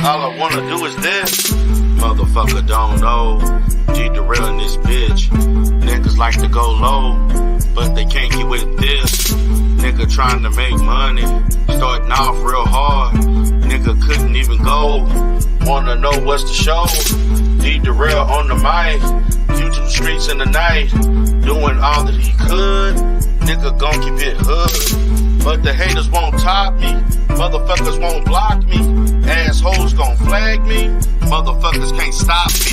All I wanna do is this. Motherfucker don't know. Derell in this bitch. Niggas like to go low, but they can't get with this. Nigga trying to make money, starting off real hard. Nigga couldn't even go. Wanna know what's the show? Derell on the mic, YouTube streets in the night, doing all that he could. Nigga gon' keep it hood, but the haters won't top me. Motherfuckers won't block me. Assholes gon' flag me. Motherfuckers can't stop me.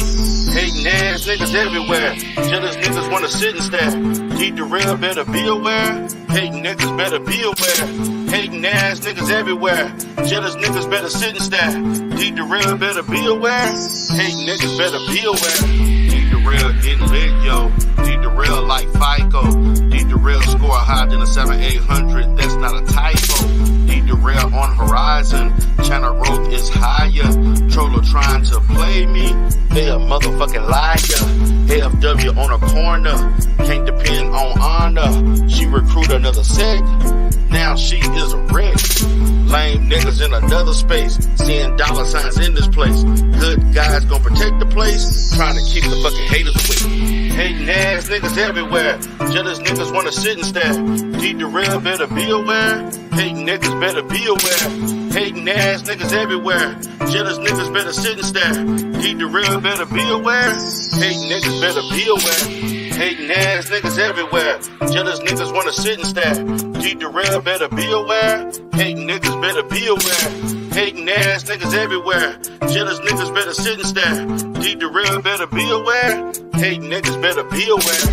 Hating ass niggas everywhere. Jealous niggas wanna sit and stare. Derell better be aware. Hating niggas better be aware. Hating ass niggas everywhere. Jealous niggas better sit and stare. Derell better be aware. Hating niggas better be aware. Derell getting lit, yo. Derell like FICO. Derell score higher than a 7-800. That's not a typo. Derell on horizon. Channel growth is higher. Troller trying to play me. They a motherfucking liar. AFW on a corner. Can't depend on honor. She recruit another sect. Now she is a wreck. Lame niggas in another space. Seeing dollar signs in this place. Good guys gon' protect the place. Trying to keep the fucking haters away. Hating ass niggas everywhere. Jealous niggas wanna sit and stare. Derell better be aware. Hating niggas better be aware. Hating ass niggas everywhere. Jealous niggas better sit and stare. Derell better be aware. Hating niggas better be aware. Hating ass niggas everywhere. Jealous niggas wanna sit and stare. Derell better be aware. Hating niggas better be aware. Hating ass niggas everywhere. Jealous niggas better sit and stare. Derell better be aware. Hating niggas better be aware.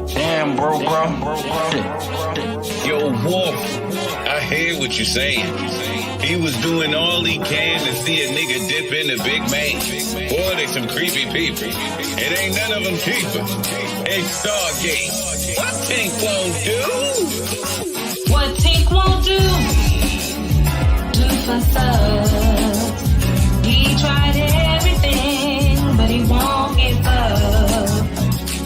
Damn, bro. Yo, Wolf, I hear what you're saying. He was doing all he can to see a nigga dip in the big man. Boy, they some creepy people. It ain't none of them cheaper. Hey, Stargate, what Tink won't do? What Tink won't do for subs. He tried everything, but he won't give up.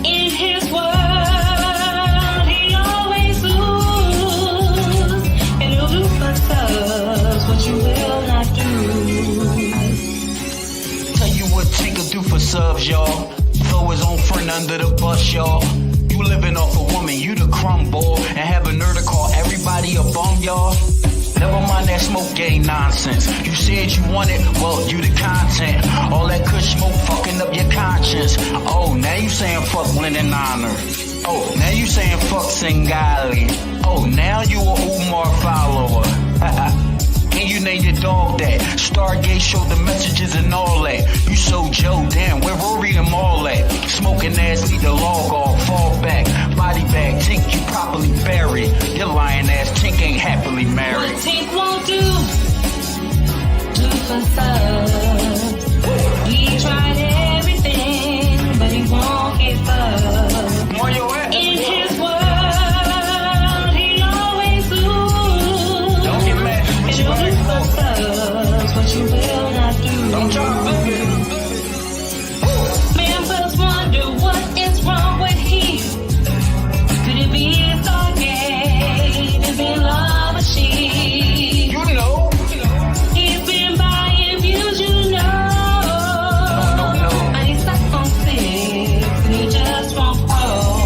In his world, he always loses. And he'll do for subs what you will not do. Tell you what Tink will do for subs, y'all. Throw his own friend under the bus, y'all. You living off a woman, you the crumb ball, and have a nerd to call everybody a bum, y'all. Never mind that smoke game nonsense. You said you wanted, well, you the content. All that kush smoke fucking up your conscience. Oh, now you saying fuck Lennon Honor. Oh, now you saying fuck Singali. Oh, now you a Umar follower. And you name your dog that. Stargate showed the messages and all that. You so Joe, damn, where Rory and all at? Smoking ass need to log off, fall back. Body bag, Tink you properly buried. Your lying ass Tink ain't happily married. What Tink won't do for subs. He tried everything, but he won't give up. Where you at? In his world, he always loses. Don't get mad. And you'll do for subs what you will not do. Don't try to do it. Members wonder what is wrong with him. Could it be a Stargate? Is it love machine? You know. He's been buying views, you know. But he's stuck on six, and he just won't fall.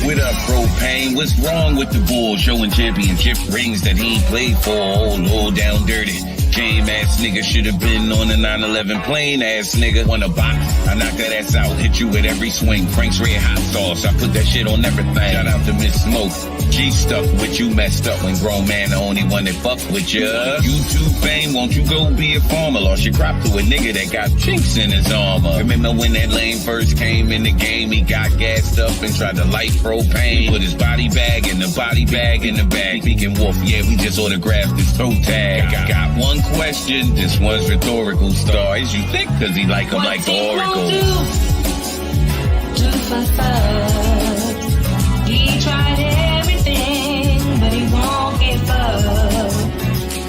What up, Propane? What's wrong with the bull showing championship rings that he ain't played for? Oh, low down dirty. game ass nigga. Should have been on the 9/11 plane ass nigga. Wanna box? I knock that ass out, hit you with every swing. Frank's red hot sauce, I put that shit on everything. Shout out to Miss Smoke. G stuck with you, messed up when grown man the only one that fuck with ya. YouTube fame, won't you go be a farmer? Lost your crop to a nigga that got chinks in his armor. Remember when that lane first came in the game? He got gassed up and tried to light propane. Put his body bag in the body bag in the bag. Speaking Wolf, yeah, we just autographed his toe tag. Got one question, this one's rhetorical. Stars, you think? Cause he like him like the Oracle. Do for thugs. He tried everything, but he won't give up.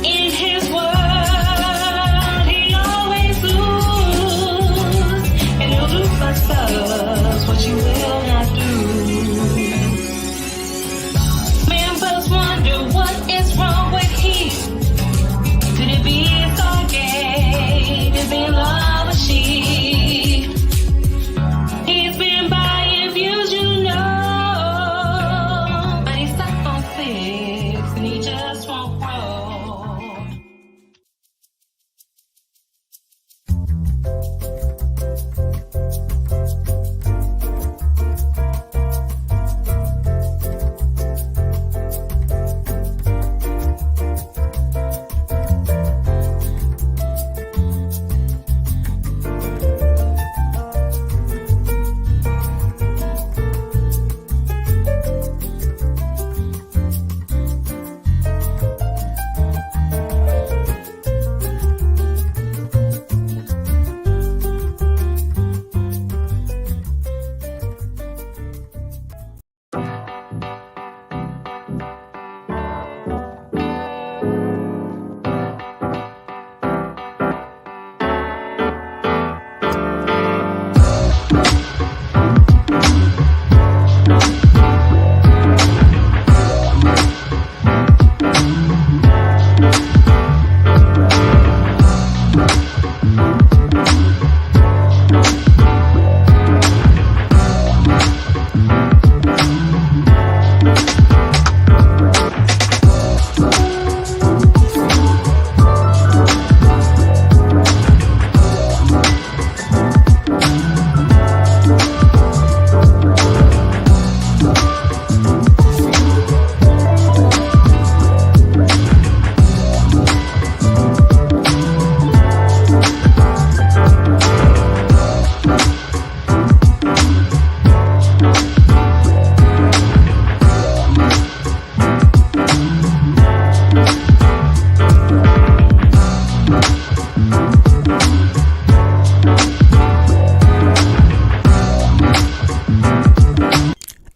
In his world, he always lose. And he'll do for thugs what you will not do. Members wonder what is wrong with him. Could it be Stargate? Is he in love with she? He's been buying views, you know, but he's stuck on 6 and he just won't grow.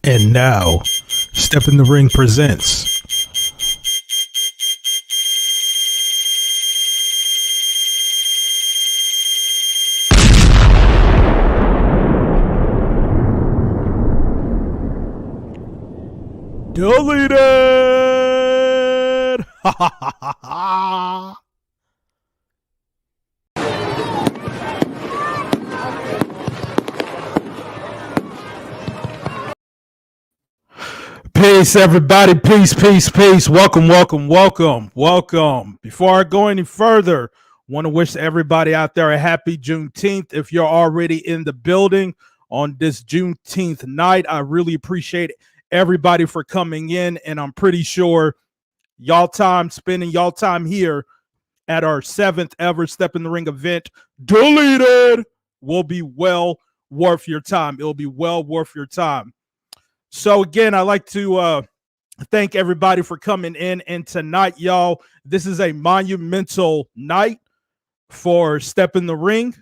And now, Step in the Ring presents Deleted! Ha ha ha ha ha! Peace, everybody. Peace, peace, peace. Welcome, welcome, welcome, welcome. Before I go any further, want to wish everybody out there a happy Juneteenth. If you're already in the building on this Juneteenth night, I really appreciate everybody for coming in, and I'm pretty sure spending y'all time here at our 7th ever Step in the Ring event, Deleted, will be well worth your time. It'll be well worth your time. So again, I'd like to thank everybody for coming in. And tonight, y'all, this is a monumental night for Step in the Ring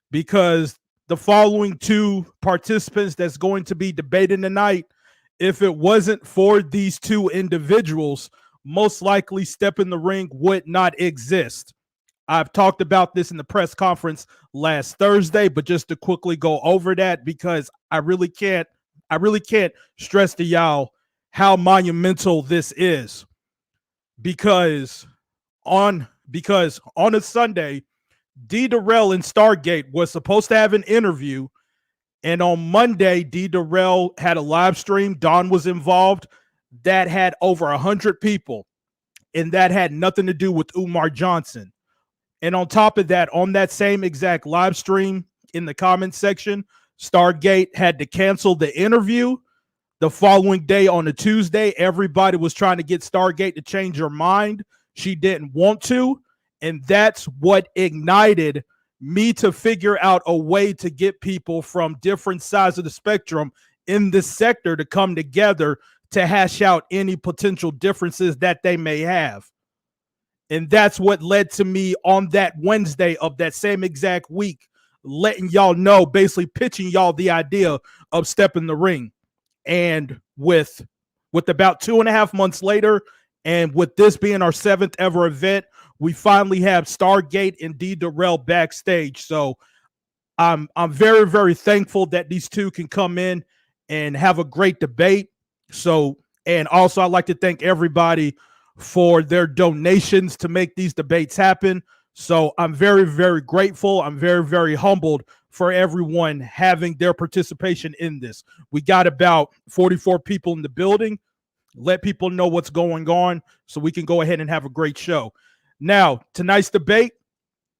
because the following two participants that's going to be debating tonight, if it wasn't for these two individuals, most likely Step in the Ring would not exist. I've talked about this in the press conference last Thursday, but just to quickly go over that because I really can't stress to y'all how monumental this is. Because on a Sunday, Derell and Stargate was supposed to have an interview, and on Monday, Derell had a live stream. Don was involved that had over 100 people, and that had nothing to do with Umar Johnson. And on top of that, on that same exact live stream in the comment section, Stargate had to cancel the interview. The following day on a Tuesday, everybody was trying to get Stargate to change her mind. She didn't want to. And that's what ignited me to figure out a way to get people from different sides of the spectrum in this sector to come together to hash out any potential differences that they may have. And that's what led to me on that Wednesday of that same exact week, letting y'all know, basically pitching y'all the idea of Step in the Ring. And with about 2.5 months later, and with this being our 7th ever event, we finally have Stargate and Derell backstage. So I'm very, very thankful that these two can come in and have a great debate. So, and also I'd like to thank everybody for their donations to make these debates happen. So I'm very, very grateful. I'm very, very humbled for everyone having their participation in this. We got about 44 people in the building. Let people know what's going on so we can go ahead and have a great show. Now, tonight's debate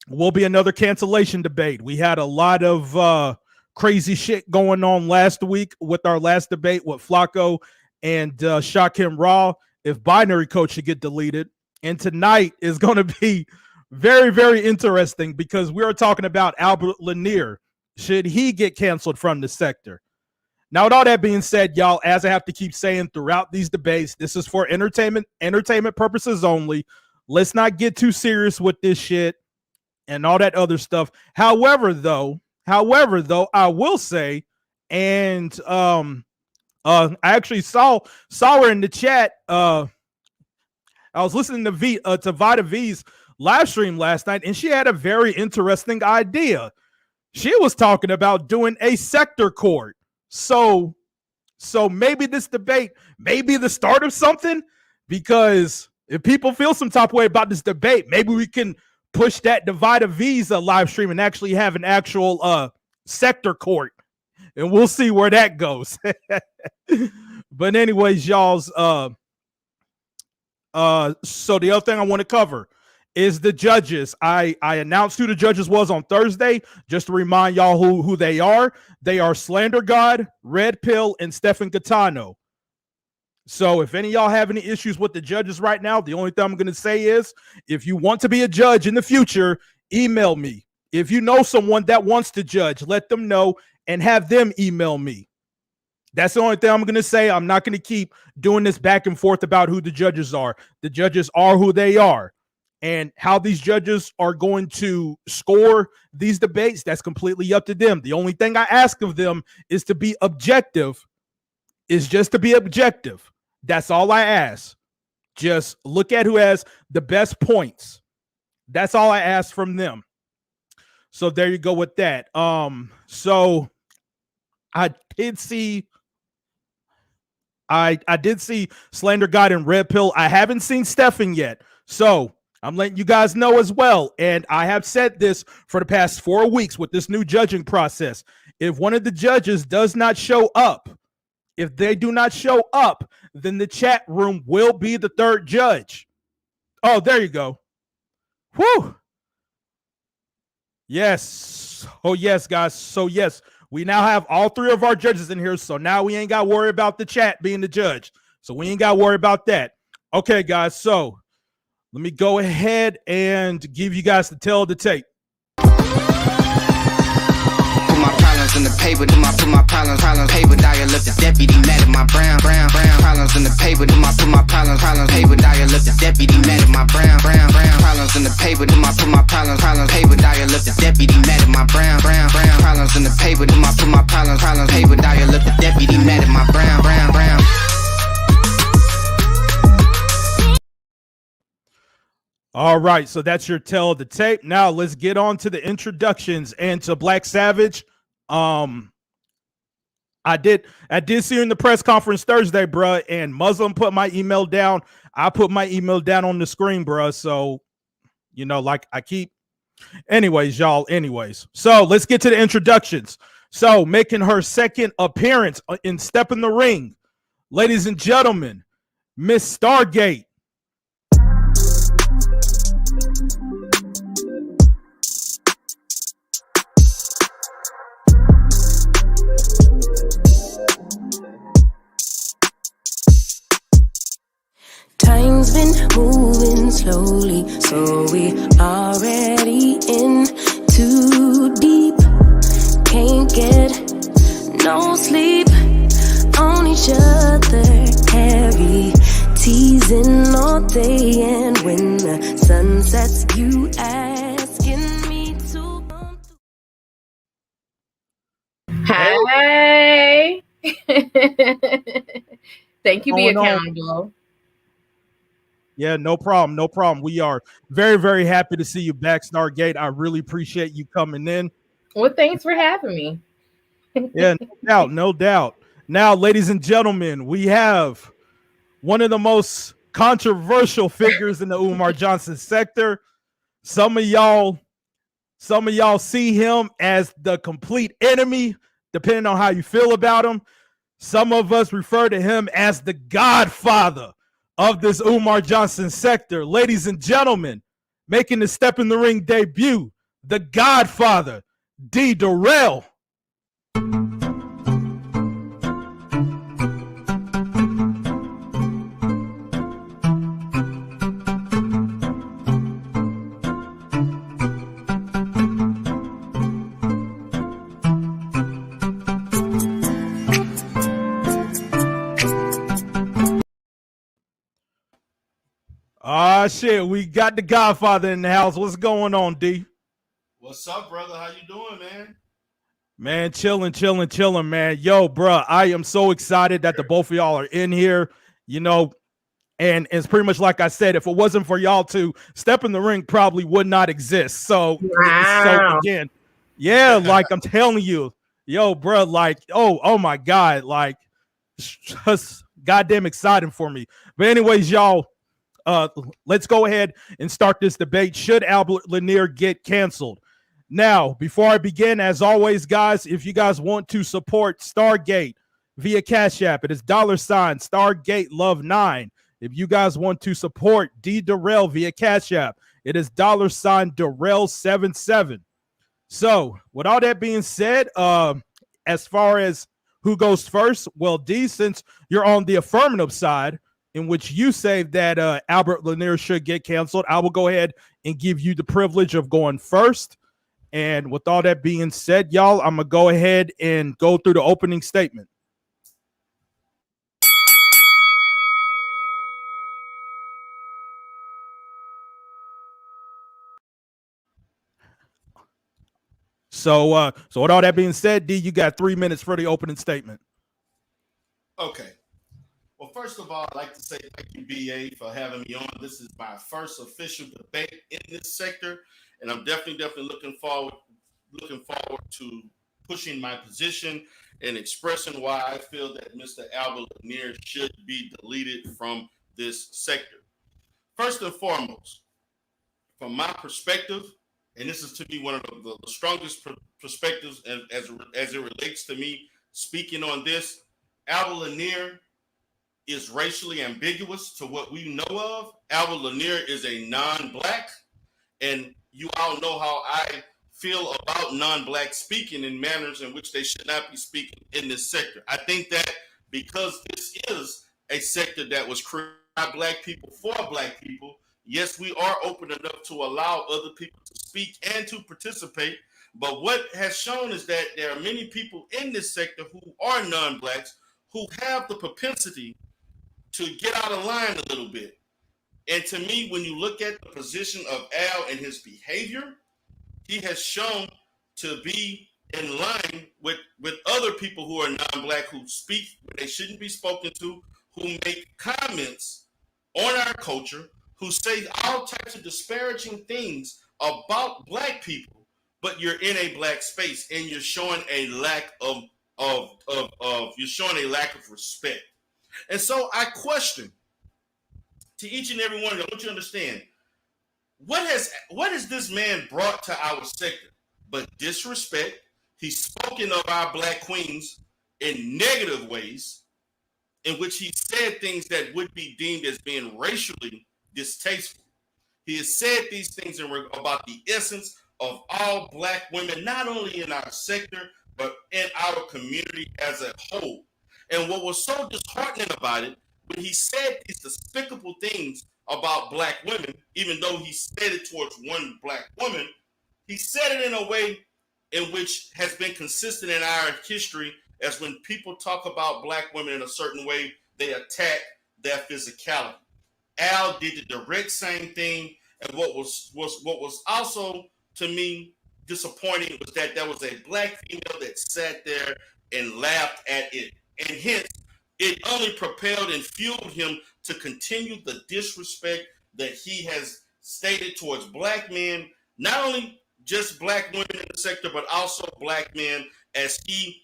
will be another cancellation debate. We had a lot of crazy shit going on last week with our last debate with Flacco and Shakim Raw. If Binary Code should get deleted. And tonight is going to be very, very interesting because we are talking about Albert Lanier. Should he get canceled from the sector? Now, with all that being said, y'all, as I have to keep saying throughout these debates, this is for entertainment purposes only. Let's not get too serious with this shit and all that other stuff. However, though, I will say, and I actually saw her in the chat. I was listening to Vita V's live stream last night, and she had a very interesting idea. She was talking about doing a sector court. So maybe this debate may be the start of something, because if people feel some type of way about this debate, maybe we can push that Vita V's live stream and actually have an actual sector court. And we'll see where that goes. But anyways, y'all's so the other thing I want to cover is the judges. I announced who the judges was on Thursday, just to remind y'all who they are. They are Slander God, Red Pill, and Stefan Gaetano. So if any of y'all have any issues with the judges right now, the only thing I'm going to say is, if you want to be a judge in the future, email me. If you know someone that wants to judge, let them know and have them email me. That's the only thing I'm going to say. I'm not going to keep doing this back and forth about who the judges are. The judges are who they are. And how these judges are going to score these debates, that's completely up to them. The only thing I ask of them is to be objective, just to be objective. That's all I ask. Just look at who has the best points. That's all I ask from them. So there you go with that. So I did see Slander God and Red Pill. I haven't seen Stefan yet. So I'm letting you guys know as well. And I have said this for the past 4 weeks with this new judging process. If one of the judges does not show up, if they do not show up, then the chat room will be the third judge. Oh, there you go. Whew. Yes. Oh, yes, guys. So, yes, we now have all 3 of our judges in here. So now we ain't got to worry about the chat being the judge. So we ain't got to worry about that. Okay, guys. So let me go ahead and give you guys the tale of the tape. In the paper, put my problems, paper, dial up the deputy, mad at my brown, problems in the paper, put my problems, paper, dial up the deputy, mad at my brown, problems in the paper, put my problems, paper, dial up the deputy, mad at my brown, problems in the paper, put my problems, paper, dial up the deputy, mad at my brown. All right, so that's your tale of the tape. Now let's get on to the introductions and to Black Savage. I did see you in the press conference Thursday, bruh, and Muslim put my email down. I put my email down on the screen, bruh. So, you know, like I keep. Anyways, y'all. So let's get to the introductions. So making her second appearance in Step in the Ring, ladies and gentlemen, Miss Stargate. slowly. So we already in too deep. Can't get no sleep on each other. Heavy teasing all day, and when the sun sets, you asking me to come through. Hey. Thank you, Be Going on? Accountable. Yeah, no problem. No problem. We are very, very happy to see you back, Stargate. I really appreciate you coming in. Well, thanks for having me. Yeah, no doubt. No doubt. Now, ladies and gentlemen, we have one of the most controversial figures in the Umar Johnson sector. Some of y'all see him as the complete enemy, depending on how you feel about him. Some of us refer to him as the godfather of this Umar Johnson sector. Ladies and gentlemen, making the Step in the Ring debut, the godfather, Derell. Ah, shit, we got the godfather in the house. What's going on, D? What's up, brother? How you doing, man? Man, chilling, man. Yo, bro, I am so excited that the both of y'all are in here, and it's pretty much like I said, if it wasn't for y'all two, Step in the Ring probably would not exist. So again, yeah, like I'm telling you, yo, bro, like, oh my God, like, just goddamn exciting for me. But anyways, y'all, let's go ahead and start this debate. Should Albert Lanier get canceled? Now, before I begin, as always, guys, if you guys want to support Stargate via Cash App, it is $ Stargate Love 9. If you guys want to support Derell via Cash App, it is $ Derell 77. So, with all that being said, as far as who goes first, well, D, since you're on the affirmative side, in which you say that Albert Lanier should get canceled, I will go ahead and give you the privilege of going first. And with all that being said, y'all, I'm going to go ahead and go through the opening statement. So with all that being said, D, you got 3 minutes for the opening statement. Okay. Well, first of all, I'd like to say thank you, BA, for having me on. This is my first official debate in this sector, and I'm definitely looking forward to pushing my position and expressing why I feel that Mr. Albert Lanier should be deleted from this sector. First and foremost, from my perspective, and this is to me one of the strongest perspectives as it relates to me speaking on this, Albert Lanier is racially ambiguous to what we know of. Albert Lanier is a non-black, and you all know how I feel about non-black speaking in manners in which they should not be speaking in this sector. I think that because this is a sector that was created by black people for black people, yes, we are open enough to allow other people to speak and to participate. But what has shown is that there are many people in this sector who are non-blacks who have the propensity to get out of line a little bit. And to me, when you look at the position of Al and his behavior, he has shown to be in line with other people who are non-black, who speak when they shouldn't be spoken to, who make comments on our culture, who say all types of disparaging things about black people, but you're in a black space and you're showing a lack of respect. And so I question to each and every one of you, I want you to understand, what has this man brought to our sector but disrespect? He's spoken of our black queens in negative ways, in which he said things that would be deemed as being racially distasteful. He has said these things about the essence of all black women, not only in our sector, but in our community as a whole. And what was so disheartening about it, when he said these despicable things about black women, even though he said it towards one black woman, he said it in a way in which has been consistent in our history, as when people talk about black women in a certain way, they attack their physicality. Al did the direct same thing, and what was also to me disappointing was that there was a black female that sat there and laughed at it, and hence it only propelled and fueled him to continue the disrespect that he has stated towards black men, not only just black women in the sector, but also black men, as he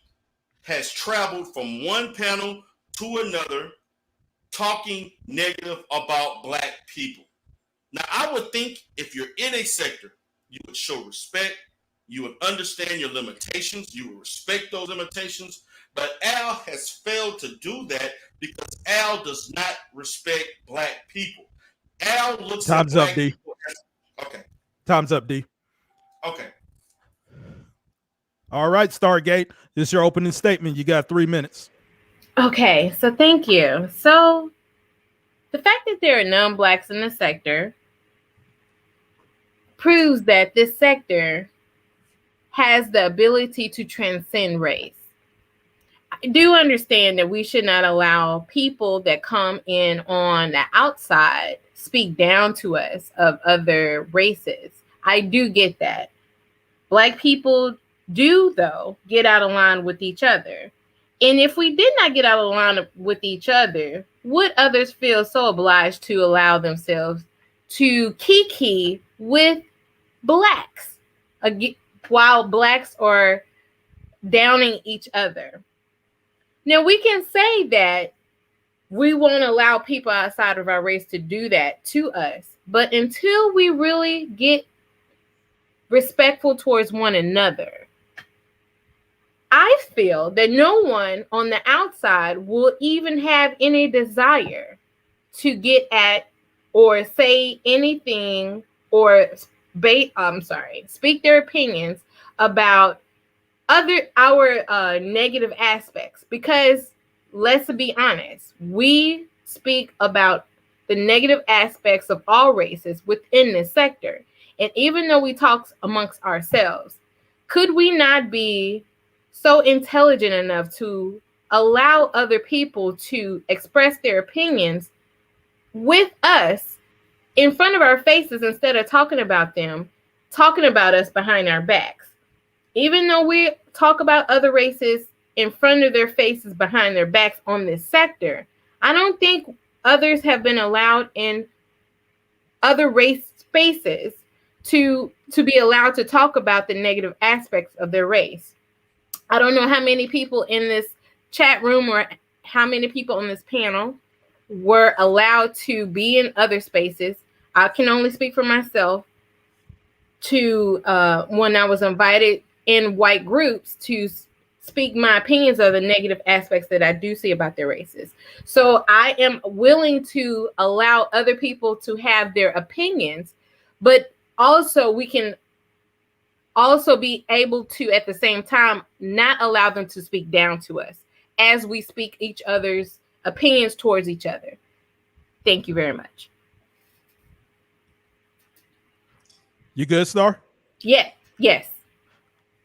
has traveled from one panel to another talking negative about black people. Now, I would think if you're in a sector, you would show respect, you would understand your limitations, you would respect those limitations, but Al has failed to do that because Al does not respect black people. Al looks Time's at up, black D. people as, okay. Time's up, D. Okay. All right, Stargate. This is your opening statement. You got 3 minutes. Okay, so thank you. So the fact that there are non-blacks in the sector proves that this sector has the ability to transcend race. I do understand that we should not allow people that come in on the outside speak down to us of other races. I do get that. Black people do, though, get out of line with each other. And if we did not get out of line with each other, would others feel so obliged to allow themselves to kiki with blacks while blacks are downing each other? Now, we can say that we won't allow people outside of our race to do that to us, but until we really get respectful towards one another, I feel that no one on the outside will even have any desire to get at or say anything or speak their opinions about our negative aspects, because let's be honest, we speak about the negative aspects of all races within this sector. And even though we talk amongst ourselves, could we not be so intelligent enough to allow other people to express their opinions with us in front of our faces instead of talking about us behind our backs? Even though we talk about other races in front of their faces, behind their backs on this sector, I don't think others have been allowed in other race spaces to be allowed to talk about the negative aspects of their race. I don't know how many people in this chat room or how many people on this panel were allowed to be in other spaces. I can only speak for myself to when I was invited in white groups to speak my opinions of the negative aspects that I do see about their races. So I am willing to allow other people to have their opinions, but also we can also be able to, at the same time, not allow them to speak down to us as we speak each other's opinions towards each other. Thank you very much. You good, Star? Yeah. Yes.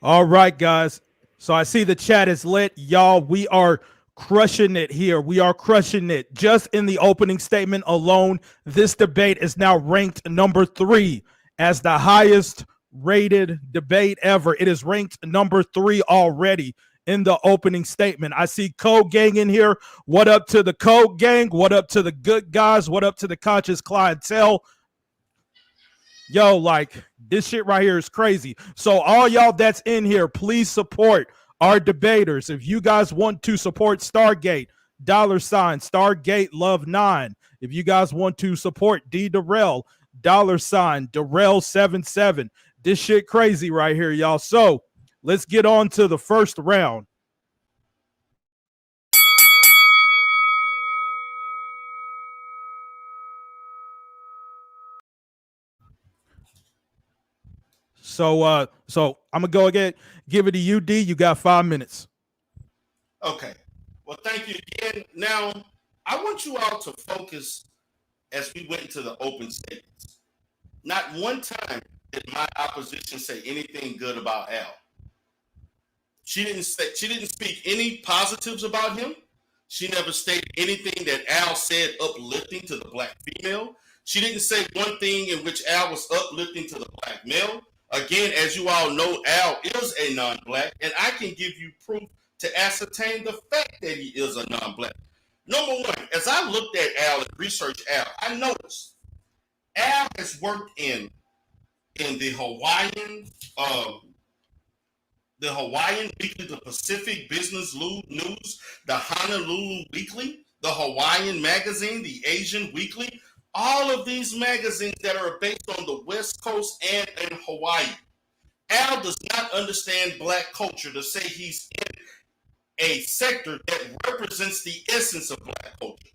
All right, guys. So I see the chat is lit. Y'all, we are crushing it here. We are crushing it. Just in the opening statement alone, this debate is now ranked number 3 as the highest rated debate ever. It is ranked number 3 already in the opening statement. I see Code Gang in here. What up to the Code Gang? What up to the good guys? What up to the conscious clientele? Yo, like, this shit right here is crazy. So all y'all that's in here, please support our debaters. If you guys want to support Stargate, $ Stargate Love 9. If you guys want to support Derell, $ Derell77. This shit crazy right here, y'all. So let's get on to the first round. So I'm gonna go again. Give it to you, D. You got 5 minutes. Okay. Well, thank you again. Now, I want you all to focus as we went into the open statements. Not one time did my opposition say anything good about Al. She didn't speak any positives about him. She never stated anything that Al said uplifting to the black female. She didn't say one thing in which Al was uplifting to the black male. Again, as you all know, Al is a non-black, and I can give you proof to ascertain the fact that he is a non-black. Number one, as I looked at Al and researched Al, I noticed Al has worked in the Hawaiian Weekly, the Pacific Business News, the Honolulu Weekly, the Hawaiian Magazine, the Asian Weekly, all of these magazines that are based on the West Coast and in Hawaii. Al does not understand black culture to say he's in a sector that represents the essence of black culture.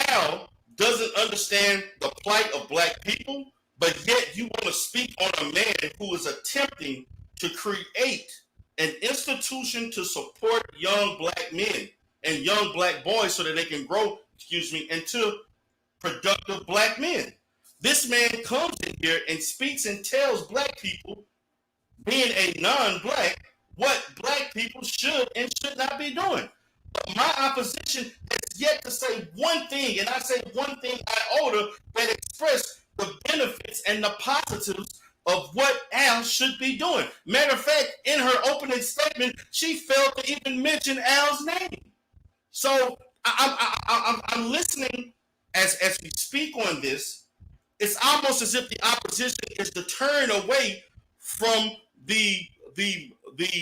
Al doesn't understand the plight of black people, but yet you want to speak on a man who is attempting to create an institution to support young black men and young black boys so that they can grow, into productive black men. This man comes in here and speaks and tells black people, being a non-black, what black people should and should not be doing. But my opposition has yet to say one thing, and I say one thing iota that express the benefits and the positives of what Al should be doing. Matter of fact, in her opening statement, she failed to even mention Al's name. So I'm listening as we speak on this. It's almost as if the opposition is to turn away from the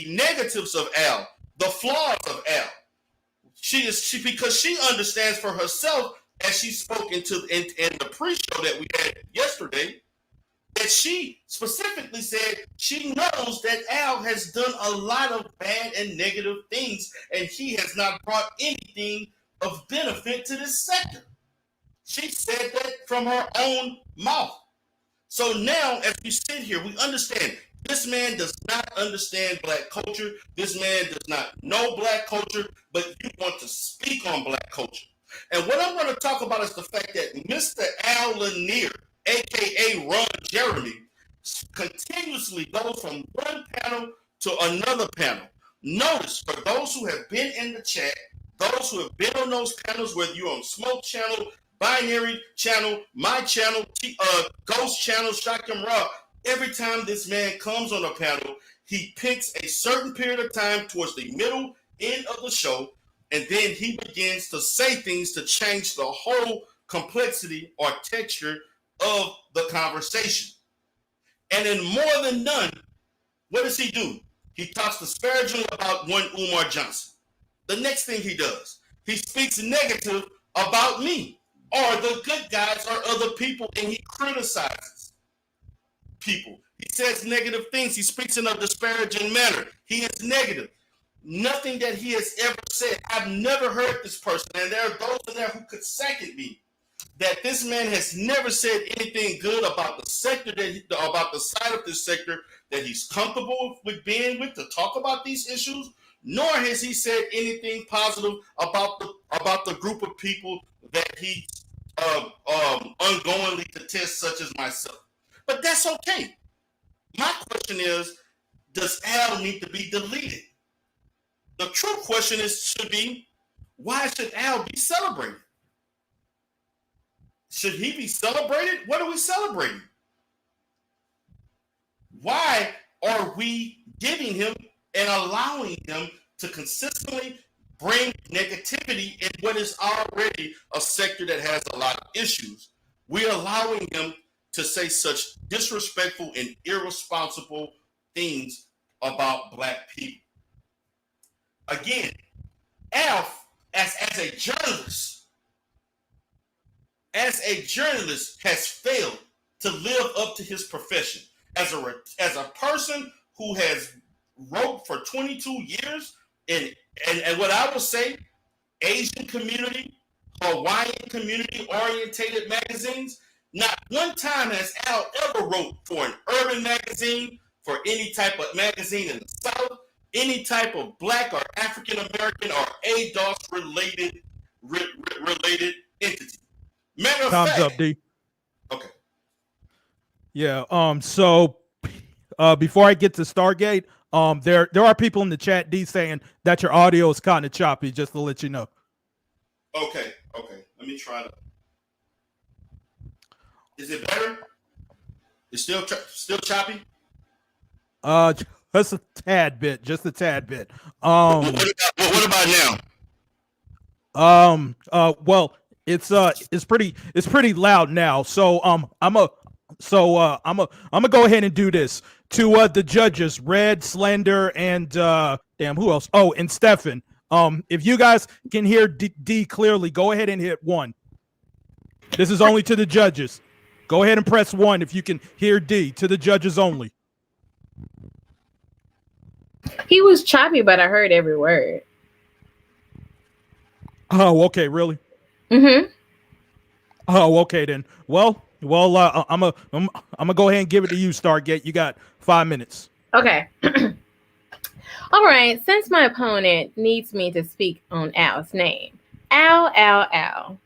negatives of Al, the flaws of Al. Because she understands for herself, as she spoke in the pre-show that we had yesterday, that she specifically said she knows that Al has done a lot of bad and negative things, and he has not brought anything of benefit to this sector. She said that from her own mouth. So now, as we sit here, we understand this man does not understand black culture. This man does not know black culture, but you want to speak on black culture. And what I'm going to talk about is the fact that Mr. Al Lanier, a.k.a. Ron Jeremy, continuously goes from one panel to another panel. Notice, for those who have been in the chat, those who have been on those panels, whether you're on Smoke Channel, Binary Channel, my channel, Ghost Channel, Shotgun Raw, every time this man comes on a panel, he picks a certain period of time towards the middle end of the show, and then he begins to say things to change the whole complexity or texture of the conversation. And in more than none, what does he do? He talks disparagingly about one Umar Johnson. The next thing he does, he speaks negative about me or the good guys or other people, and he criticizes people. He says negative things. He speaks in a disparaging manner. He is negative. Nothing that he has ever said. I've never heard this person, and there are those in there who could second me, that this man has never said anything good about the sector, about the side of this sector that he's comfortable with being with to talk about these issues, nor has he said anything positive about the group of people that he ongoingly detests, such as myself. But that's okay. My question is, does Al need to be deleted? The true question should be, why should Al be celebrated? Should he be celebrated? What are we celebrating? Why are we giving him and allowing him to consistently bring negativity in what is already a sector that has a lot of issues? We're allowing him to say such disrespectful and irresponsible things about black people. Again, Alf, as a journalist, has failed to live up to his profession. As a person who has wrote for 22 years and what I would say, Asian community, Hawaiian community orientated magazines, not one time has Al ever wrote for an urban magazine, for any type of magazine in the South, any type of black or African American or ADOS related entity. Matter of Time's fact. up, D. Okay. Yeah. So before I get to Stargate, there are people in the chat, D, saying that your audio is kind of choppy. Just to let you know. Okay. Let me try to. Is it better? It's still choppy. Just a tad bit. Just a tad bit. What about now? Well, it's pretty loud now. So I'm gonna go ahead and do this to the judges, Red, Slender, and damn, who else? Oh, and Stefan. If you guys can hear D clearly, go ahead and hit 1. This is only to the judges. Go ahead and press 1 if you can hear D, to the judges only. He was choppy, but I heard every word. Oh, okay, really? Mm-hmm. Oh, okay then. Well, I'm gonna go ahead and give it to you, Stargate. You got 5 minutes. Okay. All right. Since my opponent needs me to speak on Al's name, Al.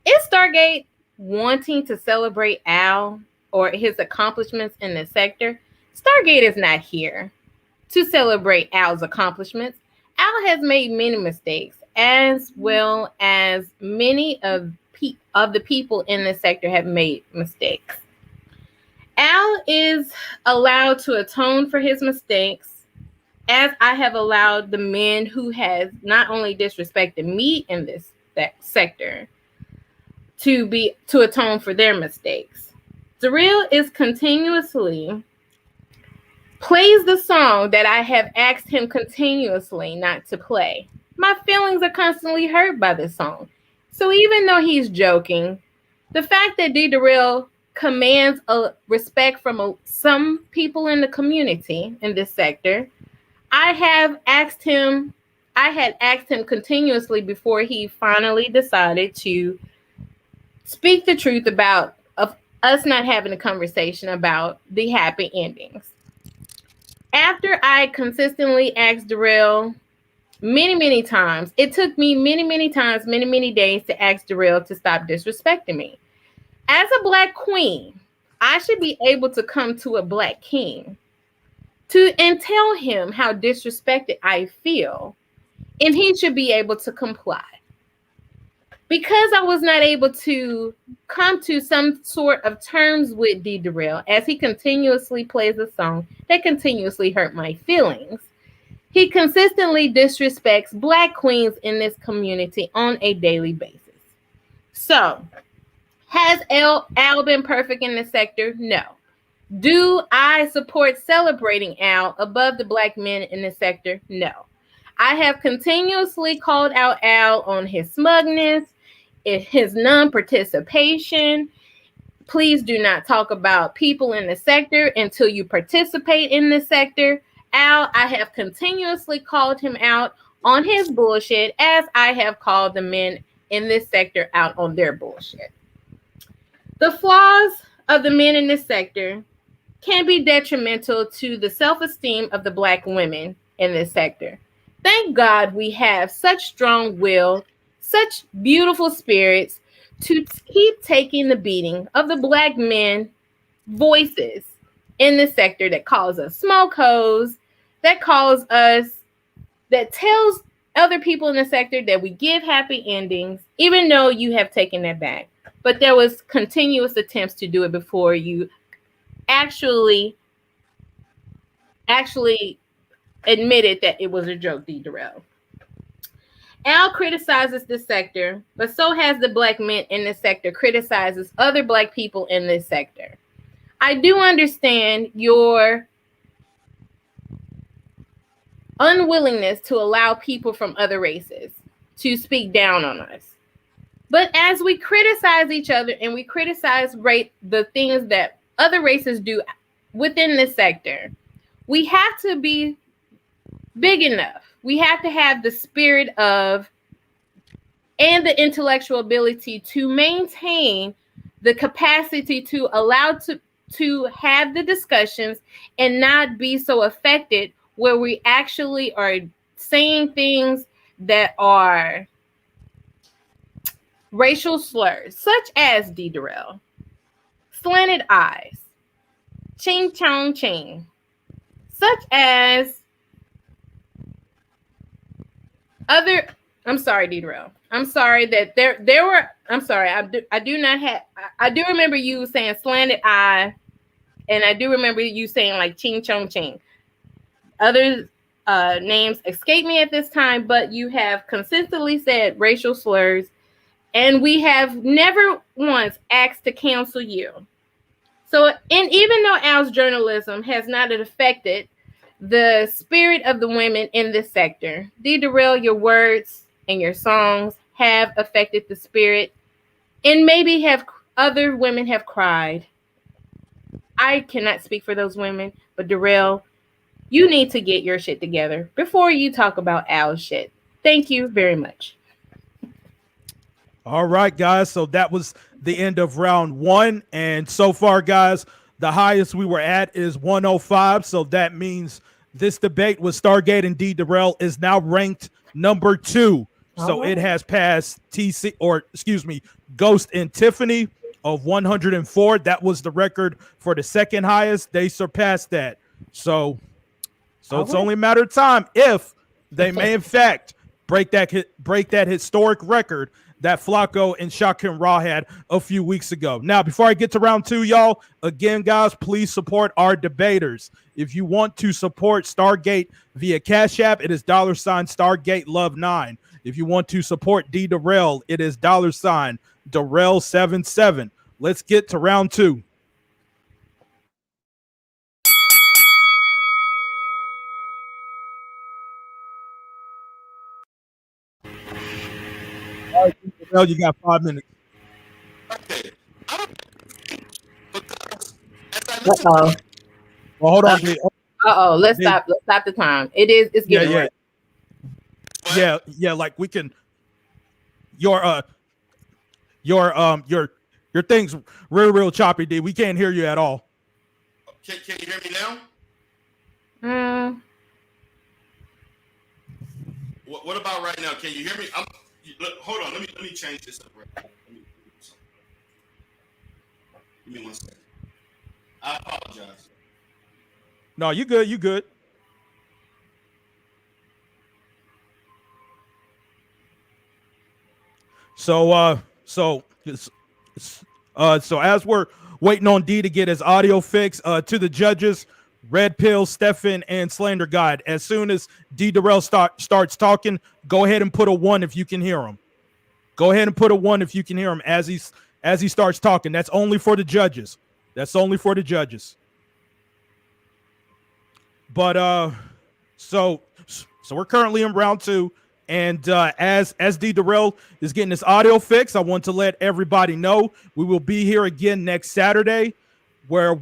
Is Stargate wanting to celebrate Al or his accomplishments in the sector? Stargate is not here to celebrate Al's accomplishments. Al has made many mistakes, as well as many of the people in the sector have made mistakes. Al is allowed to atone for his mistakes, as I have allowed the men who has not only disrespected me in this sector to atone for their mistakes. Derell is continuously plays the song that I have asked him continuously not to play. My feelings are constantly hurt by this song. So even though he's joking, the fact that Derell commands a respect from some people in the community in this sector, I had asked him continuously before he finally decided to speak the truth about us not having a conversation about the happy endings. After I consistently asked Derell many times, it took me many times, many days to ask Derell to stop disrespecting me. As a Black queen, I should be able to come to a Black king and tell him how disrespected I feel, and he should be able to comply. Because I was not able to come to some sort of terms with Derell, as he continuously plays a song that continuously hurt my feelings, he consistently disrespects Black queens in this community on a daily basis. So, has Al been perfect in this sector? No. Do I support celebrating Al above the Black men in the sector? No. I have continuously called out Al on his smugness, his non-participation. Please do not talk about people in the sector until you participate in the sector. Al, I have continuously called him out on his bullshit, as I have called the men in this sector out on their bullshit. The flaws of the men in this sector can be detrimental to the self-esteem of the Black women in this sector. Thank God we have such strong will, such beautiful spirits to keep taking the beating of the Black men voices in this sector that calls us smoke hoes, that tells other people in the sector that we give happy endings, even though you have taken that back. But there was continuous attempts to do it before you actually admitted that it was a joke, Derell. Al criticizes this sector, but so has the Black men in this sector criticizes other Black people in this sector. I do understand your unwillingness to allow people from other races to speak down on us. But as we criticize each other and we criticize the things that other races do within this sector, we have to be big enough. We have to have the spirit of and the intellectual ability to maintain the capacity to allow to have the discussions and not be so affected where we actually are saying things that are racial slurs such as Derell, slanted eyes, ching chong ching, such as other. I'm sorry, Derell. I'm sorry that there were. I'm sorry. I do not have. I do remember you saying slanted eye, and I do remember you saying like ching chong ching. Other names escape me at this time, but you have consistently said racial slurs, and we have never once asked to cancel you. So, and even though Al's journalism has not affected the spirit of the women in this sector, Derell, your words and your songs have affected the spirit, and maybe have other women have cried. I cannot speak for those women, but Derell, you need to get your shit together before you talk about Al's shit. Thank you very much. All right, guys. So that was the end of round 1. And so far, guys, the highest we were at is 105. So that means this debate with Stargate and Derell is now ranked number 2. So it has passed Ghost and Tiffany of 104. That was the record for the second highest. They surpassed that. So it's only a matter of time if they may, in fact, break that historic record that Flacco and Shaquem Ra had a few weeks ago. Now, before I get to round 2, y'all, again, guys, please support our debaters. If you want to support Stargate via Cash App, it is $Stargate Love 9. If you want to support Derell, it is $Derell77. Let's get to round 2. All right, Derell, you got 5 minutes. Okay. Uh-oh. Well, hold on, D. Uh-oh. Let's stop the time. It's getting late. Yeah, like we can your thing's real choppy, D. We can't hear you at all. Can you hear me now? What about right now? Can you hear me? Hold on, let me change this up right now. Give me 1 second. I apologize. No, you good. So as we're waiting on D to get his audio fixed, to the judges, Red Pill, Stefan, and Slander God. As soon as Derell starts talking, go ahead and put a 1 if you can hear him. Go ahead and put a 1 if you can hear him as he starts talking. That's only for the judges. But so we're currently in round 2. And as Derell is getting his audio fixed, I want to let everybody know we will be here again next Saturday, where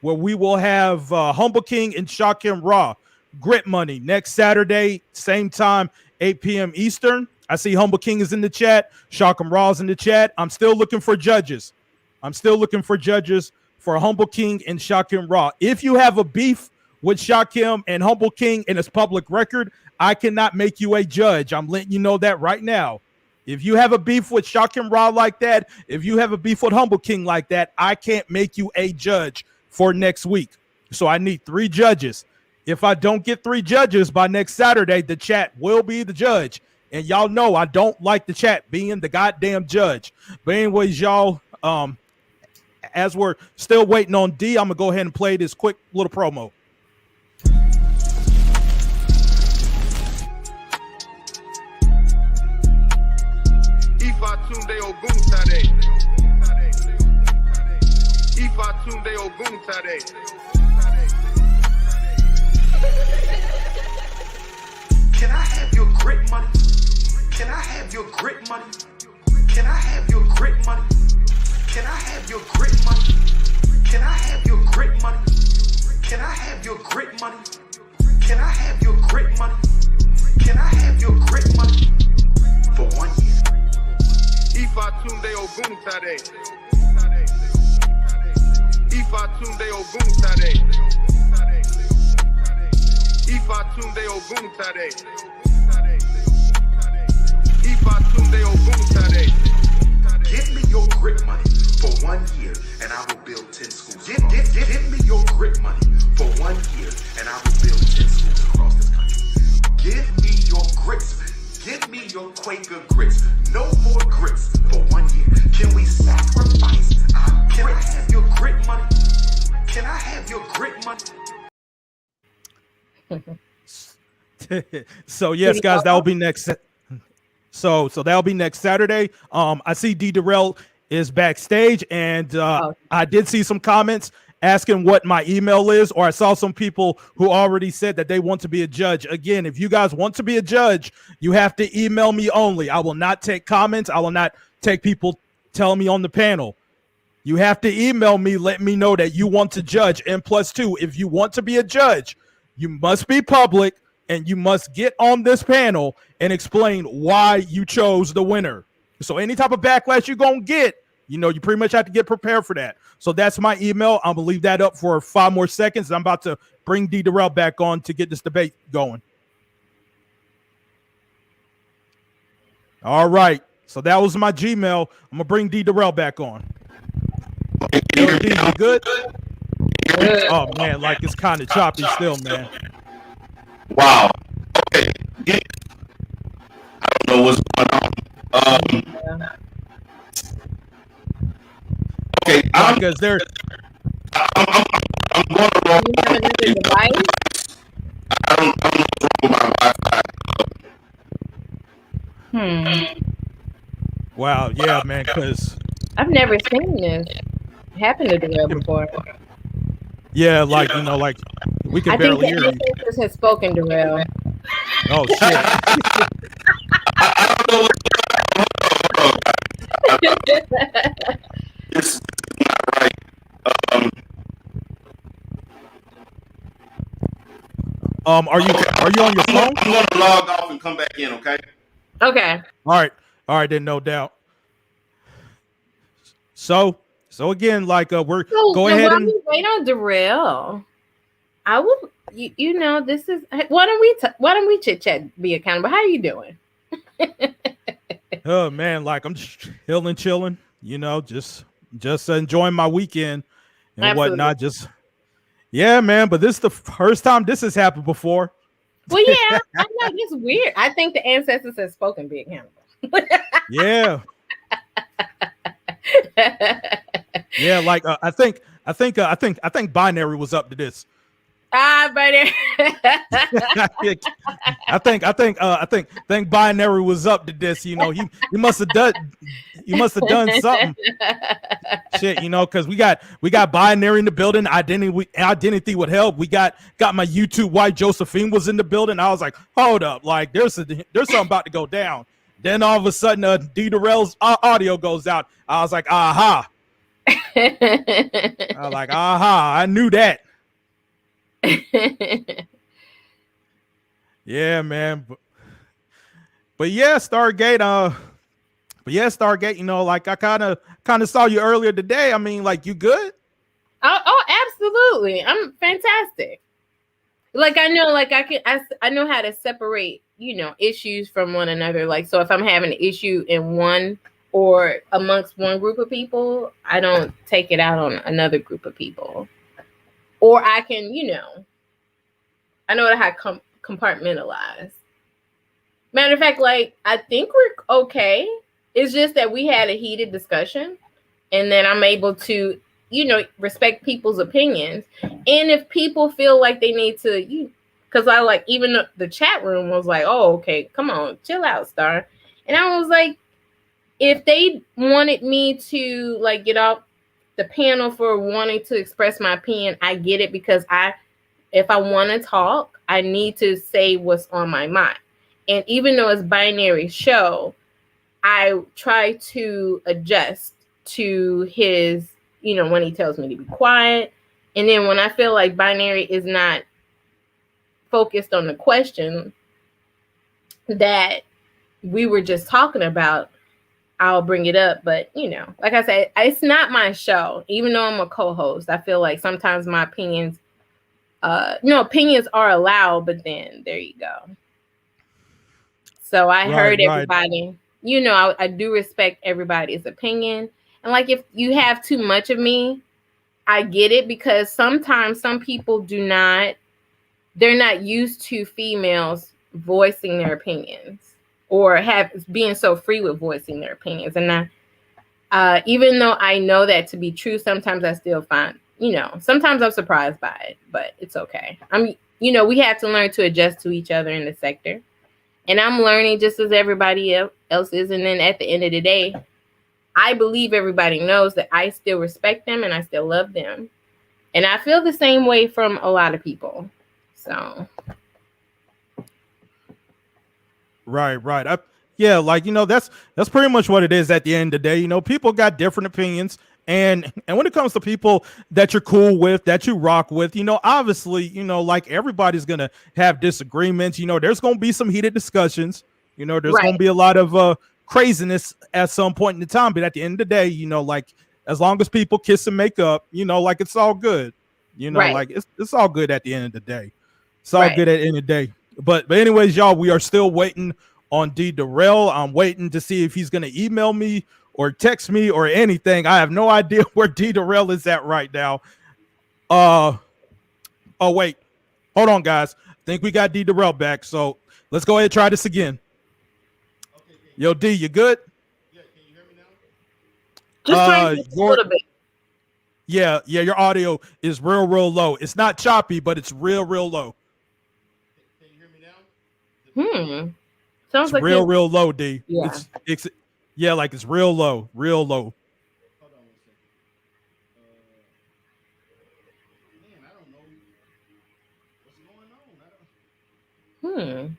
we will have Humble King and Shaquem Ra, Grit Money, next Saturday, same time, 8 p.m. Eastern. I see Humble King is in the chat. Shaquem Ra is in the chat. I'm still looking for judges. For Humble King and Shaquem Ra. If you have a beef with Shaquem and Humble King in his public record, I cannot make you a judge. I'm letting you know that right now. If you have a beef with Shaquem Ra like that, if you have a beef with Humble King like that, I can't make you a judge for next week. So I need 3 judges. If I don't get 3 judges by next Saturday, the chat will be the judge. And y'all know I don't like the chat being the goddamn judge. But anyways, y'all, as we're still waiting on D, I'm going to go ahead and play this quick little promo. Ifatunde Oguntade. Ifatunde Oguntade. Can I have your grit money? Can I have your grit money? Can I have your grit money? Can I have your grit money? Can I have your grit money? Can I have your grit money? Can I have your grit money? Can I have your grit money? For 1 year. Ifatunde Oguntade. Ifatunde Oguntade. Ifatunde Oguntade. Ifatunde Oguntade. Quaker grits. No more grits for 1 year. Can we sacrifice our grits? Can I have your grit money? Can I have your grit money? So yes, guys, that'll be next. So that'll be next Saturday. I see Derell is backstage, and I did see some comments asking what my email is, or I saw some people who already said that they want to be a judge. Again, if you guys want to be a judge, you have to email me only. I will not take comments. I will not take people telling me on the panel. You have to email me, let me know that you want to judge. And plus two, if you want to be a judge, you must be public and you must get on this panel and explain why you chose the winner. So any type of backlash you're going to get, you know, you pretty much have to get prepared for that. So that's my email. I'm going to leave that up for 5 more seconds. I'm about to bring Derell back on to get this debate going. All right. So that was my Gmail. I'm going to bring Derell back on. You good? Oh, man, like it's kind of choppy still, man. Wow. Okay. Yeah. I don't know what's going on. Okay. Because there's. I'm going to roll. You have another device? I don't know what's wrong with my Wi-Fi. Wow. Yeah, man. Because I've never seen this happen to Derell before. yeah, like you know, like we can barely hear you. I think the ancestors has spoken, Derell. Oh shit! I don't know what's It's not right. Are you on your phone? I'm going to log off and come back in. Okay. Okay. All right. Then no doubt. So again, like we're go ahead and wait on Derell. I will. You know, this is why don't we chit chat, be accountable? How are you doing? Oh man, like I'm just chilling. You know, just enjoying my weekend and Absolutely. whatnot. Just yeah, man. But this is the first time this has happened before. Well, yeah, I know it's weird. I think the ancestors have spoken, be accountable. Yeah. Yeah, like I think Binary was up to this. Binary. I think Binary was up to this. You know, he must have done something. Shit, you know, because we got Binary in the building. Identity would help. We got my YouTube wife Josephine was in the building. I was like, hold up, like there's something about to go down. Then all of a sudden, Derell's audio goes out. I was like, aha. I knew that. Yeah, man. But yeah, Stargate. You know, like I kind of saw you earlier today. I mean, like, you good? Oh, absolutely. I'm fantastic. Like I know, like I know how to separate, you know, issues from one another. Like, so if I'm having an issue in one or amongst one group of people, I don't take it out on another group of people. Or I can, you know, I know how to compartmentalize. Matter of fact, like, I think we're okay. It's just that we had a heated discussion, and then I'm able to, you know, respect people's opinions. And if people feel like they need to, because I like, even the chat room was like, oh, okay, come on, chill out, Star. And I was like, if they wanted me to like get off the panel for wanting to express my opinion, I get it, because if I want to talk, I need to say what's on my mind. And even though it's Binary show, I try to adjust to his, you know, when he tells me to be quiet. And then when I feel like Binary is not focused on the question that we were just talking about, I'll bring it up. But, you know, like I said, it's not my show. Even though I'm a co-host, I feel like sometimes my opinions, opinions are allowed, but then there you go. So I heard everybody, you know, I do respect everybody's opinion. And like, if you have too much of me, I get it, because sometimes some people they're not used to females voicing their opinions or have being so free with voicing their opinions. And even though I know that to be true, sometimes I still find, sometimes I'm surprised by it, but it's okay. We have to learn to adjust to each other in the sector. And I'm learning just as everybody else is. And then at the end of the day, I believe everybody knows that I still respect them and I still love them. And I feel the same way from a lot of people. So. Right. Yeah, like, that's pretty much what it is at the end of the day. People got different opinions. And when it comes to people that you're cool with, that you rock with, obviously, like everybody's going to have disagreements. There's going to be some heated discussions. There's going to be a lot of craziness at some point in the time. But at the end of the day, like as long as people kiss and make up, like it's all good. Like it's all good at the end of the day. It's all good at the end of the day. But anyways, y'all, we are still waiting on Derell. I'm waiting to see if he's going to email me or text me or anything. I have no idea where Derell is at right now. Oh, wait. Hold on, guys. I think we got Derell back. So let's go ahead and try this again. Yo, D, you good? Yeah, can you hear me now? Just trying to a little bit. Yeah, your audio is real low. It's not choppy, but it's real low. Can you hear me now? Sounds it's like real low, D. Yeah. It's like it's real low. Hold on one second. Man, I don't know what's going on.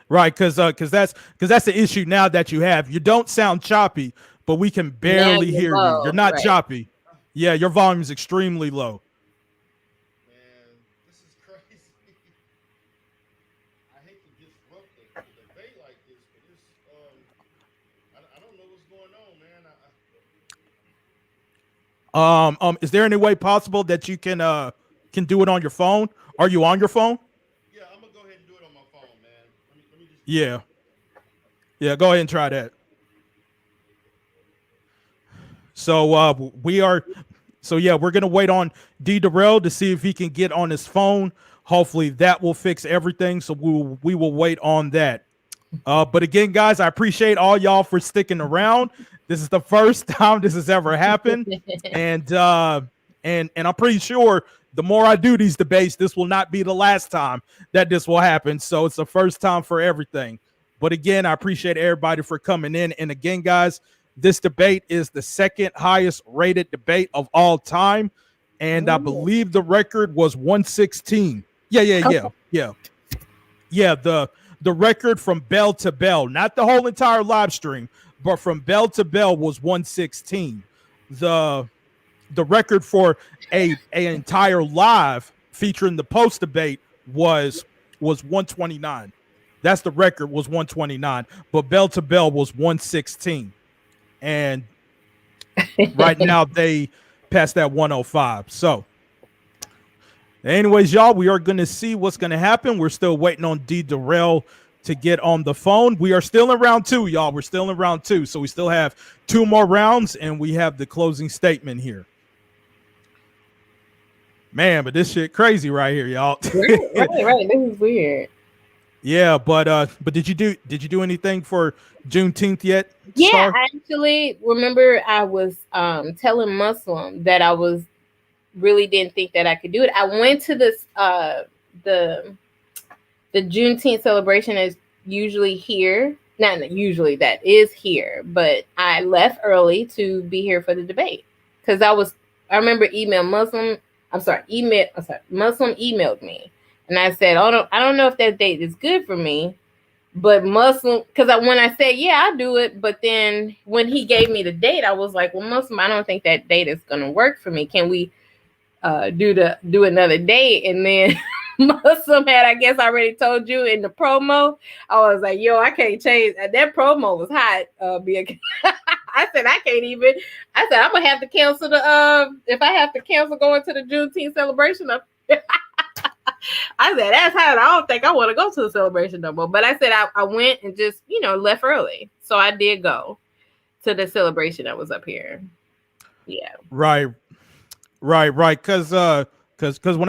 Right, because that's the issue now that you have. You don't sound choppy, but we can barely hear you. You're not choppy. Yeah, your volume is extremely low. Man, this is crazy. I hate to disrupt the debate like this, but this I don't know what's going on, man. Is there any way possible that you can do it on your phone? Are you on your phone? Yeah, I'm gonna go ahead and do it on my phone, man. Let me just. Yeah. Go ahead and try that. So we're gonna wait on Derell to see if he can get on his phone. Hopefully that will fix everything. So we will wait on that. But again, guys, I appreciate all y'all for sticking around. This is the first time this has ever happened, and I'm pretty sure the more I do these debates, this will not be the last time that this will happen. So it's the first time for everything. But again, I appreciate everybody for coming in. And again, guys, this debate is the second highest rated debate of all time, and I believe the record was 116. Yeah. The record from bell to bell, not the whole entire live stream, but from bell to bell was 116. The record for a entire live featuring the post debate was 129. That's the record, was 129, but bell to bell was 116. And right now they passed that 105. So anyways, y'all, we are going to see what's going to happen. We're still waiting on Derell to get on the phone. We are still in round 2, y'all. We're still in round 2. So we still have 2 more rounds, and we have the closing statement here. Man, but this shit crazy right here, y'all. Right. This is weird. Yeah, but did you do anything for Juneteenth yet? Yeah, Star? I actually remember I was telling Muslim that I was really didn't think that I could do it. I went to this the Juneteenth celebration is usually here. Not usually, that is here, but I left early to be here for the debate because I remember Muslim emailed me. And I said, I don't know if that date is good for me, but Muslim, because when I said, yeah, I'll do it. But then when he gave me the date, I was like, well, Muslim, I don't think that date is going to work for me. Can we do another date? And then Muslim had, I guess, already told you in the promo. I was like, yo, I can't change. That promo was hot. I said, I can't even. I said, I'm going to have to cancel if I have to cancel going to the Juneteenth celebration. I said, that's hot. I don't think I want to go to the celebration no more. But I said, I went and just, left early. So I did go to the celebration that was up here. Yeah. Right. Because when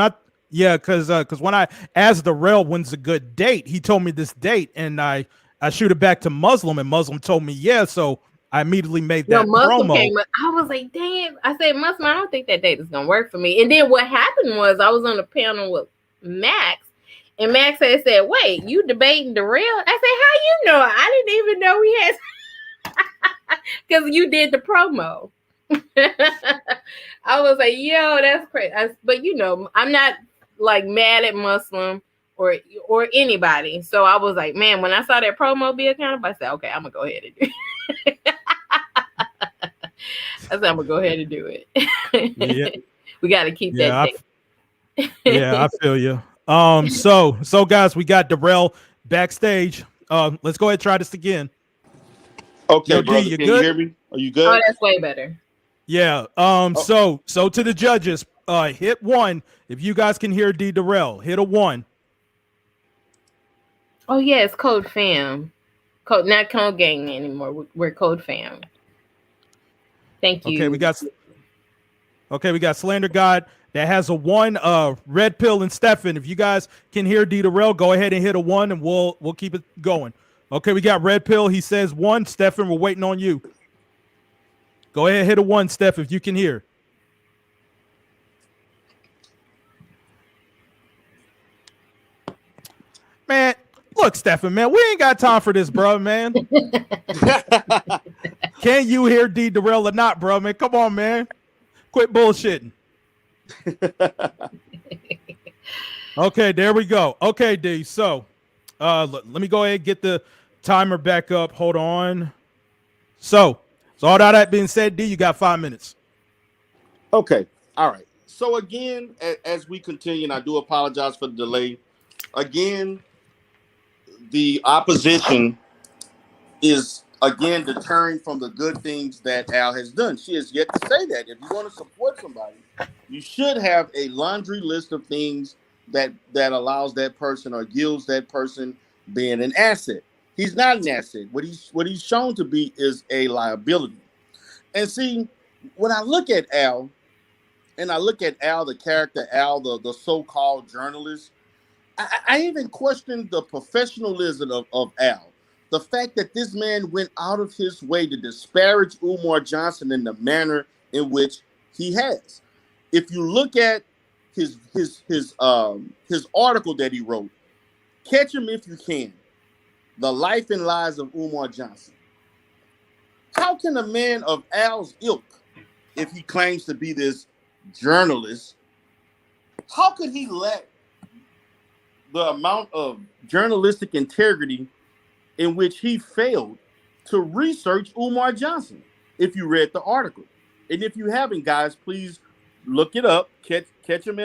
Yeah, because when I asked Derell when's a good date, he told me this date, and I shoot it back to Muslim, and Muslim told me yeah. So I immediately made No, that Muslim promo. came up. I was like, damn. I said, Muslim, I don't think that date is gonna work for me. And then what happened was I was on a panel with Max, and Max had said, wait, you debating Derell? I said, how you know? I didn't even know we had because you did the promo. I was like, yo, that's crazy. But you know, I'm not like mad at Muslim or anybody. So I was like, man, when I saw that promo be accountable, I said, okay, I'm gonna go ahead and do it. I said, I'm gonna go ahead and do it. Yeah, We got to keep that thing. yeah, I feel you. So guys, we got Derell backstage. Let's go ahead and try this again. Okay, Yo, D, brother, you can good? you hear me? Are you good? Oh, that's way better. Yeah. So to the judges, hit 1 if you guys can hear D Derell. Hit a 1. Oh yeah, it's Code Fam. Not Code Gang anymore. We're Code Fam. Thank you. Okay, we got Slander God that has a 1. Red Pill and Stefan. If you guys can hear D Derell, go ahead and hit a 1, and we'll keep it going. Okay, we got Red Pill. He says 1. Stefan, we're waiting on you. Go ahead, hit a 1, Steph, if you can hear. Man, look, Stefan, man, we ain't got time for this, bro, man. Can you hear D Derell or not, bro, man? Come on, man. Quit bullshitting. Okay, there we go. Okay, D. So, let me go ahead and get the timer back up. Hold on. So all that being said, D, you got 5 minutes. Okay. All right. So again, as we continue, and I do apologize for the delay. Again, the opposition is again deterring from the good things that Al has done. She has yet to say that. If you want to support somebody, you should have a laundry list of things that allows that person or yields that person being an asset. He's not an asset. What he's shown to be is a liability. And see, when I look at Al, and I look at Al, the character, Al, the so-called journalist, I even questioned the professionalism of Al. The fact that this man went out of his way to disparage Umar Johnson in the manner in which he has. If you look at his article that he wrote, Catch Him If You Can, The Life and Lies of Umar Johnson. How can a man of Al's ilk, if he claims to be this journalist, how could he let the amount of journalistic integrity in which he failed to research Umar Johnson? If you read the article, and if you haven't, guys, please look it up. Catch him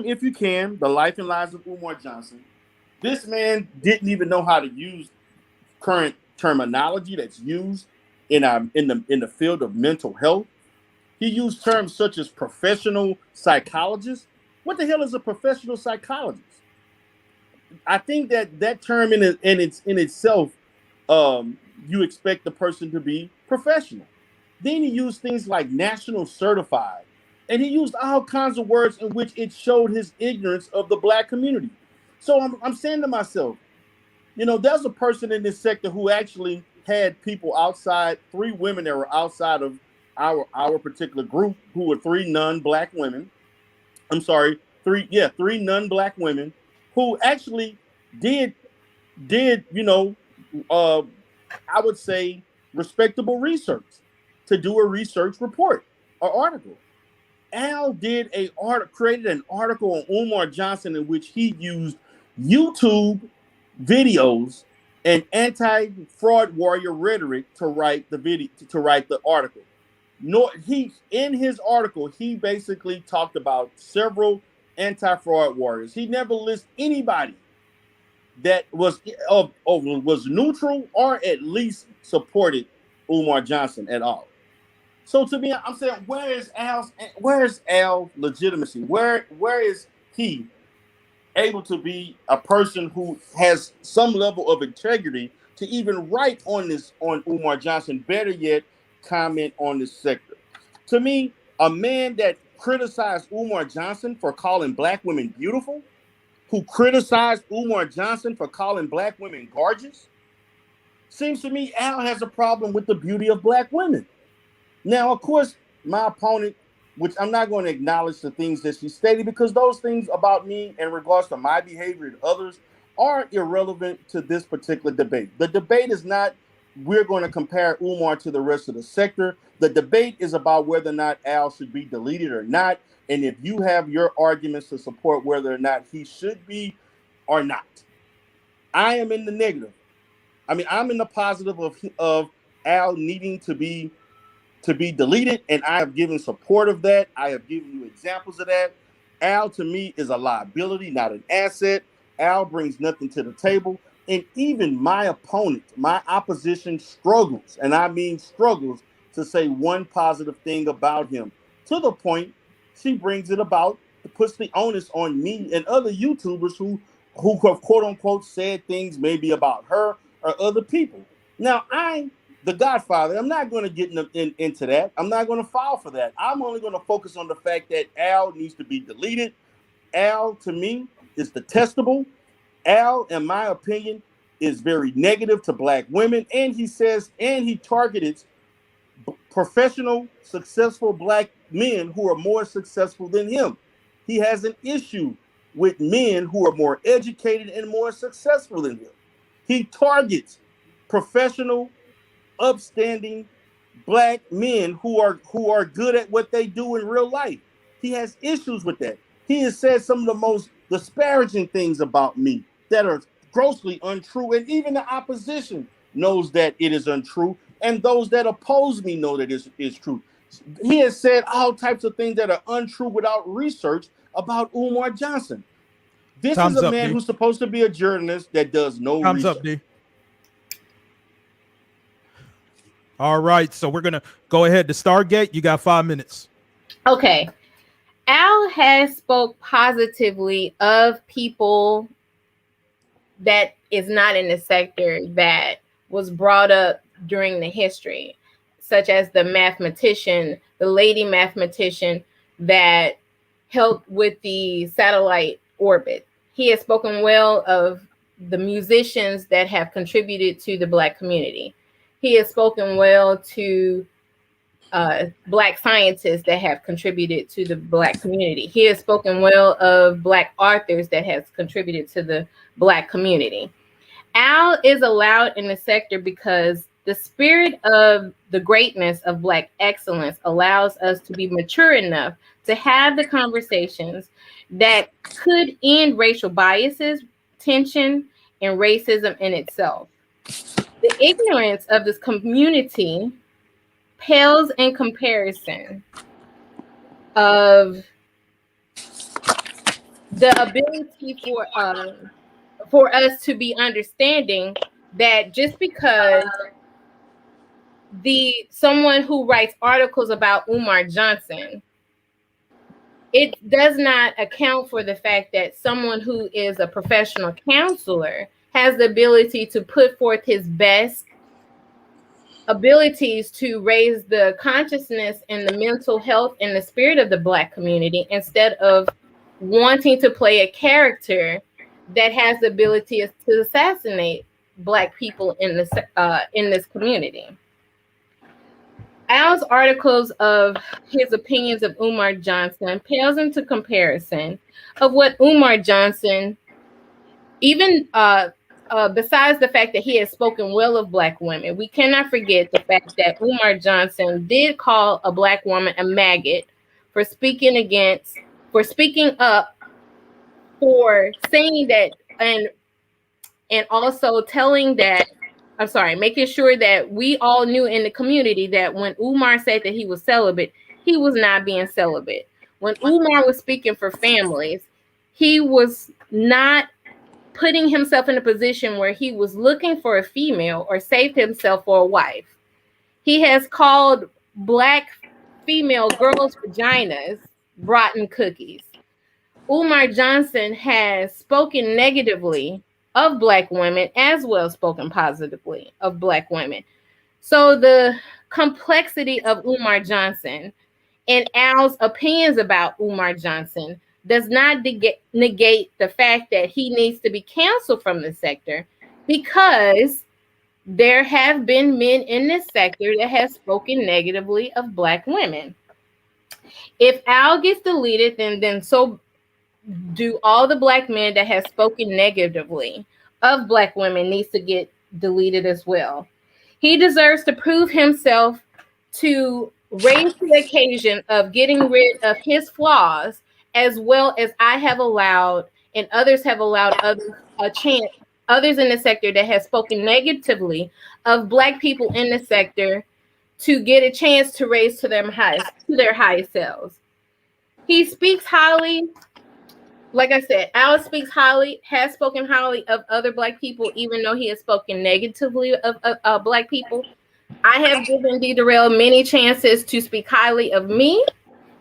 if you can. The Life and Lives of Umar Johnson. This man didn't even know how to use current terminology that's used in the field of mental health. He used terms such as professional psychologist. What the hell is a professional psychologist? I think that term in itself, you expect the person to be professional. Then he used things like national certified, and he used all kinds of words in which it showed his ignorance of the black community. So I'm saying to myself, there's a person in this sector who actually had people outside, 3 women that were outside of our particular group, who were 3 non-black women. I'm sorry, 3 non-black women who actually did I would say respectable research to do a research report or article. Al created an article on Umar Johnson in which he used YouTube videos and anti-fraud warrior rhetoric to write the article. In his article, he basically talked about several anti-fraud warriors. He never lists anybody that was neutral or at least supported Umar Johnson at all. So to me, I'm saying, where is Al's legitimacy? Where is he able to be a person who has some level of integrity to even write on Umar Johnson? Better yet, comment on this sector. To me, a man that criticized Umar Johnson for calling black women beautiful, who criticized Umar Johnson for calling black women gorgeous. Seems to me Al has a problem with the beauty of black women. Now, of course, my opponent, which I'm not going to acknowledge the things that she stated because those things about me in regards to my behavior and others are irrelevant to this particular debate. The debate is not we're going to compare Umar to the rest of the sector. The debate is about whether or not Al should be deleted or not. And if you have your arguments to support whether or not he should be or not. I am in the negative. I mean, I'm in the positive of Al needing to be deleted, and I have given support of that. I have given you examples of that. Al, to me, is a liability, not an asset. Al brings nothing to the table. And even my opponent, my opposition struggles, and I mean struggles, to say one positive thing about him, to the point she brings it about, puts the onus on me and other YouTubers who have quote-unquote said things maybe about her or other people. Now, I'm the Godfather. I'm not going to get into that. I'm not going to fall for that. I'm only going to focus on the fact that Al needs to be deleted. Al, to me, is detestable. Al, in my opinion, is very negative to black women. And he says, and he targeted professional, successful black men who are more successful than him. He has an issue with men who are more educated and more successful than him. He targets professional, upstanding black men who are good at what they do in real life. He has issues with that. He has said some of the most disparaging things about me that are grossly untrue, and even the opposition knows that it is untrue, and those that oppose me know that it is true. He has said all types of things that are untrue without research about Umar Johnson. This is a man who's supposed to be a journalist that does no research. Thumbs up, D. All right, so we're going to go ahead to Stargate. You got 5 minutes. Okay. Al has spoke positively of people that is not in the sector that was brought up during the history, such as the mathematician, the lady mathematician that helped with the satellite orbit. He has spoken well of the musicians that have contributed to the Black community. He has spoken well to Black scientists that have contributed to the Black community. He has spoken well of Black authors that has contributed to the Black community. Al is allowed in the sector because the spirit of the greatness of Black excellence allows us to be mature enough to have the conversations that could end racial biases, tension, and racism in itself. The ignorance of this community pales in comparison of the ability for us to be understanding that just because someone who writes articles about Umar Johnson, it does not account for the fact that someone who is a professional counselor has the ability to put forth his best abilities to raise the consciousness and the mental health and the spirit of the Black community, instead of wanting to play a character that has the ability to assassinate Black people in this community. Al's articles of his opinions of Umar Johnson pales into comparison of what Umar Johnson, even besides the fact that he has spoken well of Black women, we cannot forget the fact that Umar Johnson did call a Black woman a maggot for speaking up, for saying that, and also telling that, making sure that we all knew in the community that when Umar said that he was celibate, he was not being celibate. When Umar was speaking for families, he was not putting himself in a position where he was looking for a female or saved himself for a wife. He has called Black female girls' vaginas rotten cookies. Umar Johnson has spoken negatively of Black women as well as spoken positively of Black women. So the complexity of Umar Johnson And Al's opinions about Umar Johnson does not negate the fact that he needs to be canceled from the sector, because there have been men in this sector that have spoken negatively of Black women. If Al gets deleted, then so do all the Black men that have spoken negatively of Black women needs to get deleted as well. He deserves to prove himself to raise to the occasion of getting rid of his flaws, as well as I have allowed and others have allowed others a chance, others in the sector that have spoken negatively of Black people in the sector, to get a chance to raise to their highest selves. He speaks highly, like I said, Alice speaks highly, has spoken highly of other Black people, even though he has spoken negatively of Black people. I have given D. Derell many chances to speak highly of me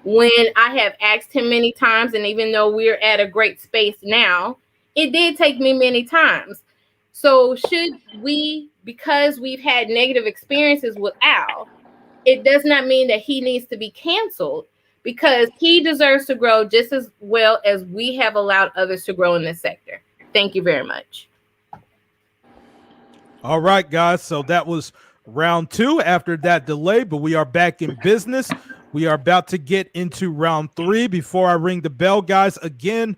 when I have asked him many times, and even though we're at a great space now, it did take me many times. So should we, because we've had negative experiences with Al, it does not mean that he needs to be canceled, because he deserves to grow just as well as we have allowed others to grow in this sector. Thank you very much. All right, guys. So that was round 2 after that delay, but we are back in business. We are about to get into round 3. Before I ring the bell, guys, again,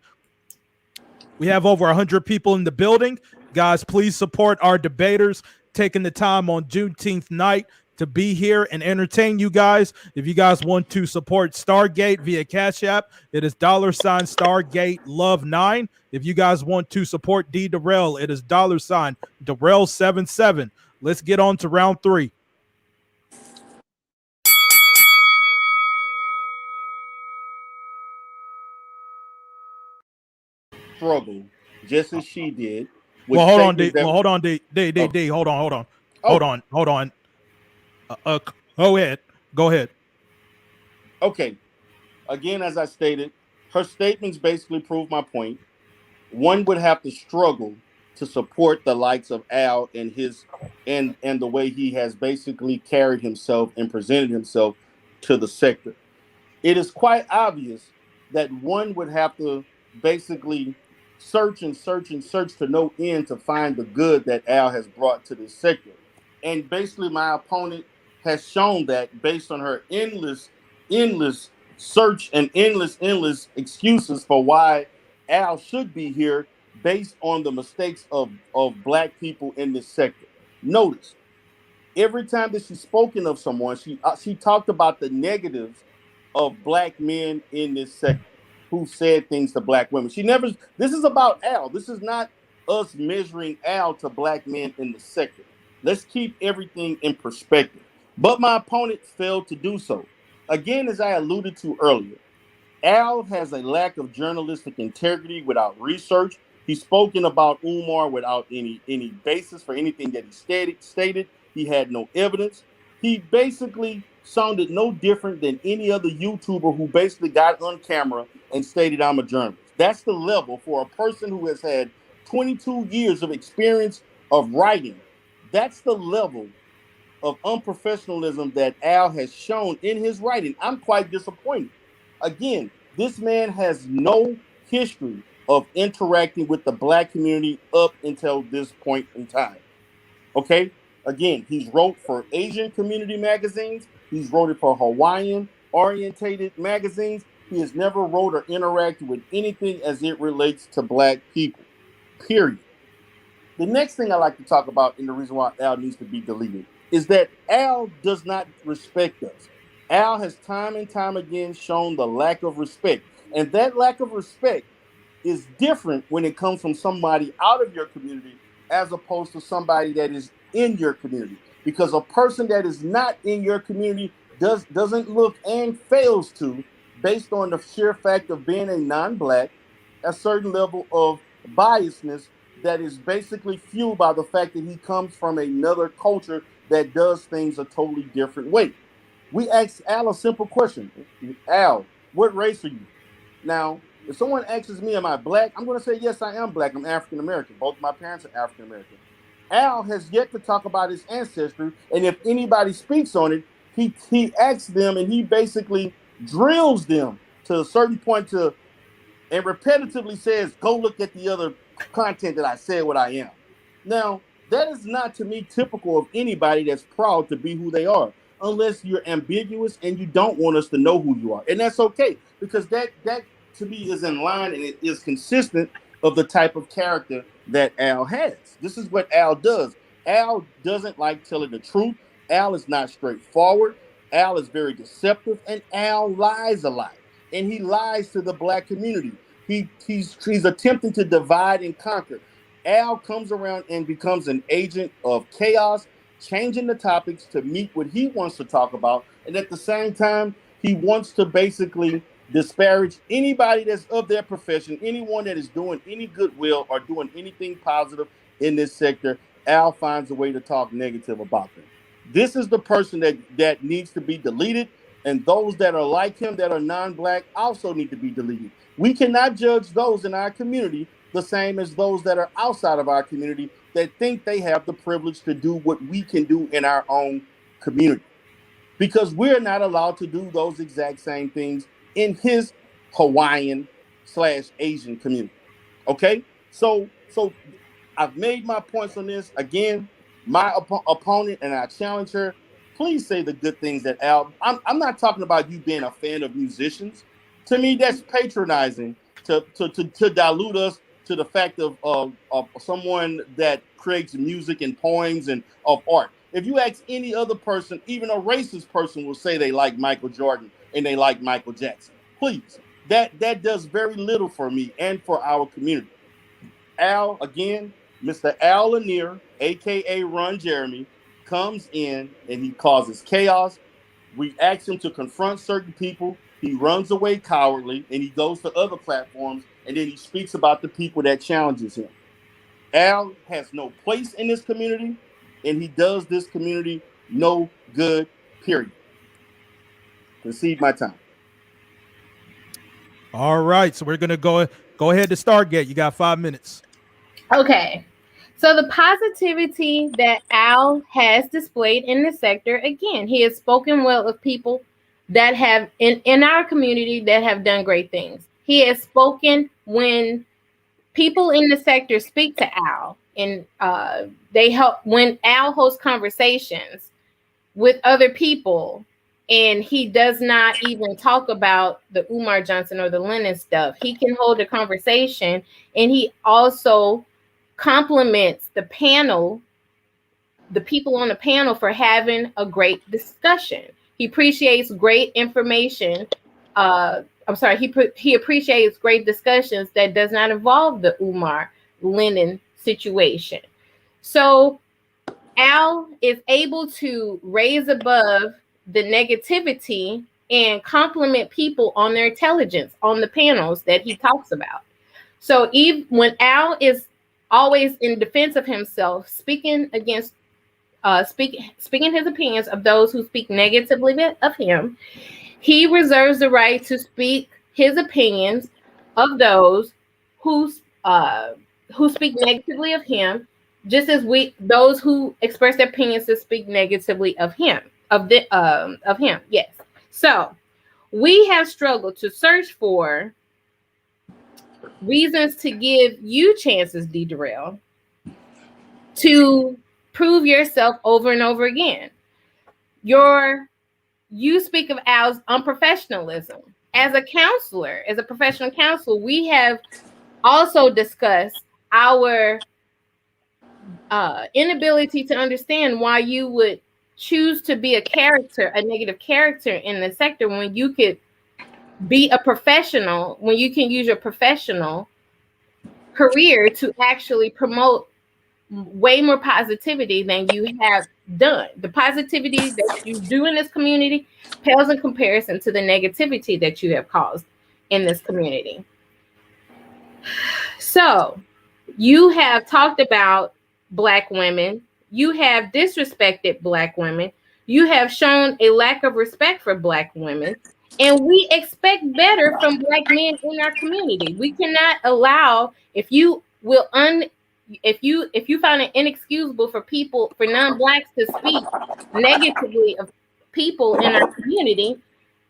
we have over 100 people in the building. Guys, please support our debaters taking the time on Juneteenth night to be here and entertain you guys. If you guys want to support Stargate via Cash App, it is $Stargate Love 9. If you guys want to support D. Derell, it is $Derell77. Let's get on to round 3. Struggle, just as she did. Well, hold on, D. Hold on, D. Hold on. Go ahead. Okay. Again, as I stated, her statements basically prove my point. One would have to struggle to support the likes of Al and his and the way he has basically carried himself and presented himself to the sector. It is quite obvious that one would have to basically search to no end to find the good that Al has brought to this sector. And basically my opponent has shown that based on her endless search and endless excuses for why Al should be here, based on the mistakes of Black people in this sector. Notice, every time that she's spoken of someone, she talked about the negatives of Black men in this sector who said things to Black women. This is about Al. This is not us measuring Al to Black men in the sector. Let's keep everything in perspective. But my opponent failed to do so. Again, as I alluded to earlier, Al has a lack of journalistic integrity without research. He's spoken about Umar without any basis for anything that he stated. He had no evidence. He basically sounded no different than any other YouTuber who basically got on camera and stated, "I'm a journalist." That's the level for a person who has had 22 years of experience of writing. That's the level of unprofessionalism that Al has shown in his writing. I'm quite disappointed. Again, this man has no history of interacting with the Black community up until this point in time. Okay? Again, he's wrote for Asian community magazines. He's wrote it for Hawaiian-orientated magazines. He has never wrote or interacted with anything as it relates to Black people, period. The next thing I like to talk about, and the reason why Al needs to be deleted, is that Al does not respect us. Al has time and time again shown the lack of respect. And that lack of respect is different when it comes from somebody out of your community as opposed to somebody that is in your community. Because a person that is not in your community doesn't look and fails to, based on the sheer fact of being a non-Black, a certain level of biasness that is basically fueled by the fact that he comes from another culture that does things a totally different way. We asked Al a simple question. Al, what race are you? Now, if someone asks me, am I Black? I'm going to say, yes, I am Black. I'm African American. Both my parents are African American. Al has yet to talk about his ancestry, and if anybody speaks on it, he asks them, and he basically drills them to a certain point and repetitively says, go look at the other content that I said what I am. Now, that is not to me typical of anybody that's proud to be who they are, unless you're ambiguous and you don't want us to know who you are. And that's okay, because that to me is in line and it is consistent of the type of character that Al has. This is what Al does. Al doesn't like telling the truth. Al is not straightforward. Al is very deceptive, and Al lies a lot. And he lies to the black community. He's attempting to divide and conquer. Al comes around and becomes an agent of chaos, changing the topics to meet what he wants to talk about. And at the same time, he wants to basically disparage anybody that's of their profession, anyone that is doing any goodwill or doing anything positive in this sector. Al finds a way to talk negative about them. This is the person that needs to be deleted, and those that are like him that are non-black also need to be deleted. We cannot judge those in our community the same as those that are outside of our community that think they have the privilege to do what we can do in our own community, because we're not allowed to do those exact same things in his Hawaiian/Asian community. Okay, so I've made my points on this. Again, my opponent, and I challenge her, please say the good things that Al. I'm not talking about you being a fan of musicians. To me, that's patronizing to dilute us to the fact of someone that creates music and poems and of art. If you ask any other person, even a racist person will say they like Michael Jordan and they like Michael Jackson. Please, that does very little for me and for our community. Al, again, Mr. Al Lanier, aka Ron Jeremy, comes in and he causes chaos. We ask him to confront certain people. He runs away cowardly, and he goes to other platforms, and then he speaks about the people that challenges him. Al has no place in this community, and he does this community no good, period. Concede my time. All right, so we're gonna go ahead to Stargate. You got 5 minutes. Okay. So the positivity that Al has displayed in the sector, again, he has spoken well of people that have in our community that have done great things. He has spoken when people in the sector speak to Al, and they help when Al hosts conversations with other people, and he does not even talk about the Umar Johnson or the Lennon stuff. He can hold a conversation, and he also compliments the panel, the people on the panel, for having a great discussion. He appreciates great information. He appreciates great discussions that does not involve the Umar Lennon situation. So Al is able to raise above the negativity and compliment people on their intelligence on the panels that he talks about. So even when Al is always in defense of himself, speaking against speaking his opinions of those who speak negatively of him, he reserves the right to speak his opinions of those who speak negatively of him, just as those who express their opinions to speak negatively of him, of him. Yes. So we have struggled to search for reasons to give you chances, Derell, to prove yourself over and over again. You speak of Al's unprofessionalism. As a counselor, as a professional counselor, we have also discussed our inability to understand why you would choose to be a negative character in the sector when you could be a professional, when you can use your professional career to actually promote way more positivity than you have done. The positivity that you do in this community pales in comparison to the negativity that you have caused in this community. So you have talked about Black women. You have disrespected Black women. You have shown a lack of respect for Black women. And we expect better from Black men in our community. We cannot allow, if you find it inexcusable for non-Blacks to speak negatively of people in our community,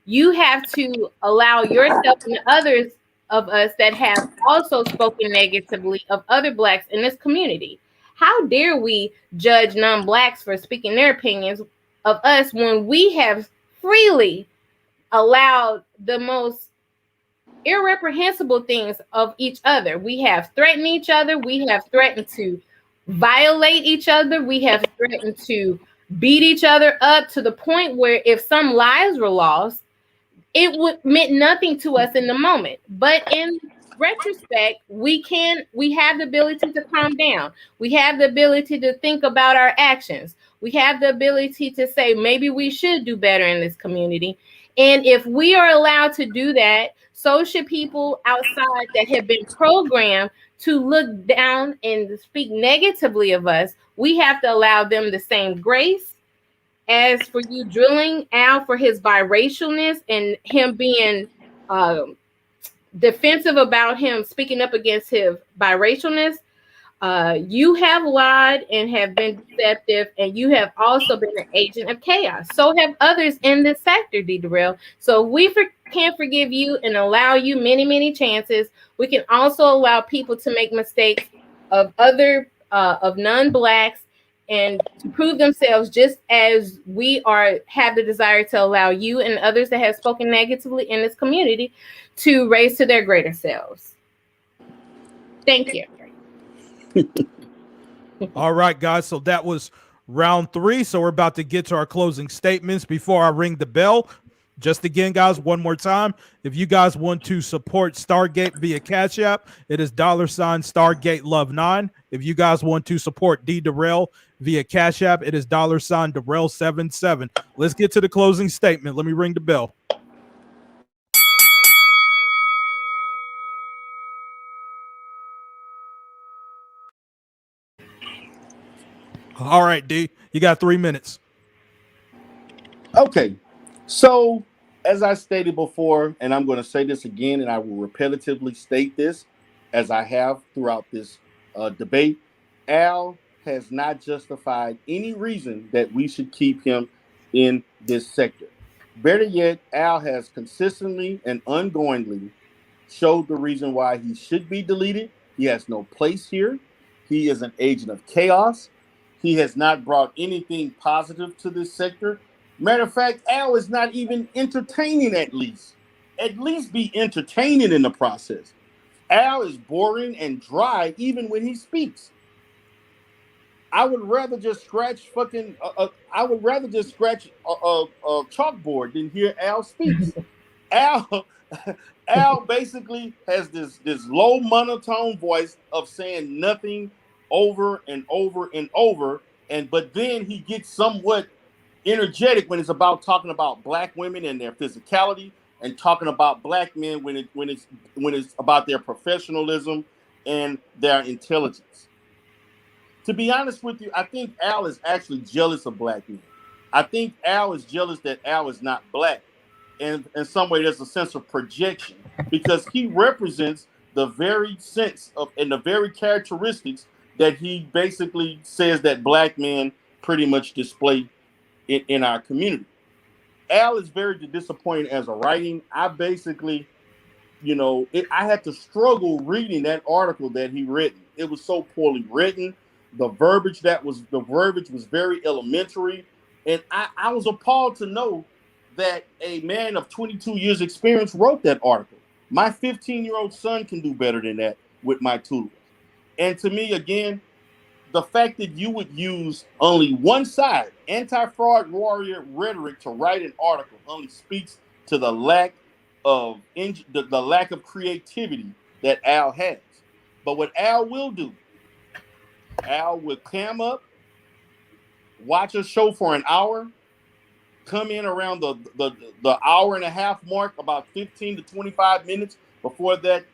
You have to allow yourself and the others of us that have also spoken negatively of other blacks in this community. How dare we judge non-blacks for speaking their opinions of us when we have freely allowed the most irreprehensible things of each other? We have threatened each other. We have threatened to violate each other. We have threatened to beat each other up to the point where if some lives were lost, it would meant nothing to us in the moment. But in retrospect, we have the ability to calm down. We have the ability to think about our actions. We have the ability to say maybe we should do better in this community. And if we are allowed to do that, so should people outside that have been programmed to look down and speak negatively of us. We have to allow them the same grace. As for you drilling Al for his biracialness and him being defensive about him speaking up against his biracialness, you have lied and have been deceptive, and you have also been an agent of chaos. So have others in this sector, Derell. So we can't forgive you and allow you many, many chances. We can also allow people to make mistakes of of non-blacks and to prove themselves, just as we have the desire to allow you and others that have spoken negatively in this community to raise to their greater selves. Thank you. All right, guys. So that was round 3. So we're about to get to our closing statements before I ring the bell. Just again, guys, one more time. If you guys want to support Stargate via Cash App, it is $Stargate Love 9. If you guys want to support Derell via Cash App, it is $Derell 77. Let's get to the closing statement. Let me ring the bell. All right, D, you got 3 minutes. Okay, so as I stated before, and I'm going to say this again, and I will repetitively state this as I have throughout this debate, Al has not justified any reason that we should keep him in this sector. Better yet, Al has consistently and ongoingly showed the reason why he should be deleted. He has no place here. He is an agent of chaos. He has not brought anything positive to this sector. Matter of fact, Al is not even entertaining at least. At least be entertaining in the process. Al is boring and dry even when he speaks. I would rather just scratch I would rather just scratch a chalkboard than hear Al speaks. Al basically has this low monotone voice of saying nothing over and over and over, but then he gets somewhat energetic when it's about talking about black women and their physicality, and talking about black men when it's about their professionalism and their intelligence. To be honest with you, I think Al is actually jealous of black men. I think Al is jealous that Al is not black. And in some way, there's a sense of projection because he represents the very sense of and the very characteristics that he basically says that black men pretty much display in our community. Al is very disappointing as a writing. I basically, I had to struggle reading that article that he written. It was so poorly written. The verbiage was very elementary. And I was appalled to know that a man of 22 years experience wrote that article. My 15-year-old son can do better than that with my tools. And to me, again, the fact that you would use only one side, anti-fraud warrior rhetoric, to write an article only speaks to the lack of the lack of creativity that Al has. But what Al will do, Al will clam up, watch a show for an hour, come in around the hour and a half mark, about 15 to 25 minutes before that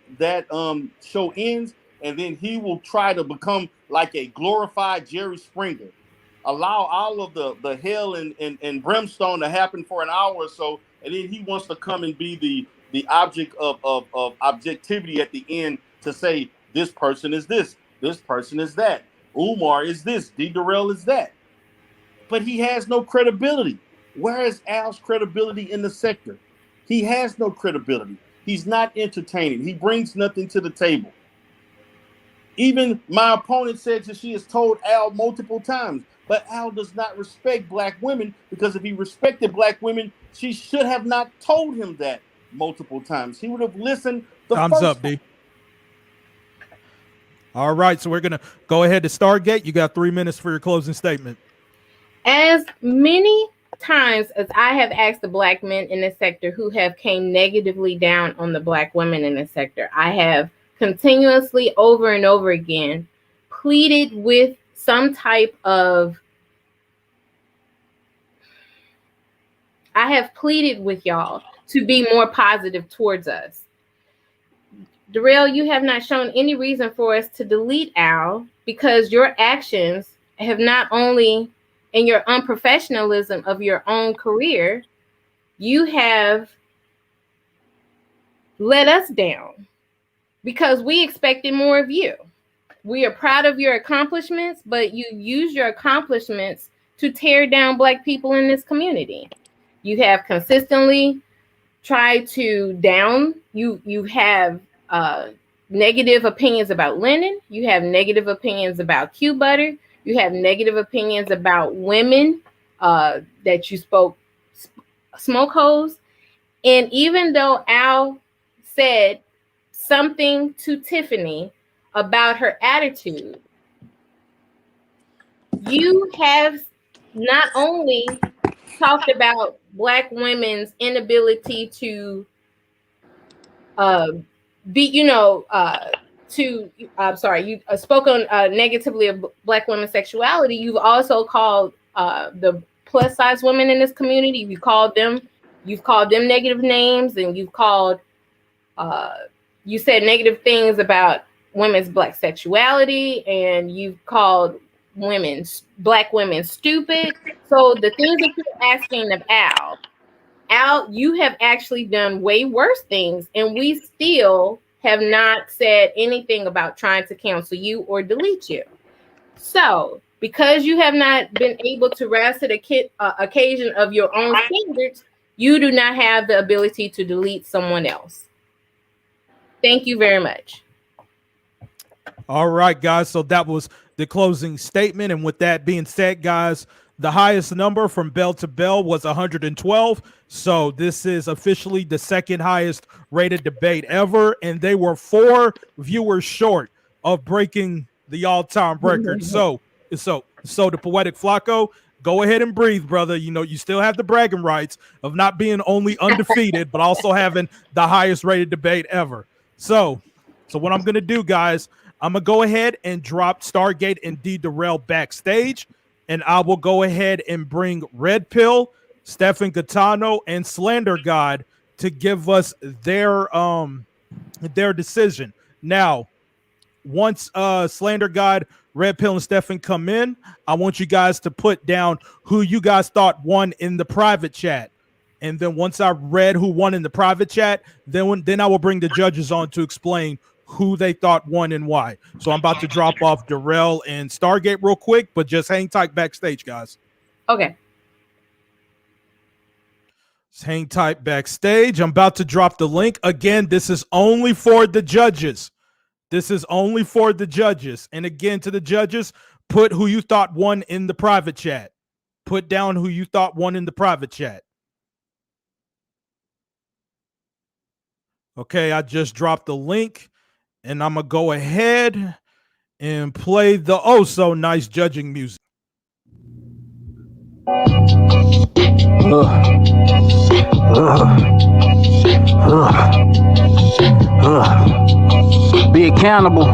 show ends, and then he will try to become like a glorified Jerry Springer, allow all of the hell and brimstone to happen for an hour or so, and then he wants to come and be the object of objectivity at the end to say this person is this person is that, Umar is this, Derell is that. But he has no credibility. Where is Al's credibility in the sector? He has no credibility. He's not entertaining. He brings nothing to the table. Even my opponent said that she has told Al multiple times, but Al does not respect black women, because if he respected black women, she should have not told him that multiple times. He would have listened the Thumbs first up, time. D. All right, so we're going to go ahead to Stargate. You got 3 minutes for your closing statement. As many times as I have asked the black men in this sector who have came negatively down on the black women in this sector, I have continuously over and over again pleaded with some type of, I have pleaded with y'all to be more positive towards us. Derell, you have not shown any reason for us to delete Al, because your actions have not only, in your unprofessionalism of your own career, you have let us down because we expected more of you. We are proud of your accomplishments, but you use your accomplishments to tear down black people in this community. You have consistently tried to down, you have negative opinions about linen. You have negative opinions about Q butter. You have negative opinions about women that you spoke smoke holes. And even though Al said something to Tiffany about her attitude, you have not only talked about black women's inability to you spoke on negatively of black women's sexuality. You've also called the plus size women in this community, you've called them negative names, and you've called you said negative things about women's black sexuality, and you've called black women stupid. So the things that you're asking of Al, you have actually done way worse things, and we still have not said anything about trying to cancel you or delete you. So, because you have not been able to rise to the occasion of your own standards, you do not have the ability to delete someone else. Thank you very much. All right, guys. So that was the closing statement. And with that being said, guys, the highest number from bell to bell was 112. So this is officially the second highest rated debate ever. And they were 4 viewers short of breaking the all-time record. So the Poetic Flacco, go ahead and breathe, brother. You know, you still have the bragging rights of not being only undefeated, but also having the highest rated debate ever. So what I'm going to do, guys, I'm going to go ahead and drop Stargate and D. Derell backstage, and I will go ahead and bring Red Pill, Stephen Gaetano, and Slander God to give us their decision. Now, once Slander God, Red Pill, and Stephen come in, I want you guys to put down who you guys thought won in the private chat. And then once I read who won in the private chat, then I will bring the judges on to explain who they thought won and why. So I'm about to drop off Derell and Stargate real quick, but just hang tight backstage, guys. Okay. Just hang tight backstage. I'm about to drop the link. Again, this is only for the judges. This is only for the judges. And again, to the judges, put who you thought won in the private chat. Put down who you thought won in the private chat. Okay, I just dropped the link, and I'm going to go ahead and play the oh so nice judging music. Be accountable.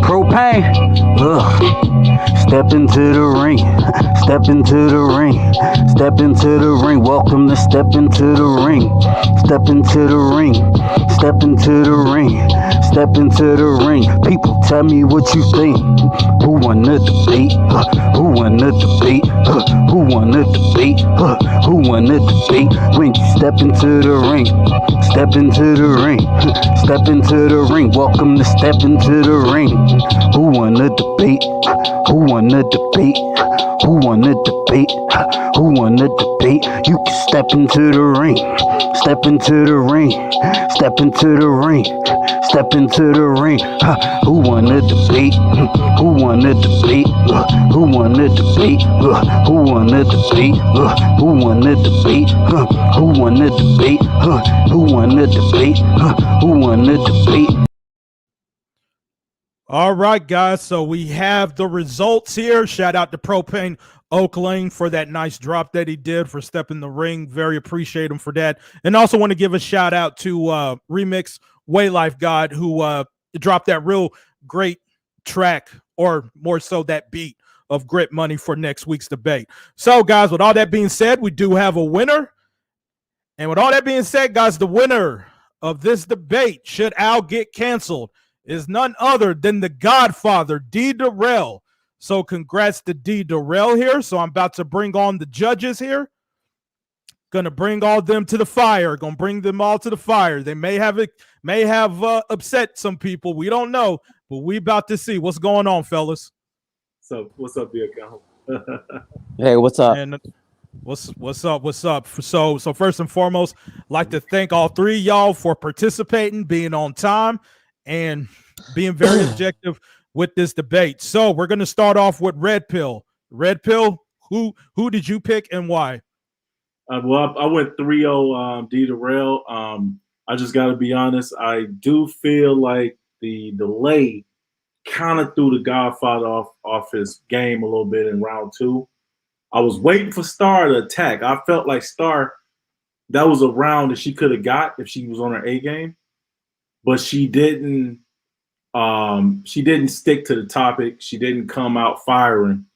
Propane. Step into the ring. Step into the ring. Step into the ring. Welcome to step into the ring. Step into the ring. Step into the ring. Step into the ring. People, tell me what you think. Who won the debate? Who won the debate? Who won the debate? Who won the debate? When you step into the ring. Step into the ring. Step into the ring. Welcome to step into the ring. Who won the debate? Who won the debate? Who won the debate? Who won the debate? You can step into the ring. Step into the ring. Step into the ring. Step into the ring. Who won the debate? Who won the debate? Who won the debate? Who won the debate? Who won the debate? Who won the debate? Who won the debate? Who won the debate? All right, guys. So we have the results here. Shout out to Propane Oak Lane for that nice drop that he did for stepping the ring. Very appreciate him for that. And also want to give a shout out to Remix Waylife God, who dropped that real great track, or more so that beat of Grit Money for next week's debate. So, guys, with all that being said, we do have a winner. And with all that being said, guys, the winner of this debate, should Al get canceled, is none other than the Godfather, D. Derell. So congrats to D. Derell here. So I'm about to bring on the judges here. Gonna bring all them to the fire. Gonna bring them all to the fire. They may have upset some people. We don't know, but we about to see what's going on, fellas. So what's up, Big Al? Hey, what's up? And what's up? So first and foremost, like to thank all three of y'all for participating, being on time, and being very objective with this debate. So we're gonna start off with Red Pill. Red Pill, who did you pick and why? Well, I went 3-0 D. Derell. I just got to be honest. I do feel like the delay kind of threw the Godfather off his game a little bit in round 2. I was waiting for Star to attack. I felt like Star, that was a round that she could have got if she was on her A game, but she didn't. She didn't stick to the topic. She didn't come out firing,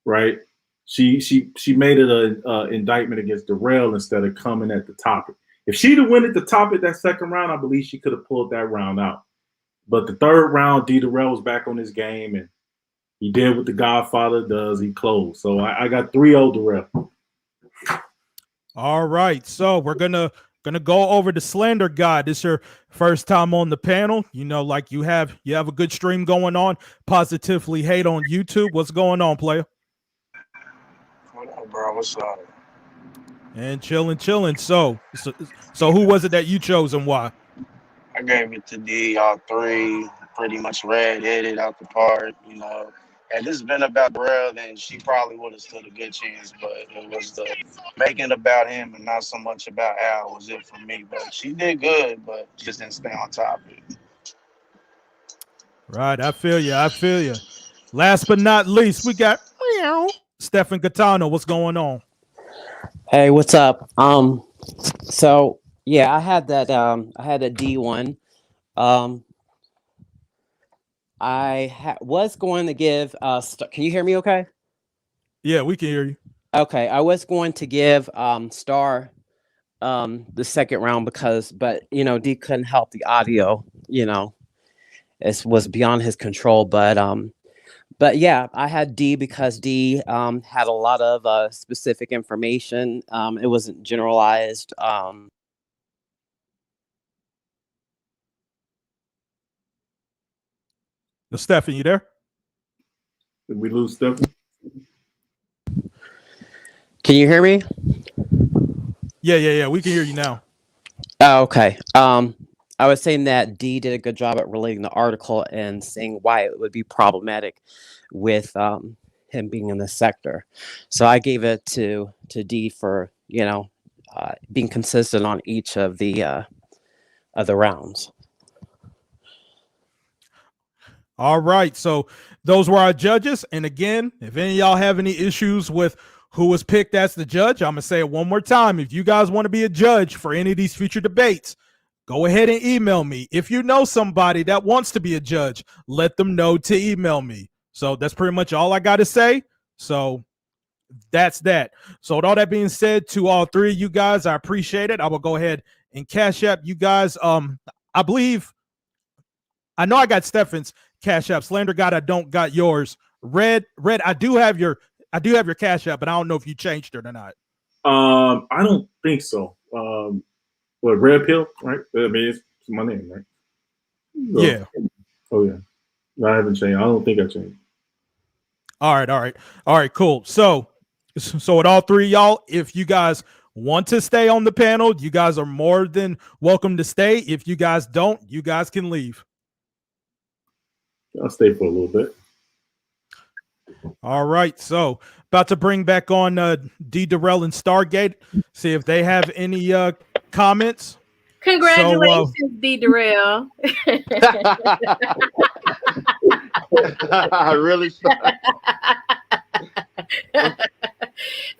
right? She made it an indictment against Derell instead of coming at the topic. If she'd have went at the topic that second round, I believe she could have pulled that round out. But the third round, D. Derell was back on his game, and he did what the Godfather does. He closed. So I got 3-0 Derell. All right. So we're gonna go over the Slander God. This is your first time on the panel. You know, like you have a good stream going on. Positively Hate on YouTube. What's going on, player? What up, bro? What's up? And chilling. So who was it that you chose and why? I gave it to D. All three pretty much red-headed out the park. You know, had this been about Derell, then she probably would have stood a good chance. But it was the making it about him and not so much about Al was it for me. But she did good, but just didn't stay on topic. Right. I feel you. Last but not least, we got Stefan Gattano. What's going on? Hey, what's up? So yeah, I had that D1. Was going to give can you hear me okay? Yeah, we can hear you. Okay, I was going to give Star the second round but you know, D couldn't help the audio, you know. It was beyond his control, but yeah, I had D because D had a lot of specific information. It wasn't generalized. Stefan, you there? Did we lose Stefan? Can you hear me? Yeah. We can hear you now. Oh, okay. I was saying that D did a good job at relating the article and saying why it would be problematic with him being in the sector. So I gave it to D for, you know, being consistent on each of the rounds. All right. So those were our judges. And again, if any of y'all have any issues with who was picked as the judge, I'm going to say it one more time. If you guys want to be a judge for any of these future debates, go ahead and email me. If you know somebody that wants to be a judge, let them know to email me. So that's pretty much all I got to say. So that's that. So with all that being said, to all three of you guys, I appreciate it. I will go ahead and cash app you guys. I know I got Stefan's cash app. Slander God, I don't got yours. Red, I do have your cash app, but I don't know if you changed it or not. I don't think so. What, Red Pill, right? I mean, it's my name, right? So, yeah. Oh yeah. No, I haven't changed. I don't think I changed. All right, cool. So with all three of y'all, if you guys want to stay on the panel, you guys are more than welcome to stay. If you guys don't, you guys can leave. I'll stay for a little bit. All right, so about to bring back on D. Derell and Stargate. See if they have any comments. Congratulations, D. Derell. I really.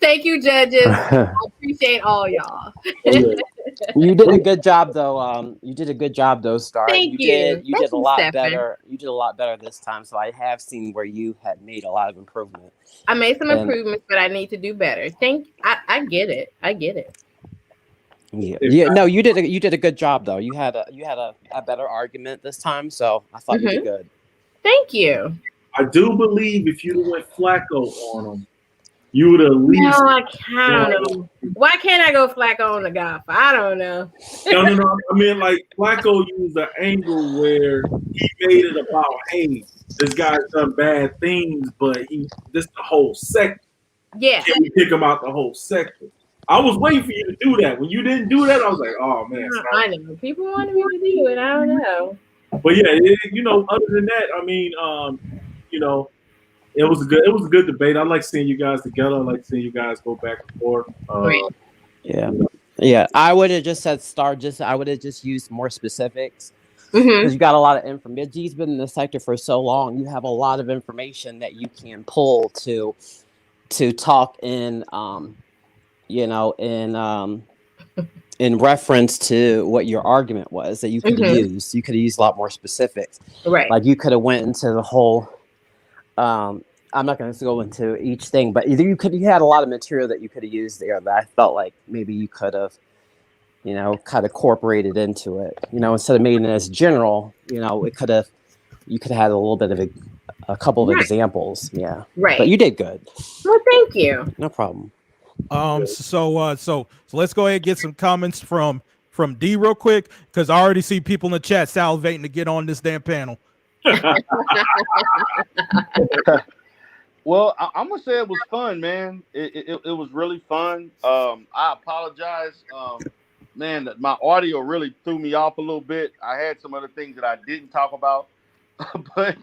Thank you, judges. I appreciate all y'all. You did a good job, though. You did a good job, though, Star. Thank you. You Thank did a you, lot Stephen. better. You did a lot better this time. So I have seen where you had made a lot of improvement. I made some improvements, but I need to do better. I get it. I get it. Yeah. No, you did a good job, though. You had a better argument this time, so I thought you did good. Thank you. I do believe if you went Flacco on him, you would at least. No, I can't. Why can't I go Flacco on the golf? I don't know. No. I mean, like Flacco used an angle where he made it about, hey, this guy's done bad things, but this the whole sector. Yeah. Can we pick him out the whole sector? I was waiting for you to do that. When you didn't do that, I was like, oh man. I know people wanted me to do it. I don't know. But yeah, other than that, I mean, it was a good debate. I like seeing you guys together. I like seeing you guys go back and forth. Yeah. I would have just said I would have just used more specifics because you got a lot of information. He's been in the sector for so long. You have a lot of information that you can pull to talk in, in reference to what your argument was that you could have used. You could have used a lot more specifics. Right. Like you could have went into the whole. I'm not going to go into each thing, but you had a lot of material that you could have used there that I felt like maybe you could have, kind of incorporated into it. Instead of making it as general, you could have had a little bit of a couple of examples. Yeah. Right. But you did good. Well, thank you. No problem. So let's go ahead and get some comments from D real quick because I already see people in the chat salivating to get on this damn panel. Well, I'm gonna say it was fun, man. It was really fun. I apologize, man. My audio really threw me off a little bit. I had some other things that I didn't talk about, but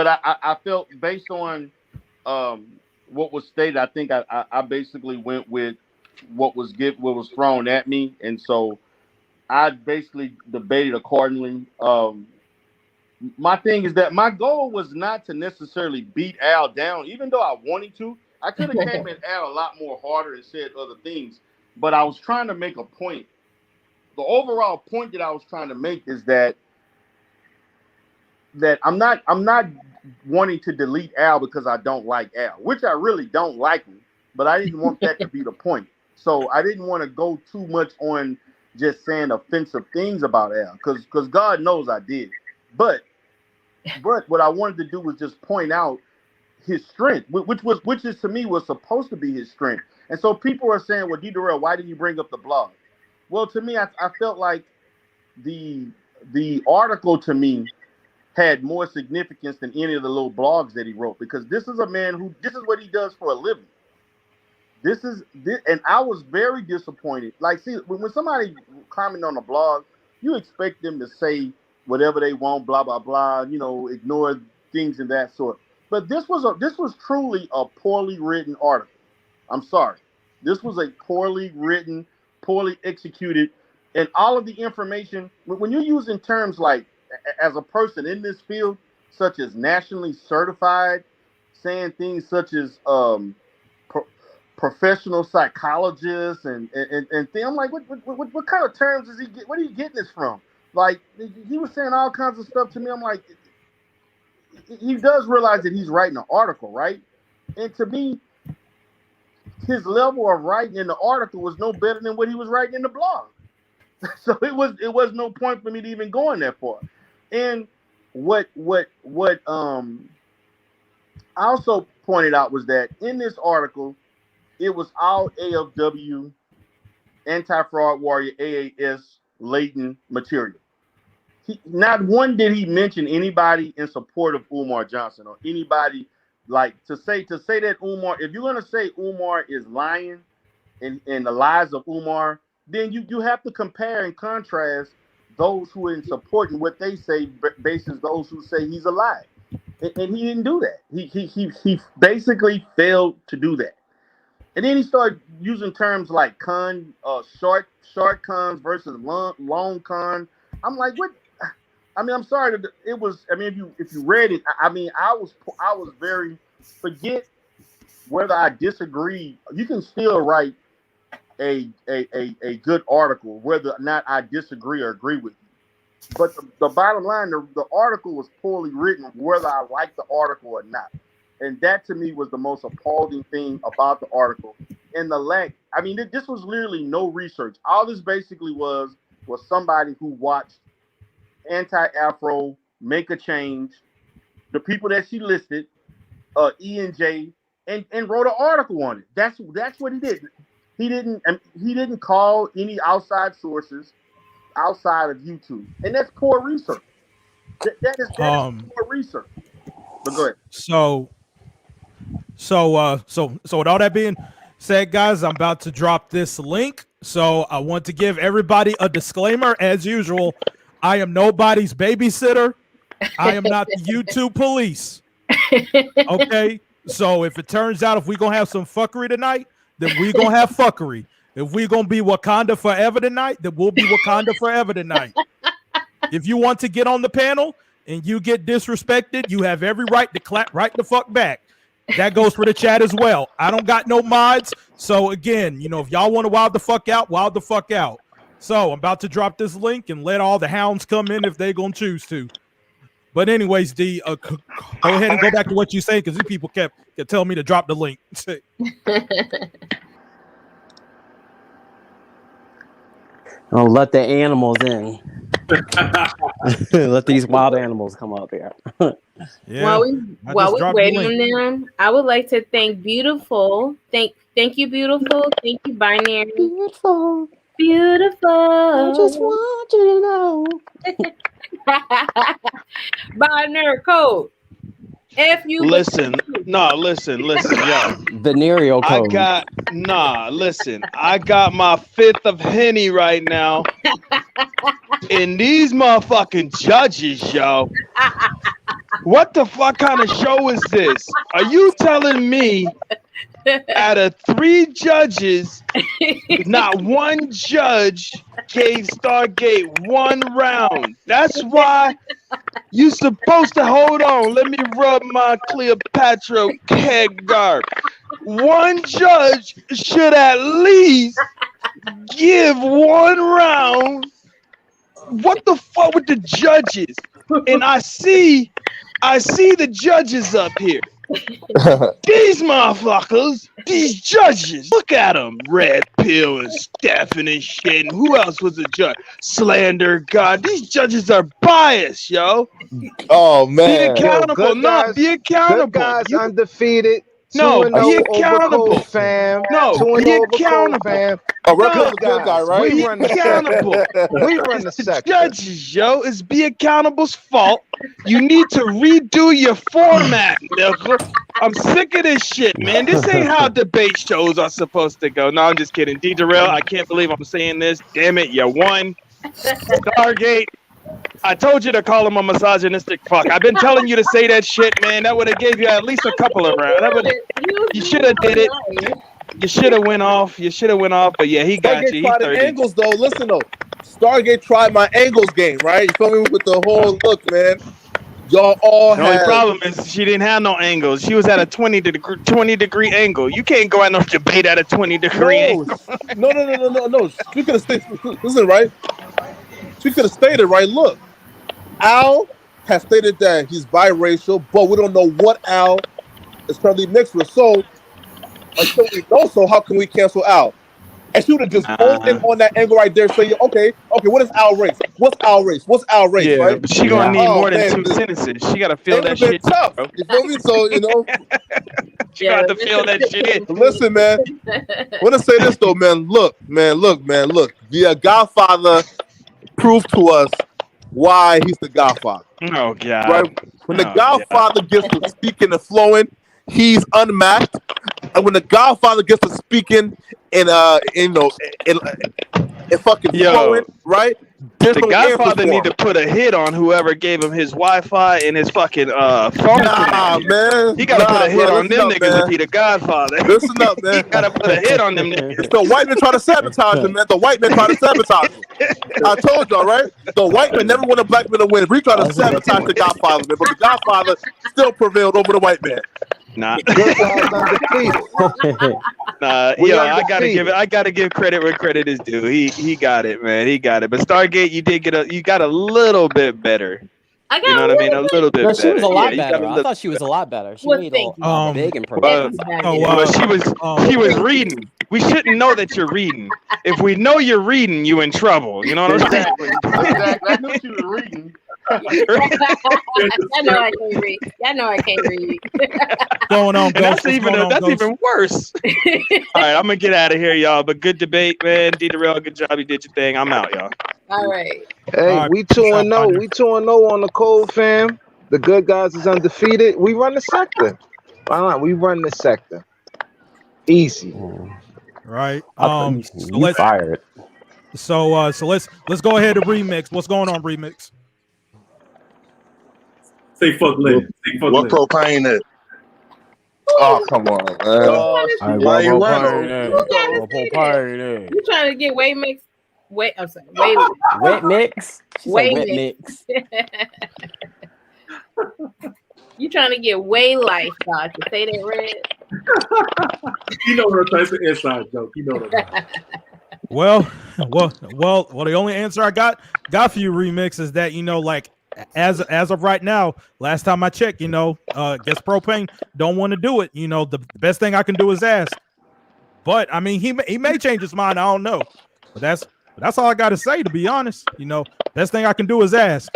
I felt based on what was stated, I think I basically went with what was thrown at me, and so I basically debated accordingly. My thing is that my goal was not to necessarily beat Al down, even though I wanted to. I could have came at Al a lot more harder and said other things, but I was trying to make a point. The overall point that I was trying to make is that I'm not wanting to delete Al because I don't like Al, which I really don't like him, but I didn't want that to be the point. So I didn't want to go too much on just saying offensive things about Al, because God knows I did. But what I wanted to do was just point out his strength, which is to me was supposed to be his strength. And so people are saying, well, D. Derell, why didn't you bring up the blog? Well, to me, I felt like the article to me had more significance than any of the little blogs that he wrote, because this is a man this is what he does for a living. And I was very disappointed. Like, see, when somebody comments on a blog, you expect them to say whatever they want, blah, blah, blah, ignore things of that sort. But this was truly a poorly written article. I'm sorry. This was a poorly written, poorly executed, and all of the information, when you're using terms like, as a person in this field, such as nationally certified, saying things such as professional psychologist and things, I'm like, what kind of terms is he get? What are you getting this from? Like, he was saying all kinds of stuff to me. I'm like, he does realize that he's writing an article, right? And to me, his level of writing in the article was no better than what he was writing in the blog. So it was no point for me to even go in that far. And what I also pointed out was that in this article, it was all AFW, Anti-Fraud Warrior, AAS, latent material. Not one did he mention anybody in support of Umar Johnson or anybody like to say that Umar, if you're gonna say Umar is lying in the lies of Umar, then you have to compare and contrast those who are in supporting what they say versus those who say he's a lie. And he didn't do that. He basically failed to do that. And then he started using terms like short cons versus long con. I'm like, what? I mean, I'm sorry that it was. I mean, if you read it, I mean, I was very, forget whether I disagree. You can still write a good article whether or not I disagree or agree with you. But the bottom line, the article was poorly written, whether I like the article or not. And that to me was the most appalling thing about the article. And the lack, I mean, this was literally no research. All this basically was somebody who watched Anti-Afro make a change, the people that she listed, E&J, and wrote an article on it. That's what he did. He didn't call any outside sources outside of YouTube, and that's poor research. That is poor research. But go ahead. So with all that being said, guys, I'm about to drop this link. So I want to give everybody a disclaimer, as usual. I am nobody's babysitter. I am not the YouTube police. Okay. So if it turns out if we're gonna have some fuckery tonight, then we're gonna have fuckery. If we're gonna be Wakanda forever tonight, then we'll be Wakanda forever tonight. If you want to get on the panel and you get disrespected, you have every right to clap right the fuck back. That goes for the chat as well. I don't got no mods. So again, if y'all want to wild the fuck out, wild the fuck out. So I'm about to drop this link and let all the hounds come in if they gonna choose to. But anyways, D, go ahead and go back to what you say, because these people kept telling me to drop the link. Oh, let the animals in. Let these wild animals come up here. Yeah. While we wait on them, I would like to thank Beautiful. Thank you, Beautiful. Thank you, Binary. Beautiful. I just want you to know. Binary code. If you listen, yo. Venereal code. I got my fifth of Henny right now. And these motherfucking judges, yo. What the fuck kind of show is this? Are you telling me out of 3 judges, not one judge gave Stargate 1 round? That's why you supposed to hold on. Let me rub my Cleopatra keg guard. One judge should at least give 1 round. What the fuck with the judges? And I see the judges up here. These motherfuckers, these judges, look at them. Red Pill and Stephen and shit. And who else was a judge? Slander God. These judges are biased, yo. Oh, man. Be accountable. No, be accountable. Good guys undefeated. No, be accountable. Fam. No, be accountable. Fam. Oh, Red Pill's a good guy, right? We run the accountable. We run the sector. Judges, yo, it's Be Accountable's fault. You need to redo your format, nigga. I'm sick of this shit, man. This ain't how debate shows are supposed to go. No, I'm just kidding. Derell, I can't believe I'm saying this. Damn it, you won. Stargate. I told you to call him a misogynistic fuck. I've been telling you to say that shit, man. That would have gave you at least a couple of rounds. You should have did it. You should have went off. But yeah, he got Stargate you. tried the angles though. Listen though, Stargate tried my angles game, right? You feel me with the whole look, man. Y'all all The only problem is she didn't have no angles. She was at a 20 degree angle. You can't go at no debate at a 20-degree angle. No. She could have stayed. Listen, right? She could have stated, right? Look, Al has stated that he's biracial, but we don't know what Al is currently mixed with. So, until we know, so how can we cancel Al? And she would have just pulled in on that angle right there, saying, okay, what is Al race? What's Al race? Yeah, right? but she gonna need more than 2 sentences. She gotta feel that shit. Tough. Bro. You feel me? So, she got to feel that shit. Listen, man. I want to say this though, man. Look. The Godfather proved to us why he's the Godfather. Oh God! Right? When the Godfather gets to speaking and flowing, He's unmatched. And when the Godfather gets to speaking in fucking flowing, right? There's The no answers Godfather for need him. to put a hit on whoever gave him his Wi-Fi and his fucking phone Nah, connection. man. He gotta put a hit bro, on them listen up, niggas man. if he the Godfather. Listen up, man. He gotta put a hit on them niggas. The white man try to sabotage him, man. The white man try to sabotage him. I told y'all, right? The white man never want a black man to win. We try to sabotage the Godfather, man. But the Godfather still prevailed over the white man. Nah. Good guys undefeated. Nah, We yo, undefeated. I gotta give credit where credit is due. He got it, man. He got it. But Stargate, you got a little bit better. I got You know what I mean? A little bit No, better. she was a lot you got better. a I little. thought she was a lot better. She Well, made thank you. a big Well, improvement. she was reading. We shouldn't know that you're reading. If we know you're reading, you in trouble. You know what I'm saying? Exactly. I knew she was reading. I know I can't read. I know I can't read. Going on, And Ghost? that's What's going on, Ghost? even worse. All right, I'm gonna get out of here, y'all. But good debate, man. Derell, good job. You did your thing. I'm out, y'all. All right. Hey, right, we peace out, 2-0. partner. We 2-0 on the cold, fam. The good guys is undefeated. We run the sector. Why not? We run the sector. Easy. Right. You let's fired. so let's go ahead to remix. What's going on, remix? Say fuck Lynn. Say fuck What Lynn. propane that? Oh, come on, man. Why you running? You trying to get way mix? Wait, I'm sorry. Way Wet mix. She said Way wet mix. mix. You trying to get way life, God? You say that, Red? You know what I'm saying? It's an inside joke. You know what I'm saying. Well, the only answer I got for you, remix, is that like as of right now, last time I checked, guess propane don't want to do it. The best thing I can do is ask. But I mean, he may change his mind. I don't know. But that's all I got to say, to be honest. Best thing I can do is ask.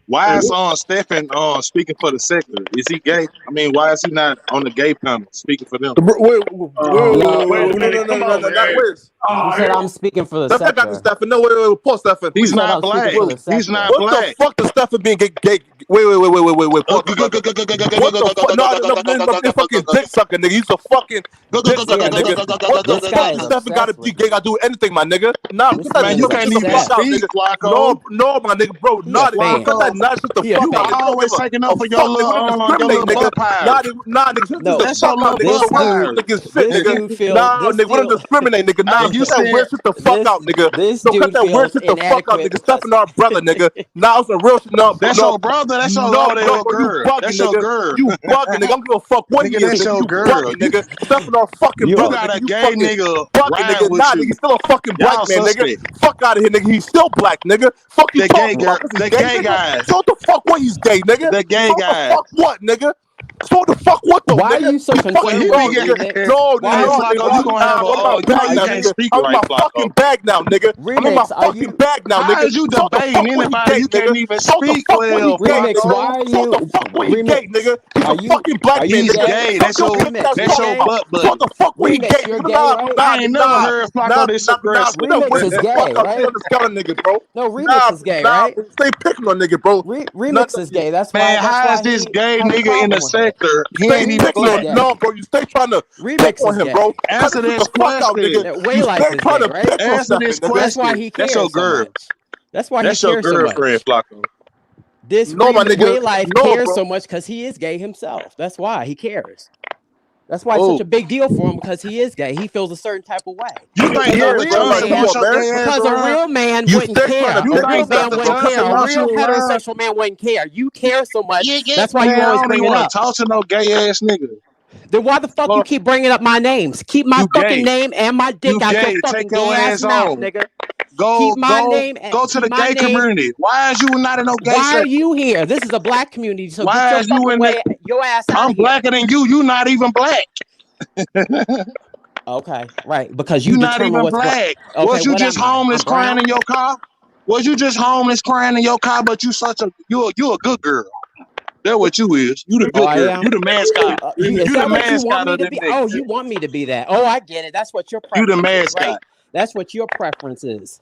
Why is Stephen speaking for the sector? Is he gay? I mean, why is he not on the gay panel speaking for them? Wait, Come on, not man. Wiz. He said I'm speaking for the Stephen got the sector. Stephen. No, wait, Paul Stephen. He's said not I'm black. speaking for the He's sector. not What black. the fuck does Stephen being gay? Wait. Paul Stephen. What the fuck? No, fucking dick sucker, nigga. He's a fucking dick sucker, nigga. What the This guy fuck is does Stephen got to obsessed be with gay? Got to do anything, my nigga? Nah, This get that man You is shit can't the even fuck out, speak, nigga. Flacco. No, my nigga, bro. He a Nah, fan. cut that nonsense the He a fuck You out, fan. nigga. always taking up for your Fuck, nigga. We don't discriminate, little nigga. butt pirate. Nah, nigga. Shut No, the That's fuck your out, little nigga. this butt The way you pirate. niggas shit, this nigga. dude feel Nah, this nigga, we don't feel discriminate, nigga. Nah, Hey, you cut that weird said shit the fuck this out, nigga. this No, cut dude that weird feels shit the fuck out, inadequate nigga. because Stepping our brother, nigga. Nah, it's a real shit. No, that's no, your brother. That's your no, your bro, you girl. bugging, That's your nigga. girl. You bugging, nigga. I don't give a fuck what he Nigga, is, that's nigga. your You girl. bugging, nigga. Stepping our fucking you You brother, got nigga. a You gay fucking nigga bugging, riding nigga. with Nah, nigga, you. he's still a fucking black Y'all man, nigga. suspect. Fuck out of here, nigga. He's still black, nigga. Fuck you The gay talking girl, about? 'Cause he's the gay, gay nigga. guys, So what the fuck what he's gay, nigga? the gay So what the guys. fuck what, nigga? So what the fuck what though, why are nigga? you so You Well, fucking concerned he with be wrong, me, nigga. remix? No, Why Hey, are you Flacco, you gonna have I'm in my you bag now, can't nigga. speak I'm in right, my fucking Flacco. bag now, nigga. I'm in my remix? Are fucking you bag now, How nigga. is you So what the debating fuck what he anybody? gay, You nigga? can't even So what the speak fuck what he well, gay, remix? nigga? Why are So what you the fuck what he gay, remix? nigga? He's Are a you fucking black man, He's nigga. gay. Shut your bitch ass That's your fuck up. butt So what the fuck what he Remix, gay, you're nigga? gay, Nah, right? I ain't never heard Flacco this aggressive. sit that Remix weird is shit the gay, fuck out. Stay right? on the scouter, nigga, bro. No, remix is gay, right? Bro. Stay picking on nigga, bro. Remix is gay. That's Man, how why is this he gay has a nigga in the problem with it. sector? He Stay ain't even picking He's on black. gay. no, bro. You stay trying to pick Remix on is him, gay. bro. Cut Answer the shit this the fuck out, question. nigga. That You Waylife stay is trying gay, to right? pick on Answer this Stephen, nigga. That's why question. he That's your cares so girl. much. That's why he That's your cares so much. girlfriend, Flacco. This No, my nigga. Waylife No, cares bro. so much because he is gay himself. That's why he cares. That's why it's Oh, such a big deal for him because he is gay. He feels a certain type of way. you think Because a Derek real Johnson man, wants your gay ass because a around? real man You wouldn't stay trying care. to You A pick real on think man Stephen, wouldn't bro. care. Johnson A wants real you around? heterosexual man wouldn't care. You care so much. Yeah. That's why Man, you I always don't bring even it want up. to talk to no gay ass nigga. Then why the fuck you Well, keep bringing up my names? Keep my you fucking gay. name and my dick You out your gay. fucking Take your gay ass ass mouth, on. nigga. Go Keep my name and to keep the my gay name. community. Why is you not in no gay Why are sector? you here? This is a black community, so get Why your is you fucking in way, the your ass out I'm of here. blacker than you. You not even black. Okay, right, because You you not determine even what's black. black. Okay, Was you what just am I? homeless I'm crying brown. in your car? Was you just homeless crying in your car, but you a good girl. That's what you is. You the Oh, good I girl. am. You the mascot. Is You the that what you want mascot me of to them be? niggas. Oh, you want me to be that? Oh, I get it. That's what your You the preference is, right? mascot. That's what your preference is.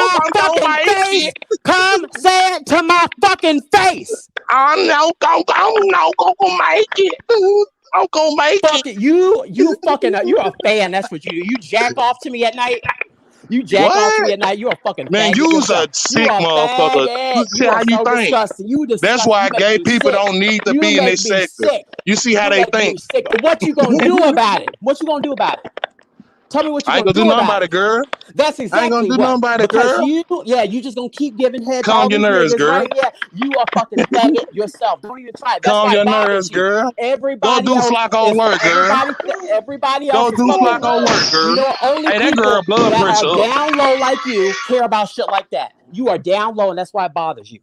my fucking face. Come say it to my fucking face. I'm not gonna make it. I'm gonna make it. You fucking, you're a fan. That's what you do. You jack off to me at night. You jack off to me at night. You're a fucking man. faggot You's yourself. a sick motherfucker. You see how you think. That's why gay people don't need to be in this sector. You see how they think. What you gonna do about it? What you gonna do about it? Tell me what you I ain't gonna gonna do do nothing about about it, girl. That's exactly I ain't gonna do nothing about it, because girl. you just gonna keep giving head. Calm your nerves, girl. Right? Yeah, you are fucking faggot yourself. Don't even try it. That's Calm why your it bothers nerves, you. girl. Everybody Go do else Flacco is, work, girl. Everybody Go else do is fucking. Flacco work, girl. You know, only Hey, that people girl blood that pressure are up. down low like you care about shit like that. You are down low, and that's why it bothers you.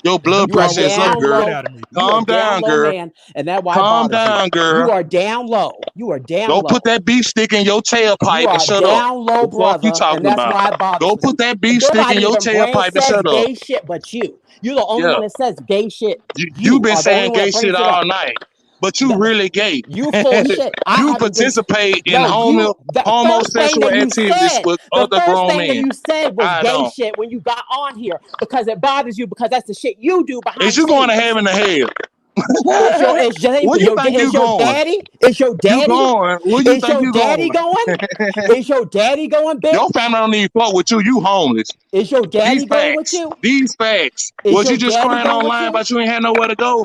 Your blood pressure is up, girl. Calm down, girl. Man, and that's why Calm it bothers down, you. girl. You are down low. You are down Go low. put that beef stick in your tailpipe You and are shut down up. low, The fuck you brother, talking and that's about? why it bothers Go me. put that beef stick in Nobody your even brand tailpipe and says shut up. gay shit but you. You're the only Yeah. one that says gay shit. You been are the saying only one gay that brings shit it all up. night, but you really gay. You full of shit. You participate in homosexual activities with other grown men. You said was I gay don't. shit when you got on here because it bothers you because that's the shit you do behind Is you going to heaven or hell? Where you think you going? Daddy? Is your daddy? You going? Where you think you daddy going? Is your daddy going, bitch? Your family don't need fuck with you. You homeless. Is your daddy These going facts. with you? These facts. Is Was your you just daddy crying going with online you? about you ain't had nowhere to go?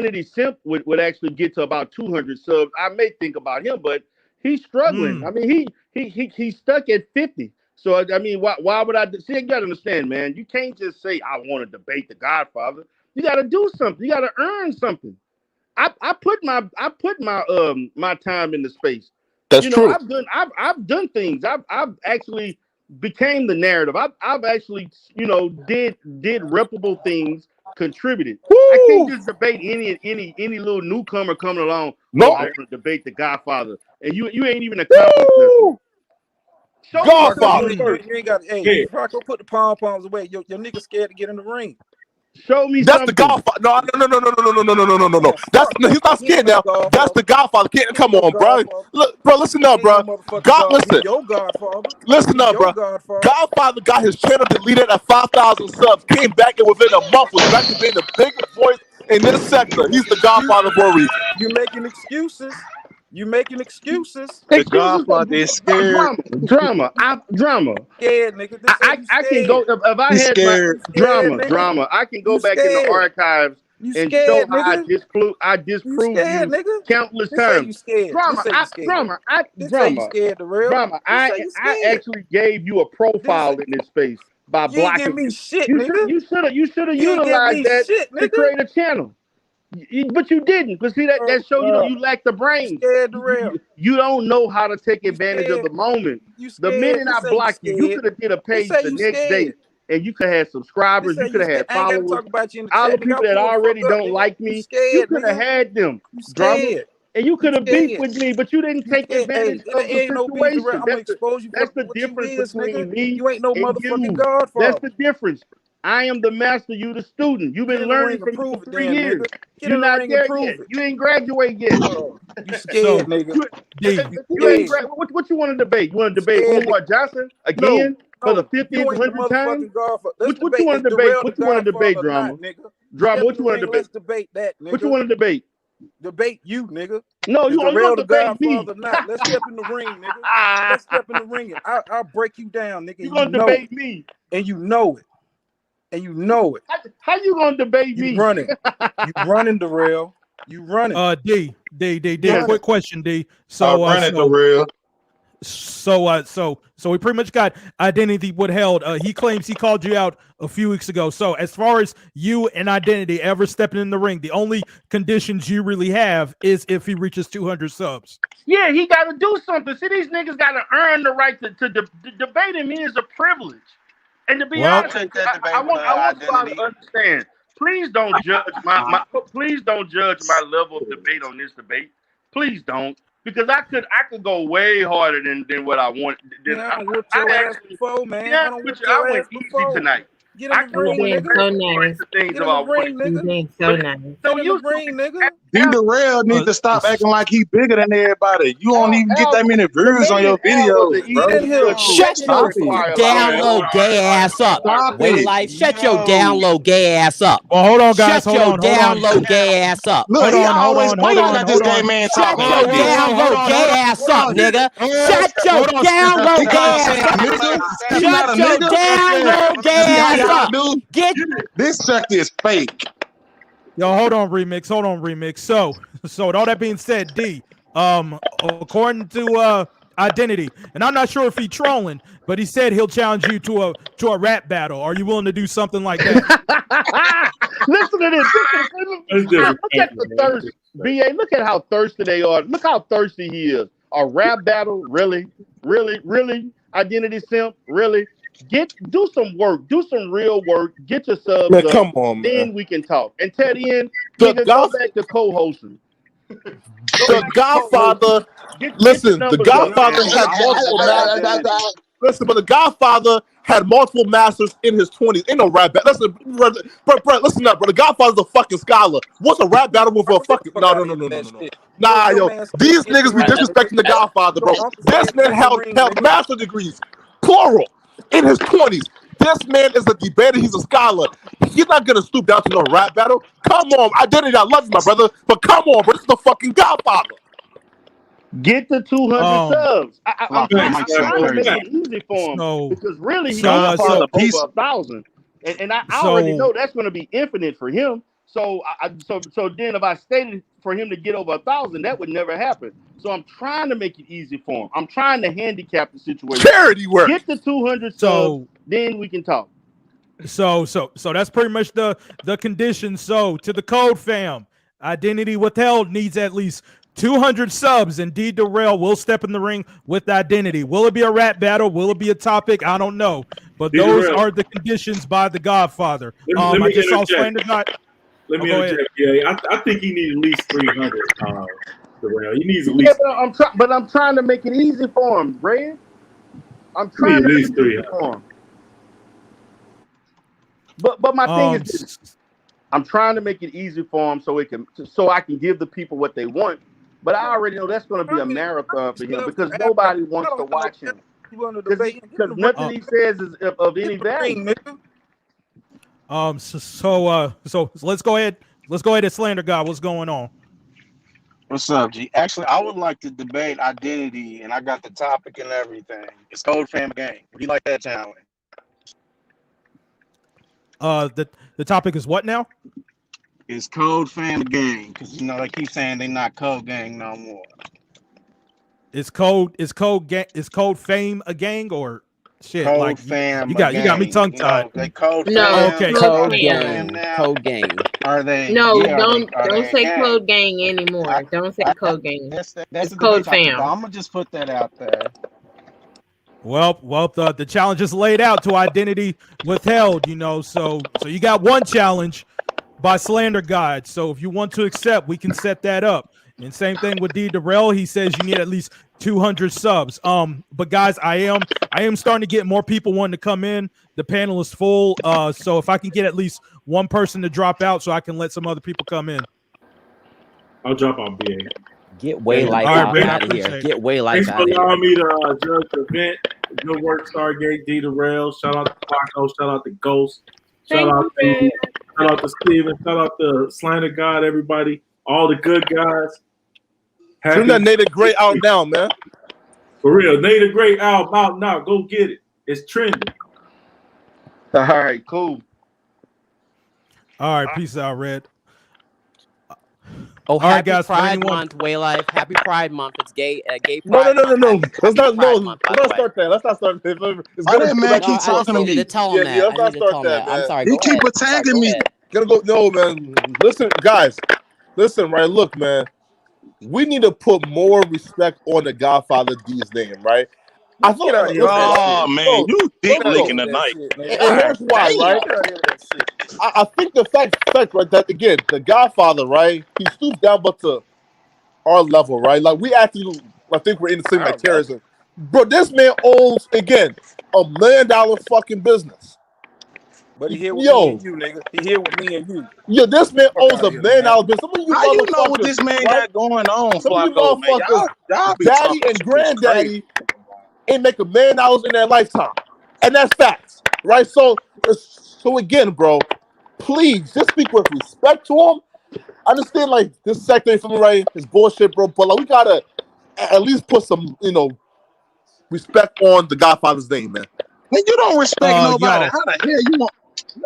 Kennedy Simp would actually get to about 200 subs. I may think about him, but he's struggling. I mean, he's stuck at 50. So I mean, why would I see? You gotta understand, man. You can't just say I want to debate the Godfather. You gotta do something. You gotta earn something. I put my time in the space. That's true. I've done things. I've actually became the narrative. I've actually did reputable things, contributed. I can't just debate any little newcomer coming along. No, I want to debate the Godfather, and you ain't even accomplished nothing. Godfather. You ain't got. Hey, Rocco, put the pom poms away. Your nigga scared to get in the ring. Show me that's something. The Godfather. No. He's not scared now. That's the Godfather. Come on, bro. Look, bro. Listen up, bro. Listen. Your Godfather. Listen up, bro. Godfather got his channel deleted at 5,000 subs. Came back and within a month was back to being the biggest voice in this sector. He's the Godfather for a reason. You making excuses. The Godfather is scared. Drama. Scared, nigga. I can go if I had scared. Drama. I can go back in the archives and show how I disproved you countless times. Drama. I actually gave you a profile in this space by blocking. Give me shit, you should have utilized that to create a channel. But you didn't, because see that show you lack the brain. You don't know how to take advantage of the moment. The minute I blocked you, you could have did a page the next day, and you could have had subscribers, you could have had followers. All the people that already don't like me, you could have had them. Drama. And you could have beefed with me, but you didn't take advantage of the situation. That's the difference between me you ain't no motherfucking you. Godfather. That's the difference. I am the master, you the student. You've been learning from me for 3 years. You're not there yet. You ain't graduate yet. You scared, nigga. What you want to debate? You want to debate Umar Johnson again for the 50th, 100th time? What you want to debate? What you want to debate, Drama? Drama, what you want to debate? Let's debate that, nigga. What you want to debate? Debate you, nigga. No, you want to debate me. Not. Let's step in the ring, nigga. Let's step in the ring. I'll break you down, nigga. You gonna debate me? And you know it. And you know it. How you gonna debate me? You running, Derell. You running. D. Quick question, D. So Derell. So we pretty much got Identity withheld. He claims he called you out a few weeks ago. So as far as you and Identity ever stepping in the ring, the only conditions you really have is if he reaches 200 subs. Yeah, he got to do something. See, these niggas got to earn the right to debating me is a privilege. And to be honest, I want y'all to understand. Please don't judge my level of debate on this debate. Please don't, because I could go way harder than what I want. I whooped your ass before, man. Yeah, I went easy tonight. Get in the ring, nigga. So nice. Get in the ring, nigga. So nice. So you ring, nigga. Derell needs to stop acting like he bigger than everybody. You don't even get that many views on your videos, bro. Shut your down low gay ass up. Wait, life. Shut your down low gay ass up. Well, hold on, guys. Shut your down low gay ass up. Look, he always let this gay man talk. Shut your down low gay ass up, nigga. Shut your down low gay ass up. Shut your down low gay ass up. Get this sector is fake. Yo, hold on, remix. So with all that being said, D, according to Identity, and I'm not sure if he's trolling, but he said he'll challenge you to a rap battle. Are you willing to do something like that? Listen to this. Look at the thirst. BA, look at how thirsty they are. Look how thirsty he is. A rap battle? Really? Identity simp? Really? Do some work. Do some real work. Get your subs up. Come on, man. Then we can talk. And to the end, nigga, go back to co-hosting. The Godfather. Listen, the Godfather had multiple masters. Listen, but the Godfather had multiple masters in his 20s. Ain't no rap battle. Listen, bro, listen up, bro. The Godfather's a fucking scholar. What's a rap battle with a fucking no. Nah, yo, these niggas be disrespecting the Godfather, bro. This man held master degrees, plural, in his 20s. This man is a debater. He's a scholar. He's not gonna stoop down to no rap battle. Come on, Identity. I love you, my brother, but come on, bro. This is the fucking Godfather. Get the 200 subs. I'm trying to make it easy for him because really he's over 1,000, and I already know that's going to be infinite for him. So so then if I stated for him to get over 1,000, that would never happen. So I'm trying to make it easy for him. I'm trying to handicap the situation. Charity work. Get the 200 subs, So then we can talk. So that's pretty much the condition. So to the code fam, Identity Withheld needs at least 200 subs, and D Derell will step in the ring with Identity. Will it be a rap battle? Will it be a topic? I don't know, but those are the conditions by the Godfather. Let me I just saw interject. Slander God. Let me go ahead. interject. Yeah, I think he needs at least 300. Derell. He needs at least. But I'm trying to make it easy for him, Red. I'm He trying needs to at make least it easy 300. for him. But my thing is this. I'm trying to make it easy for him so I can give the people what they want. But I already know that's going to be a marathon for him because nobody wants to watch him. Because nothing he says is of any value. So let's go ahead. Let's go ahead and Slander God. What's going on? What's up, G? Actually, I would like to debate Identity, and I got the topic and everything. It's Code Fam Game. Would you like that challenge? The topic is what now? It's Code Fam Gang, because they keep saying they not Code Gang no more. Is Code Fame a gang or shit? Code like Fam you got me tongue tied. They Code No, Fam. Okay. Code Fam. Gang. Code Gang. Are they? No, yeah, don't say gang? Code Gang anymore. Don't say Code Gang. That's It's the Code debate topic. Fam. I'm gonna just put that out there. Well, the challenge is laid out to Identity Withheld, so you got one challenge by Slander God. So if you want to accept, we can set that up. And same thing with D Derell. He says you need at least 200 subs. But guys, I am starting to get more people wanting to come in. The panel is full. So if I can get at least one person to drop out so I can let some other people come in. I'll drop on BA. Get way life out of here. Get way life out of Thanks for here. allowing me to judge the event. Good work, Stargate, D Derell. Shout out to Paco. Shout out to Ghost. Shout out to Steven. Shout out to Slander God, everybody. All the good guys. Turn that Native Great out now, man. For real. Native Great album out now. Go get it. It's trending. All right, cool. All right, peace out, Red. Oh, all right, happy guys. Pride Month, Way Life. Happy Pride Month. It's gay Pride No. Month. Let's not start that. Let's not start that. Why did man keep talking to me? To tell him that. Let's not start that, man. I'm sorry. He keep attacking me. Gotta go. No, man. Listen, guys. Listen, right? Look, man. We need to put more respect on the Godfather D's name, right? I feel like, oh man, you dick licking tonight. And here's why, right? I think the fact right that again, the Godfather, right? He stoops down, but to our level, right? Like we actually, I think we're in the same like terrorism, bro. This man owns again $1 million fucking business. But he here with me and you, nigga. He here with me and you. Yo, this man owns $1 million business. Some of you How you know what this man got going on, some of you Flacco, man? motherfuckers, Y'all be daddy talking and shit granddaddy ain't make $1 million in their lifetime, and that's facts, right? So again, bro, please just speak with respect to him. I understand, like this sector from right is bullshit, bro, but like we gotta at least put some, respect on the Godfather's name, man. Man, you don't respect nobody. How the hell you want?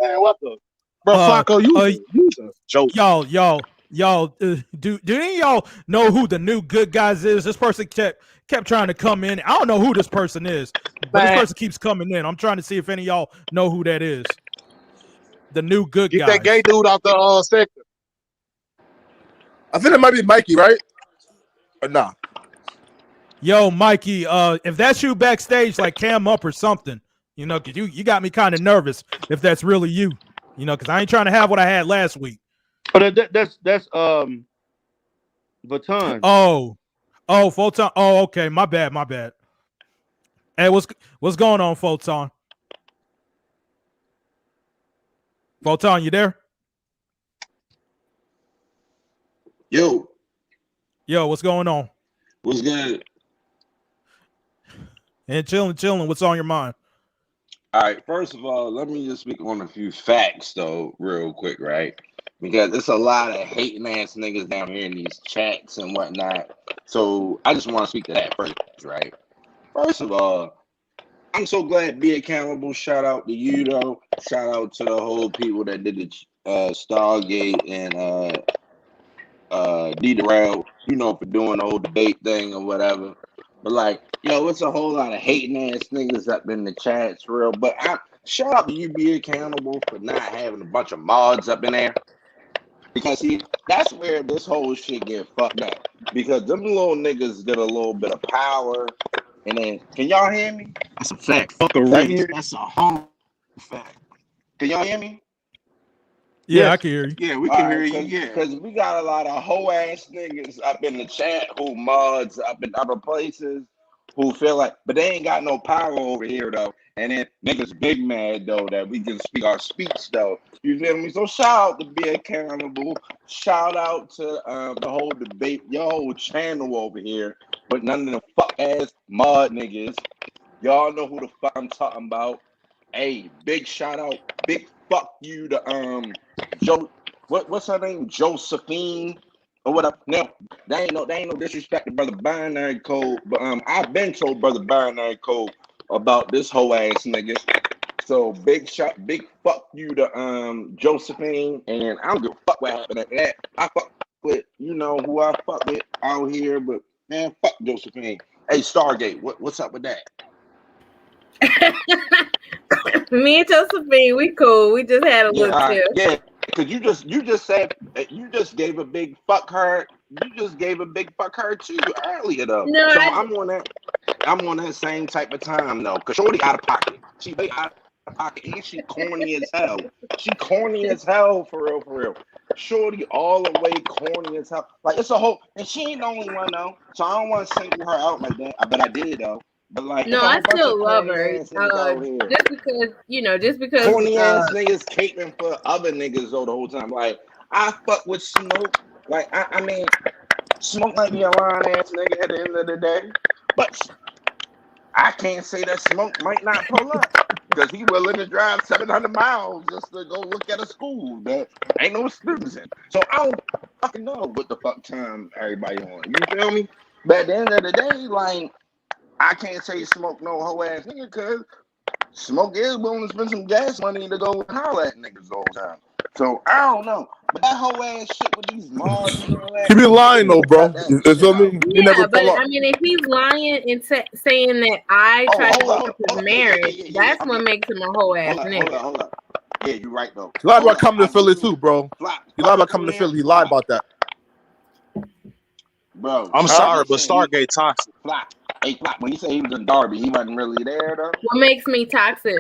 Man, what the? Bro, Flacco, you a joke. Y'all, do any of y'all know who the new good guys is? This person kept trying to come in. I don't know who this person is, but this person keeps coming in. I'm trying to see if any of y'all know who that is. The new good guy. Get that gay dude out the sector. I think it might be Mikey, right? Or nah? Yo, Mikey, if that's you backstage, like cam up or something, because you got me kind of nervous if that's really you, because I ain't trying to have what I had last week. But that's Baton. Oh, Photon. Oh, okay. My bad. Hey, what's going on, Photon? Photon, you there? Yo, what's going on? What's good? And chilling. What's on your mind? All right, first of all, let me just speak on a few facts, though, real quick, right? Because there's a lot of hating ass niggas down here in these chats and whatnot. So I just want to speak to that first, right? First of all, I'm so glad Be Accountable. Shout out to you, though. Shout out to the whole people that did Stargate and Derell, you know, for doing the whole debate thing or whatever. But like, yo, it's a whole lot of hating ass niggas up in the chats for real. But shout out to you be accountable for not having a bunch of mods up in there. Because see, that's where this whole shit get fucked up. Because them little niggas get a little bit of power. And then, can y'all hear me? That's a fact. Fuck a race. That's a home fact. Can y'all hear me? Yeah, I can hear you. Yeah, we can hear you. Yeah, because we got a lot of hoe ass niggas up in the chat who mods up in other places who feel like, but they ain't got no power over here though. And then niggas big mad though that we can speak our speech though. You feel me? So shout out to Be Accountable. Shout out to the whole debate, your whole channel over here. But none of the fuck ass mod niggas. Y'all know who the fuck I'm talking about. Hey, big shout out, big fuck you to what's her name? Josephine or whatever. Now, they ain't no disrespect to Brother Binary Code, but I've been told Brother Binary Code about this whole ass nigga. So big fuck you to Josephine, and I don't give a fuck what happened at that. I fuck with who I fuck with out here, but man, fuck Josephine. Hey, Stargate, what's up with that? Me and Josephine, we cool. We just had a little tip. Yeah, because you just said you just gave a big fuck her. You just gave a big fuck her too earlier though. No, so I'm on that same type of time though. Cause Shorty out of pocket. She way out of pocket and she corny as hell. She corny as hell for real. Shorty all the way corny as hell. Like it's a whole, and she ain't the only one though. So I don't want to single her out like that. But I did though. But like, no, I still love her. Just because corny ass niggas catering for other niggas though the whole time. Like I fuck with Smoke. Like I mean, Smoke might be a lying ass nigga at the end of the day, but I can't say that Smoke might not pull up because he willing to drive 700 miles just to go look at a school that ain't no students in. So I don't fucking know what the fuck time everybody on. You feel me? But at the end of the day, like. I can't say Smoke no hoe ass nigga because Smoke is willing to spend some gas money to go holler at niggas all the time. So I don't know. But that whole ass shit with these mods and all that. He be lying though, bro. You feel me? He never but pull up. I mean, if he's lying and saying that I tried to break up his marriage, that's what makes him a whole ass nigga. Hold up. Yeah, you're right though. He lied about coming to Philly too, bro. He lied about coming to Philly. He lied about that. Bro, I'm sorry, but Stargate toxic. Hey, Flop, when you say he was in Derby, he wasn't really there though. What makes me toxic?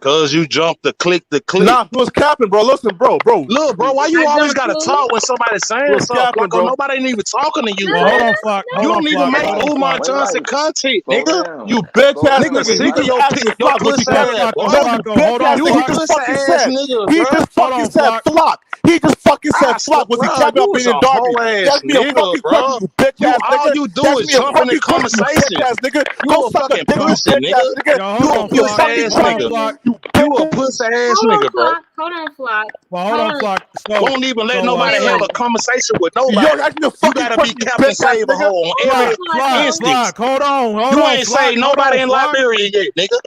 Cause you jumped the click. Nah, it was capping, bro. Listen, bro. Look, bro, why you always gotta talk when somebody's saying something? Bro. Nobody ain't even talking to you. Well, hold on, Flock. You don't even make Umar Johnson content, nigga. You bitch ass nigga. Nigga, Your pussy ass. Hold on, he just fucking said. He just fucking said Flock. He just fucking said Flock. Was he capping up being in Derby? That's me a fucking question, you bitch ass nigga. All you do is jump in the conversation. Go suck a dick, bitch ass nigga. You a pussy ass nigga. You a pussy ass nigga, bro. Hold on, Flock. Well, hold on, Flock. Don't even let nobody have a conversation with nobody. You gotta be Captain Save a hole on every instance. Flock, hold on. You ain't say nobody in Liberia yet, nigga.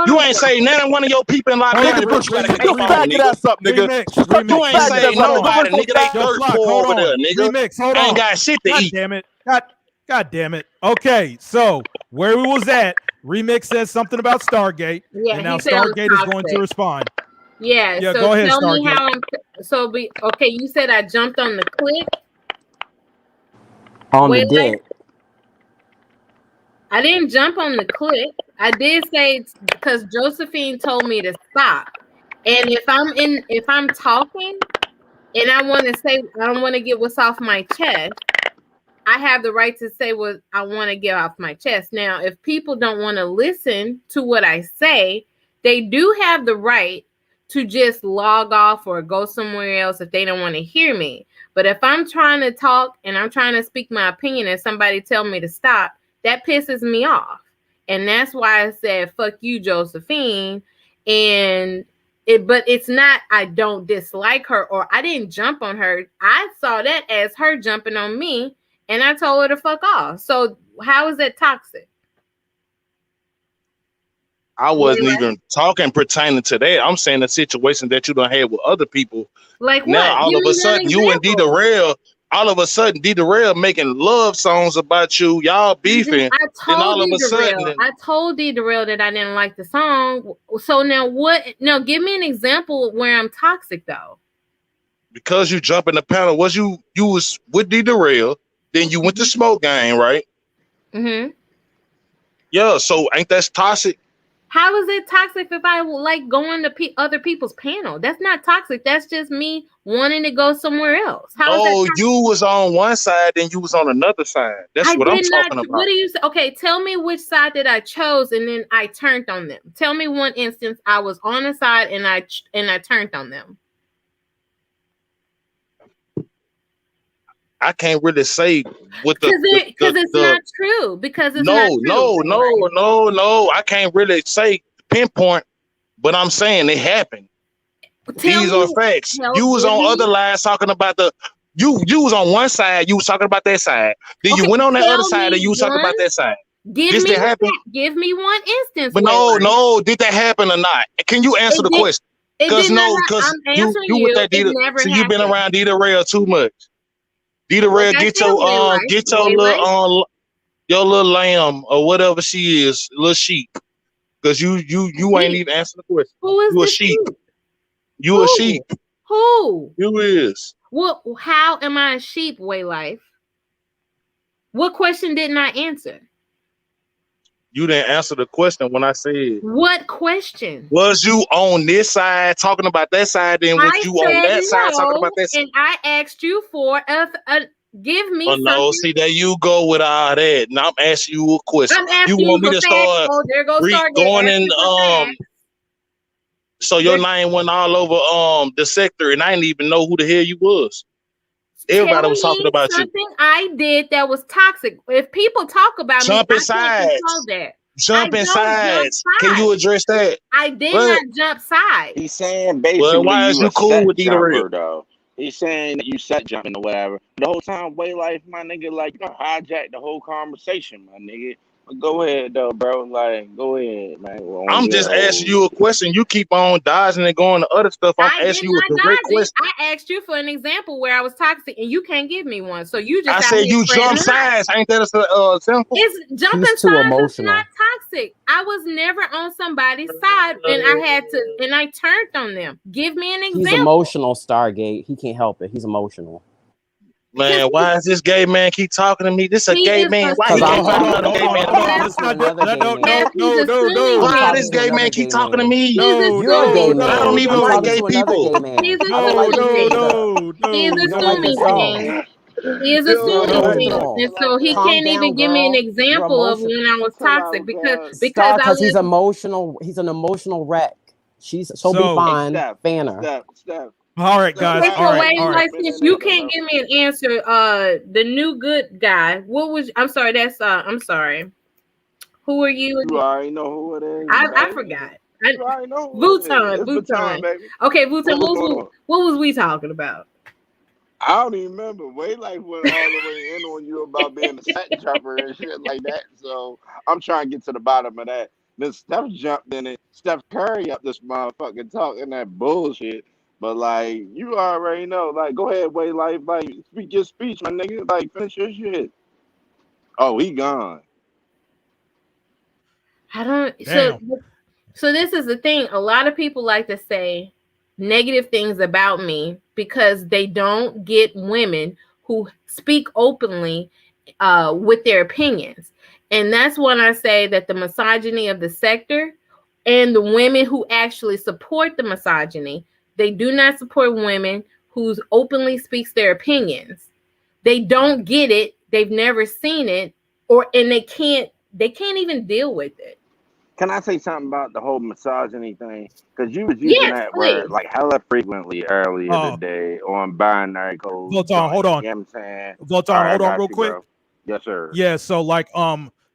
You ain't say none of one of your people in Liberia, but you gotta get your phone, nigga. You ain't say nobody, nigga. They dirt poor over there, nigga. Remix, hold on. Ain't got shit to eat. God damn it. Okay, so where we was at, Remix says something about Stargate, and now Stargate is going to respond. Yeah, so go ahead, tell Stargate. me how okay, you said I jumped on the click. On the dick. I didn't jump on the click. I did say because Josephine told me to stop. And if I'm talking and I want to say I don't want to get what's off my chest, I have the right to say what I want to get off my chest. Now, if people don't want to listen to what I say, they do have the right to just log off or go somewhere else if they don't want to hear me. But if I'm trying to talk and I'm trying to speak my opinion and somebody tell me to stop, that pisses me off. And that's why I said, fuck you, Josephine. But it's not, I don't dislike her or I didn't jump on her. I saw that as her jumping on me and I told her to fuck off. So how is that toxic? I wasn't even talking pertaining to that. I'm saying the situation that you done had with other people. Like now, what? all Give of me a one sudden, you and D example. Derell, all of a sudden, D Derell making love songs about you, y'all beefing. I Then all told of D a sudden, Derell. I told D Derell that I didn't like the song. So now what? Now give me an example where I'm toxic though. because you jump in the panel, was you was with D Derell, then you went to Smoke Gang, right? Mm-hmm. Yeah, so ain't that toxic? How is it toxic if I like going to other people's panel? That's not toxic. That's just me wanting to go somewhere else. How is that toxic? You was on one side, then you was on another side. That's I what I'm did talking not. about. What do you say? Okay, tell me which side that I chose, and then I turned on them. Tell me one instance I was on a side and I turned on them. I can't really say what because it's not true. Because it's not true. No. I can't really say pinpoint, but I'm saying it happened. These are facts. You was on other lines talking about you was on one side, you was talking about that side. Then you went on the other side and you was talking about that side. Give me one instance. But no, did that happen or not? Can you answer the question? Because you with that Dita, so you been around D Derell too much. D Derell, get your little lamb or whatever she is, little sheep. Because you ain't even answer the question. Who is you a sheep? You a sheep? Who? You is? What? How am I a sheep? Way life. What question didn't I answer? You didn't answer the question when I said. What question? Was you on this side talking about that side? Then was you on that side talking about that side? And I asked you for a give me something. No, see, there you go with all that. Now I'm asking you a question. I'm asking you want me to start there goes going in so your name went all over the sector and I didn't even know who the hell you was. Everybody was talking about you. Something I did that was toxic. If people talk about me, I can't control that. Jumping sides. Can you address that? I did not jump sides. He's saying basically why is you cool with jumper, though. He's saying that you set jumping or whatever. The whole time, way life, my nigga, like, you know, hijack the whole conversation, my nigga. But go ahead, though, bro. Like, go ahead, man. I'm just asking you a question. You keep on dodging and going to other stuff. I'm asking you a direct question. I asked you for an example where I was toxic, and you can't give me one. So you just I said you jump sides. Ain't that a simple? It's jumping sides. It's not toxic. I was never on somebody's side, and I turned on them. Give me an example. He's emotional, Stargate. He can't help it. He's emotional. Man, why is this gay man keep talking to me? This a gay man. Why he keep talking to gay man? No. Why this gay man keep talking to me? No. I don't even like gay people. He's assuming things. He is assuming things, and so he can't even give me an example of when I was toxic because he's emotional. He's an emotional wreck. She'll be fine. Fan her. All right, guys. All right. Since you can't give me an answer, the new good guy. What was? I'm sorry. That's. I'm sorry. Who are you? You already know who it is. I forgot. You already know. Vuitton. Okay, Vuitton. What was we talking about? I don't even remember. Way like went all the way in on you about being a set jumper and shit like that. So I'm trying to get to the bottom of that. Then Steph jumped in it. Steph Curry up this motherfucking talking that bullshit. But like you already know, like go ahead, Way Life, like speak your speech, my nigga. Like finish your shit. Oh, he gone. I don't. So this is the thing. A lot of people like to say negative things about me because they don't get women who speak openly with their opinions, and that's when I say that the misogyny of the sector and the women who actually support the misogyny. They do not support women who openly speaks their opinions. They don't get it. They've never seen it, and they can't even deal with it. Can I say something about the whole misogyny thing? Because you was using that word like hella frequently earlier today on binary codes. Hold on. You know what I'm saying? Hold on real quick. Bro. Yes, sir. Yeah, so like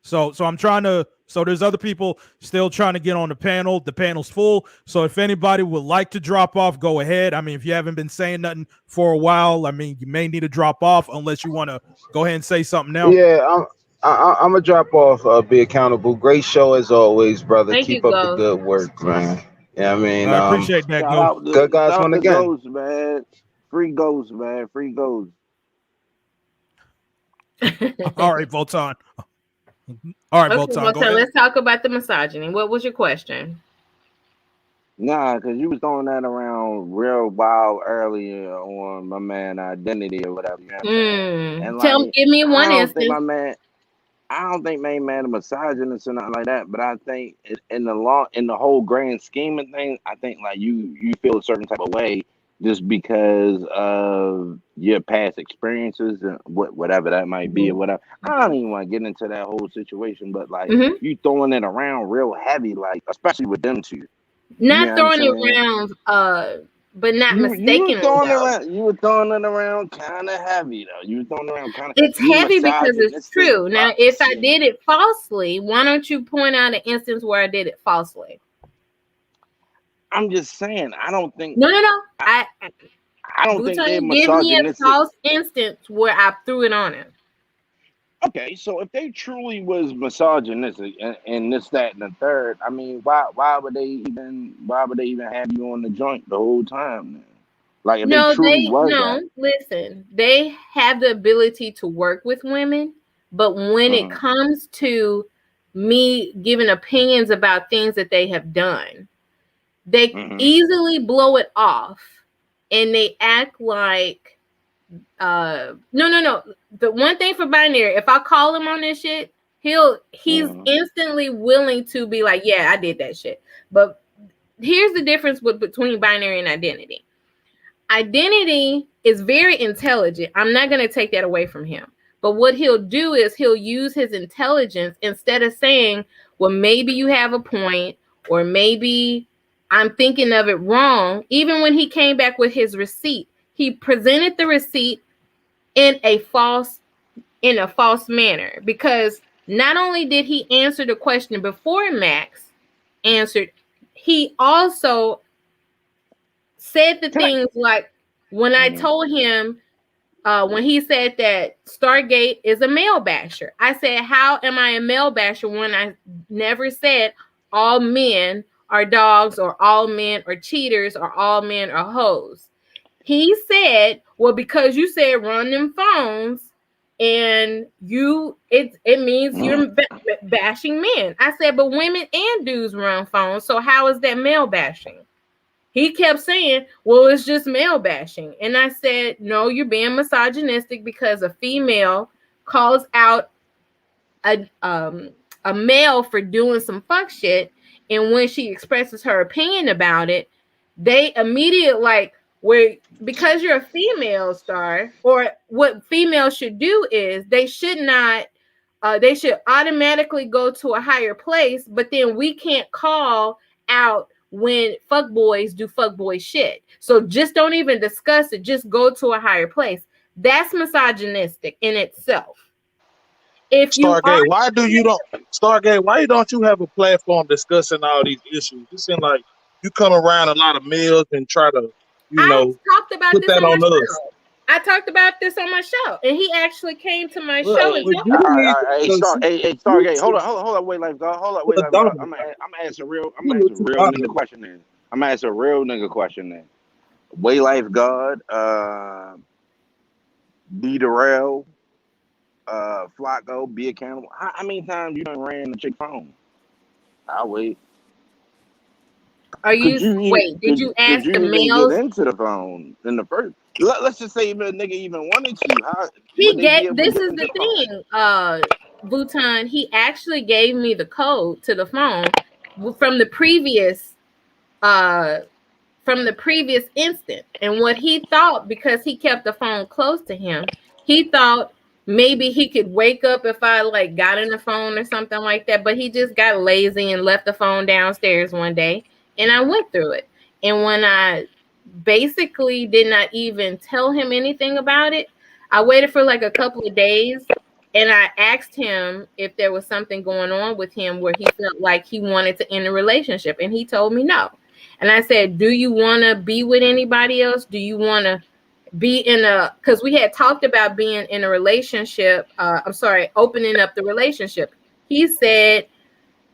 so I'm trying to there's other people still trying to get on the panel. The panel's full. So if anybody would like to drop off, go ahead. I mean, if you haven't been saying nothing for a while, I mean, you may need to drop off unless you want to go ahead and say something now. Yeah, I'm gonna drop off. Be accountable. Great show as always, brother. Thank you, Keep up the Ghost. good work, man. Yeah, I mean, I appreciate that, Shout Ghost. out good guys shout out won to again. Ghost, man. Free Ghost, man. Free Ghost. All right, Voltan. All right, Okay, Voltan, well, go so ahead. let's talk about the misogyny. What was your question? Nah, because you was throwing that around real wild earlier on my man identity or whatever. You know what I'm saying? And like, Give me one I don't think instance. I don't think man a misogynist or nothing like that. But I think in the whole grand scheme of things, I think like you feel a certain type of way just because of your past experiences and whatever that might be or whatever. I don't even want to get into that whole situation, but like you throwing it around real heavy, like especially with them two. Not You know throwing what I'm it saying? around, but not You were mistakenly throwing it though. around. You were throwing it around kind of heavy though. You were throwing it around kind of. It's You heavy because it's misogynistic. true. Now, if I did it falsely, why don't you point out an instance where I did it falsely? I'm just saying. I don't think. No. I don't think they're Bhutan, give me a misogynistic. false instance where I threw it on him. Okay, so if they truly was misogynistic and this, that, and the third, I mean, why would they even have you on the joint the whole time? Then? Like if they truly was that. Listen, they have the ability to work with women, but when it comes to me giving opinions about things that they have done, they easily blow it off and they act like no. The one thing for binary, if I call him on this shit, he's instantly willing to be like, yeah, I did that shit. But here's the difference between binary and identity. Identity is very intelligent. I'm not going to take that away from him. But what he'll do is he'll use his intelligence instead of saying, well, maybe you have a point, or maybe I'm thinking of it wrong. Even when he came back with his receipt, he presented the receipt in a false manner, because not only did he answer the question before Max answered, he also said the things like when I told him when he said that Stargate is a male basher. I said, how am I a male basher when I never said all men are dogs or all men are cheaters or all men are hoes? He said, well, because you said run them phones and it means you're bashing men. I said, but women and dudes run phones, so how is that male bashing? He kept saying, well, it's just male bashing. And I said, no, you're being misogynistic because a female calls out a male for doing some fuck shit. And when she expresses her opinion about it, they immediately like, because you're a female star, or what females should do is they should automatically go to a higher place, but then we can't call out when fuckboys do fuckboy shit. So just don't even discuss it. Just go to a higher place. That's misogynistic in itself. If Stargate, why don't you have a platform discussing all these issues? It seems like you come around a lot of males and try to, talked about put this that on my on us. show. I talked about this on my show, and he actually came to my show. Hey, Stargate, hold on, wait, life God, hold on, wait, life God. I'm gonna ask a real nigga question then. I'm gonna ask a real nigga question then. Way life God, Derell, Flacco, be accountable. How many times you done ran the chick phone? I'll wait. Did you ask the males? Get into the phone in the first? Let's just say even a nigga even wanted to. This is the thing, Bhutan. He actually gave me the code to the phone from the previous instant. And what he thought, because he kept the phone close to him, he thought maybe he could wake up if I like got in the phone or something like that. But he just got lazy and left the phone downstairs one day, and I went through it. And when I basically did not even tell him anything about it, I waited for like a couple of days, and I asked him if there was something going on with him where he felt like he wanted to end a relationship, and he told me no. And I said, do you want to be with anybody else? Do you want to because we had talked about being in a relationship. Opening up the relationship. He said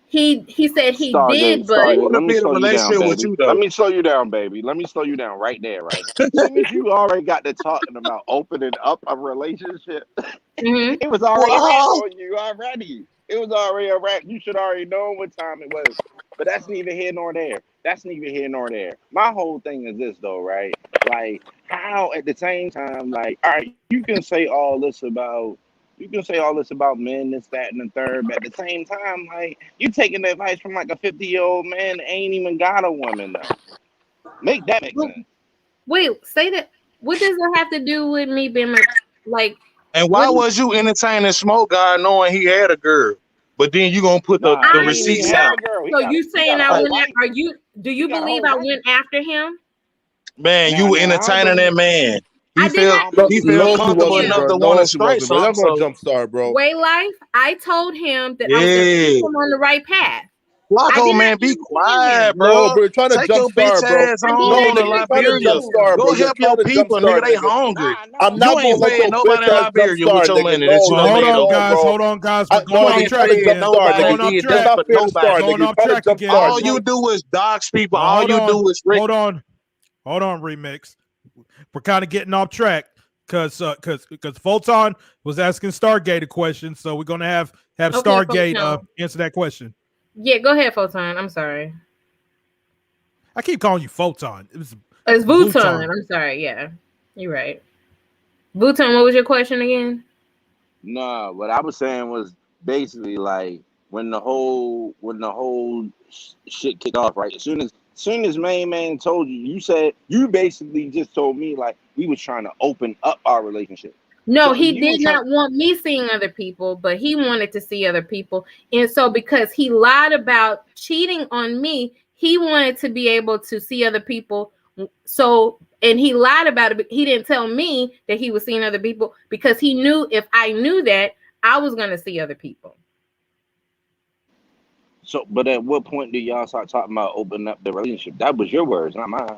he did, but Let me slow you down, baby. Let me slow you down, baby. Let me slow you down right there, right? As soon as you already got to talking about opening up a relationship, it was already a wrap on you already. It was already a wrap. You should already know what time it was. But that's neither here nor there. That's neither here nor there. My whole thing is this though, right? Like how at the same time, like, all right, you can say all this about men, this, that, and the third, but at the same time, like, you taking the advice from like a 50-year-old man that ain't even got a woman though. Make that make sense. Wait, say that. What does that have to do with me being like? And why was you entertaining Smoke God knowing he had a girl? But then you gonna put the receipts out. So you saying I went? Are you? Do you believe I went after him? Man, you were entertaining that man. He felt No, comfortable wasn't, enough bro. to No, want to she straight wasn't, bro. Y'all something. gonna jumpstart, bro. Way life. I told him that I was going to keep him on the right path. Flacco, man, be quiet, bro. No, bro, you're trying to Take your bitch jumpstart, bro. ass No, on to nigga, you're trying to Liberia. jumpstart, bro. Go You're help trying your to people, jumpstart, nigga. They nigga. hungry. I'm not You ain't gonna let fed your nobody bitch in ass Liberia with jumpstart, your nigga. money that No, you no, done made no, over. bro. Hold on, guys. We're No, going You off you're ain't track trying to fed again. jumpstart, nobody Going nigga. off did track. That's that not for fair to nobody. start, Going nigga. You're off trying to track again. jumpstart, All nigga. you do is dox people. Well, All hold you on. do is Hold on, remix. We're kind of getting off track because Photon was asking Stargate a question, so we're gonna have Stargate answer that question. Yeah, go ahead, Photon. I'm sorry. I keep calling you Photon. It's Vuitton. I'm sorry. Yeah, you're right. Vuitton, what was your question again? No, what I was saying was basically like when the whole shit kicked off, right? As soon as Main Man told you, you basically just told me like we was trying to open up our relationship. No, So he did not want me seeing other people, but he wanted to see other people. And so because he lied about cheating on me, he wanted to be able to see other people. So, and he lied about it, but he didn't tell me that he was seeing other people because he knew if I knew that, I was going to see other people. So, but at what point do y'all start talking about opening up the relationship? That was your words, not mine.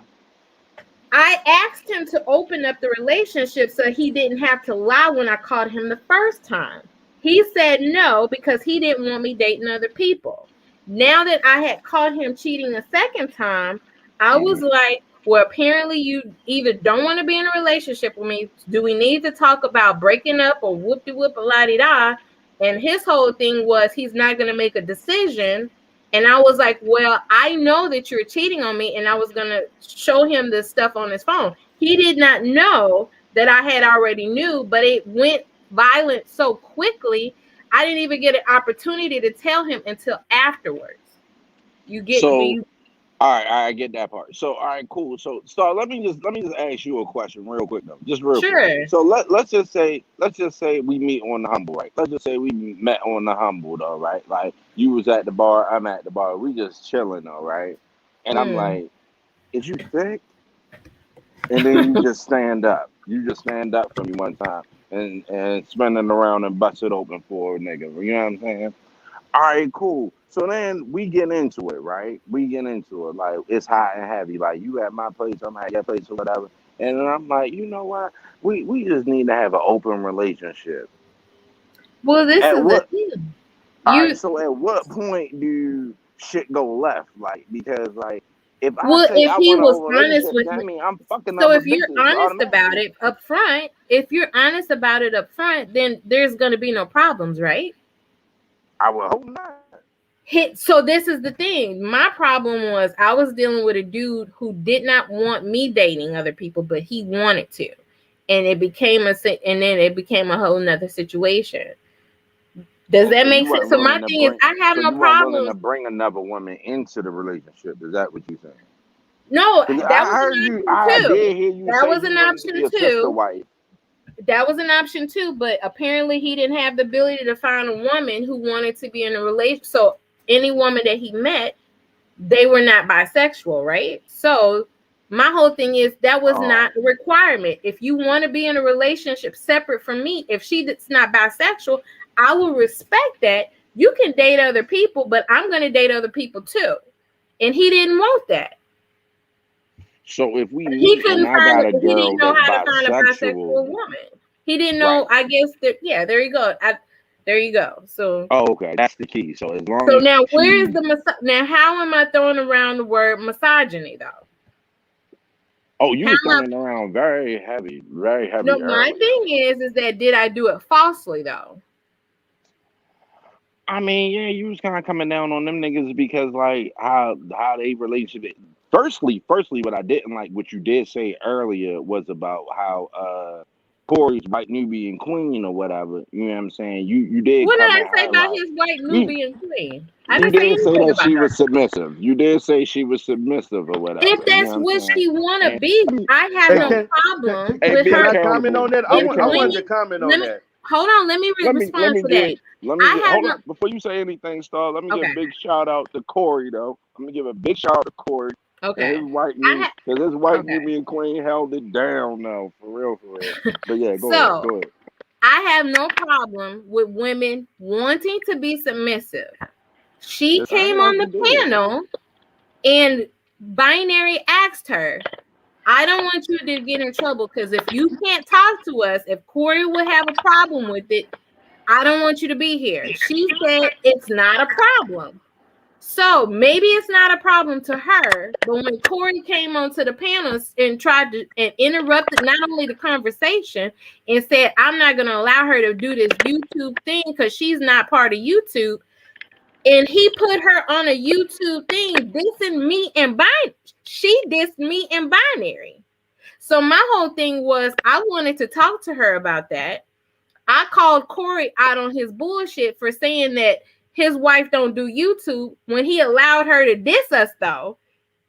I asked him to open up the relationship so he didn't have to lie when I caught him the first time. He said no because he didn't want me dating other people. Now that I had caught him cheating a second time, I was like, well, apparently you either don't want to be in a relationship with me. Do we need to talk about breaking up or whoop-de-whoop-a-la-di-da? And his whole thing was he's not going to make a decision. And I was like, well, I know that you're cheating on me. And I was going to show him this stuff on his phone. He did not know that I had already knew, but it went violent so quickly. I didn't even get an opportunity to tell him until afterwards. You get me? All right, I get that part. So, all right, cool. So, Star, let me just ask you a question real quick though, just real quick. So let's just say we meet on the humble, right? Let's just say we met on the humble though, right? Like you was at the bar, I'm at the bar, we just chilling though, right? And I'm like, is you sick? And then you just stand up. You just stand up for me one time and spinning around and bust it open for a nigga. You know what I'm saying? All right, cool. So then we get into it, right? We get into it. Like, it's hot and heavy. Like, you at my place, I'm at your place or whatever. And then I'm like, you know what? We just need to have an open relationship. Well, this is the thing. All right, so at what point do shit go left? Like, because, like, if I say if I he want was a honest relationship, with that me, mean I'm fucking so other if you're bitches honest about automatically. it up front, then there's going to be no problems, right? I would hope not. So this is the thing. My problem was I was dealing with a dude who did not want me dating other people, but he wanted to, and it became a whole nother situation. Does that make sense? So my thing is, I have no problem willing to bring another woman into the relationship. Is that what you're saying? No, that I did hear you say was an option your sister too. wife. That was an option too, but apparently he didn't have the ability to find a woman who wanted to be in a relationship. So any woman that he met, they were not bisexual, right? So my whole thing is that was not a requirement. If you want to be in a relationship separate from me, if she's not bisexual, I will respect that. You can date other people, but I'm going to date other people too. And he didn't want that. So if we He meet and couldn't I find got it a because he girl didn't know that's how to find a bisexual bisexual, woman. He didn't right? know. I guess that. Yeah, there you go. There you go. So Oh, okay, that's the key. So as long so as now where is she, the now? How am I throwing around the word misogyny though? oh, you How was am I? throwing it around very heavy No, my earlier. thing is that did I do it falsely though? I mean, yeah, you was kind of coming down on them niggas because like how they relationship. Firstly, what I didn't like, what you did say earlier, was about how Corey's white Nubian queen or whatever. You know what I'm saying? You did What did come I at say her about like his white you Nubian queen? I you didn't say did say anything that about she her. was submissive. You did say she was submissive or whatever. If You know that's what I'm what saying? she want to And be, I have Hey, no no, problem hey, with be can her. I comment on accountable. that? Be I wanted accountable. to comment on Let me that. hold on. Let me Let respond me to that. I have hold no. on before you say anything, Star. Let me give a Okay. big shout out to Corey though. I'm gonna give a big shout out to Corey and Okay. his white Okay. Nubian queen held it down though, for real. But yeah, go ahead. So I have no problem with women wanting to be submissive. She It sounded came like on you the did. panel and Binary asked her, I don't want you to get in trouble because if you can't talk to us, if Corey would have a problem with it, I don't want you to be here. She said it's not a problem. So maybe it's not a problem to her, but when Corey came onto the panel and tried to and interrupted not only the conversation and said, I'm not going to allow her to do this YouTube thing because she's not part of YouTube. And he put her on a YouTube thing, dissing me and binary. She dissed me and binary. So my whole thing was I wanted to talk to her about that. I called Corey out on his bullshit for saying that his wife don't do YouTube. When he allowed her to diss us, though,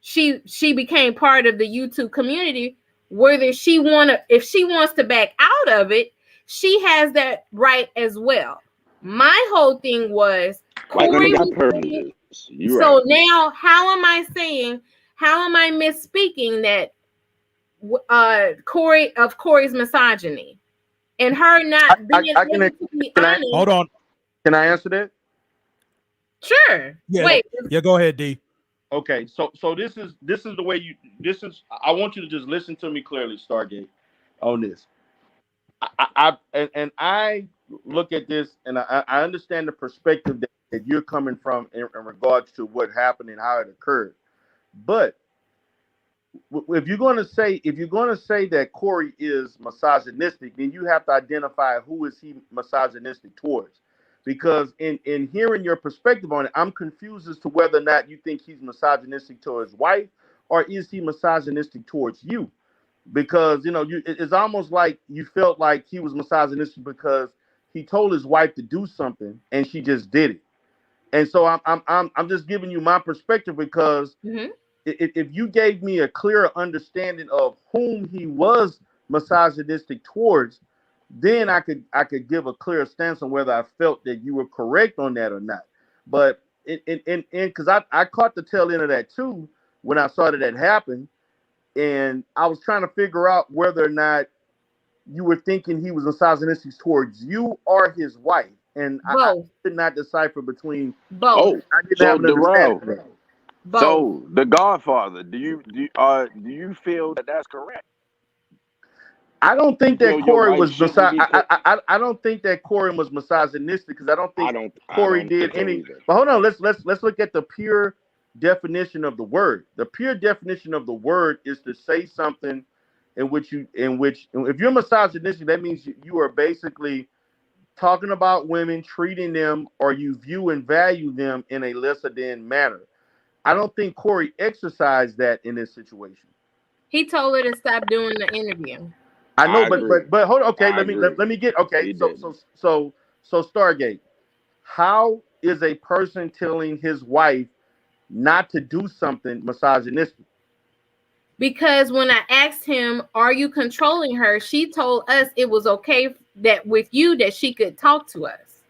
she became part of the YouTube community. Whether if she wants to back out of it, she has that right as well. My whole thing was White women Corey got was saying, privileges. You right. so now how am I misspeaking that Corey's misogyny? And her not being able to be honest. Hold on. Can I answer that? Sure. Yeah. Wait. Yeah, go ahead, D. Okay, so this is the way I want you to just listen to me clearly, Stargate, on this. I look at this and I understand the perspective that you're coming from in regards to what happened and how it occurred. But if you're going to say that Corey is misogynistic, then you have to identify who is he misogynistic towards. Because in hearing your perspective on it, I'm confused as to whether or not you think he's misogynistic towards his wife or is he misogynistic towards you? Because it's almost like you felt like he was misogynistic because he told his wife to do something and she just did it. And so I'm just giving you my perspective because if you gave me a clearer understanding of whom he was misogynistic towards, then I could give a clear stance on whether I felt that you were correct on that or not. But because I caught the tail end of that too when I saw that happen, and I was trying to figure out whether or not you were thinking he was misogynistic towards you or his wife, and I did not decipher between both. Oh, I didn't so have an understanding of Derell, that. so the Godfather, do you feel that that's correct? I don't think You that feel your Corey wife was shouldn't be put? I don't think that Corey was misogynistic because I don't think I Corey don't did think so any. either. But hold on, let's look at the pure definition of the word. The pure definition of the word is to say something in which if you're misogynistic, that means you are basically talking about women, treating them, or you view and value them in a lesser than manner. I don't think Corey exercised that in this situation. He told her to stop doing the interview. I know, agree. but hold on. Okay, I let me agree. get okay. He So didn't. Stargate. How is a person telling his wife not to do something misogynistic? Because when I asked him, "Are you controlling her?" she told us it was okay that with you that she could talk to us.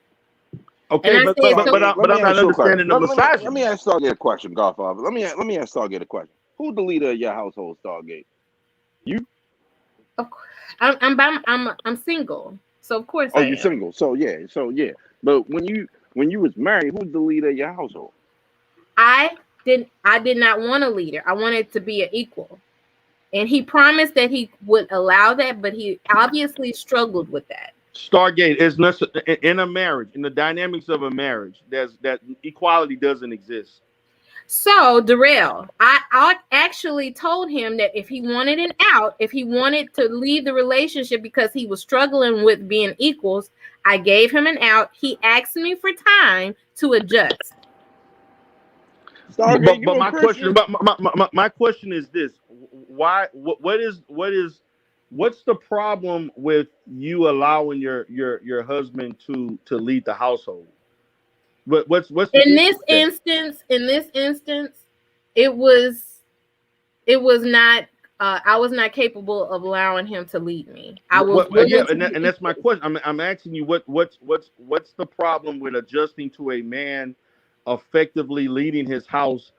Okay, and I but said, I'm not understanding the misogyny. Let me ask Stargate a question, Godfather. Let me ask Stargate a question. Who's the leader of your household, Stargate? You? Of course, I'm single, so of course Oh, I you're am. single. So yeah. But when you was married, who's the leader of your household? I did not want a leader. I wanted to be an equal. And he promised that he would allow that, but he obviously struggled with that. Stargate is not in a marriage, in the dynamics of a marriage. That equality doesn't exist. So Derell, I actually told him that if he wanted an out, if he wanted to leave the relationship because he was struggling with being equals, I gave him an out. He asked me for time to adjust. But my question, my question is this: why? What's the problem with you allowing your husband to lead the household? What's the in this instance? In this instance, it was not. I was not capable of allowing him to lead me. I was and that's my question. I'm asking you what's the problem with adjusting to a man effectively leading his house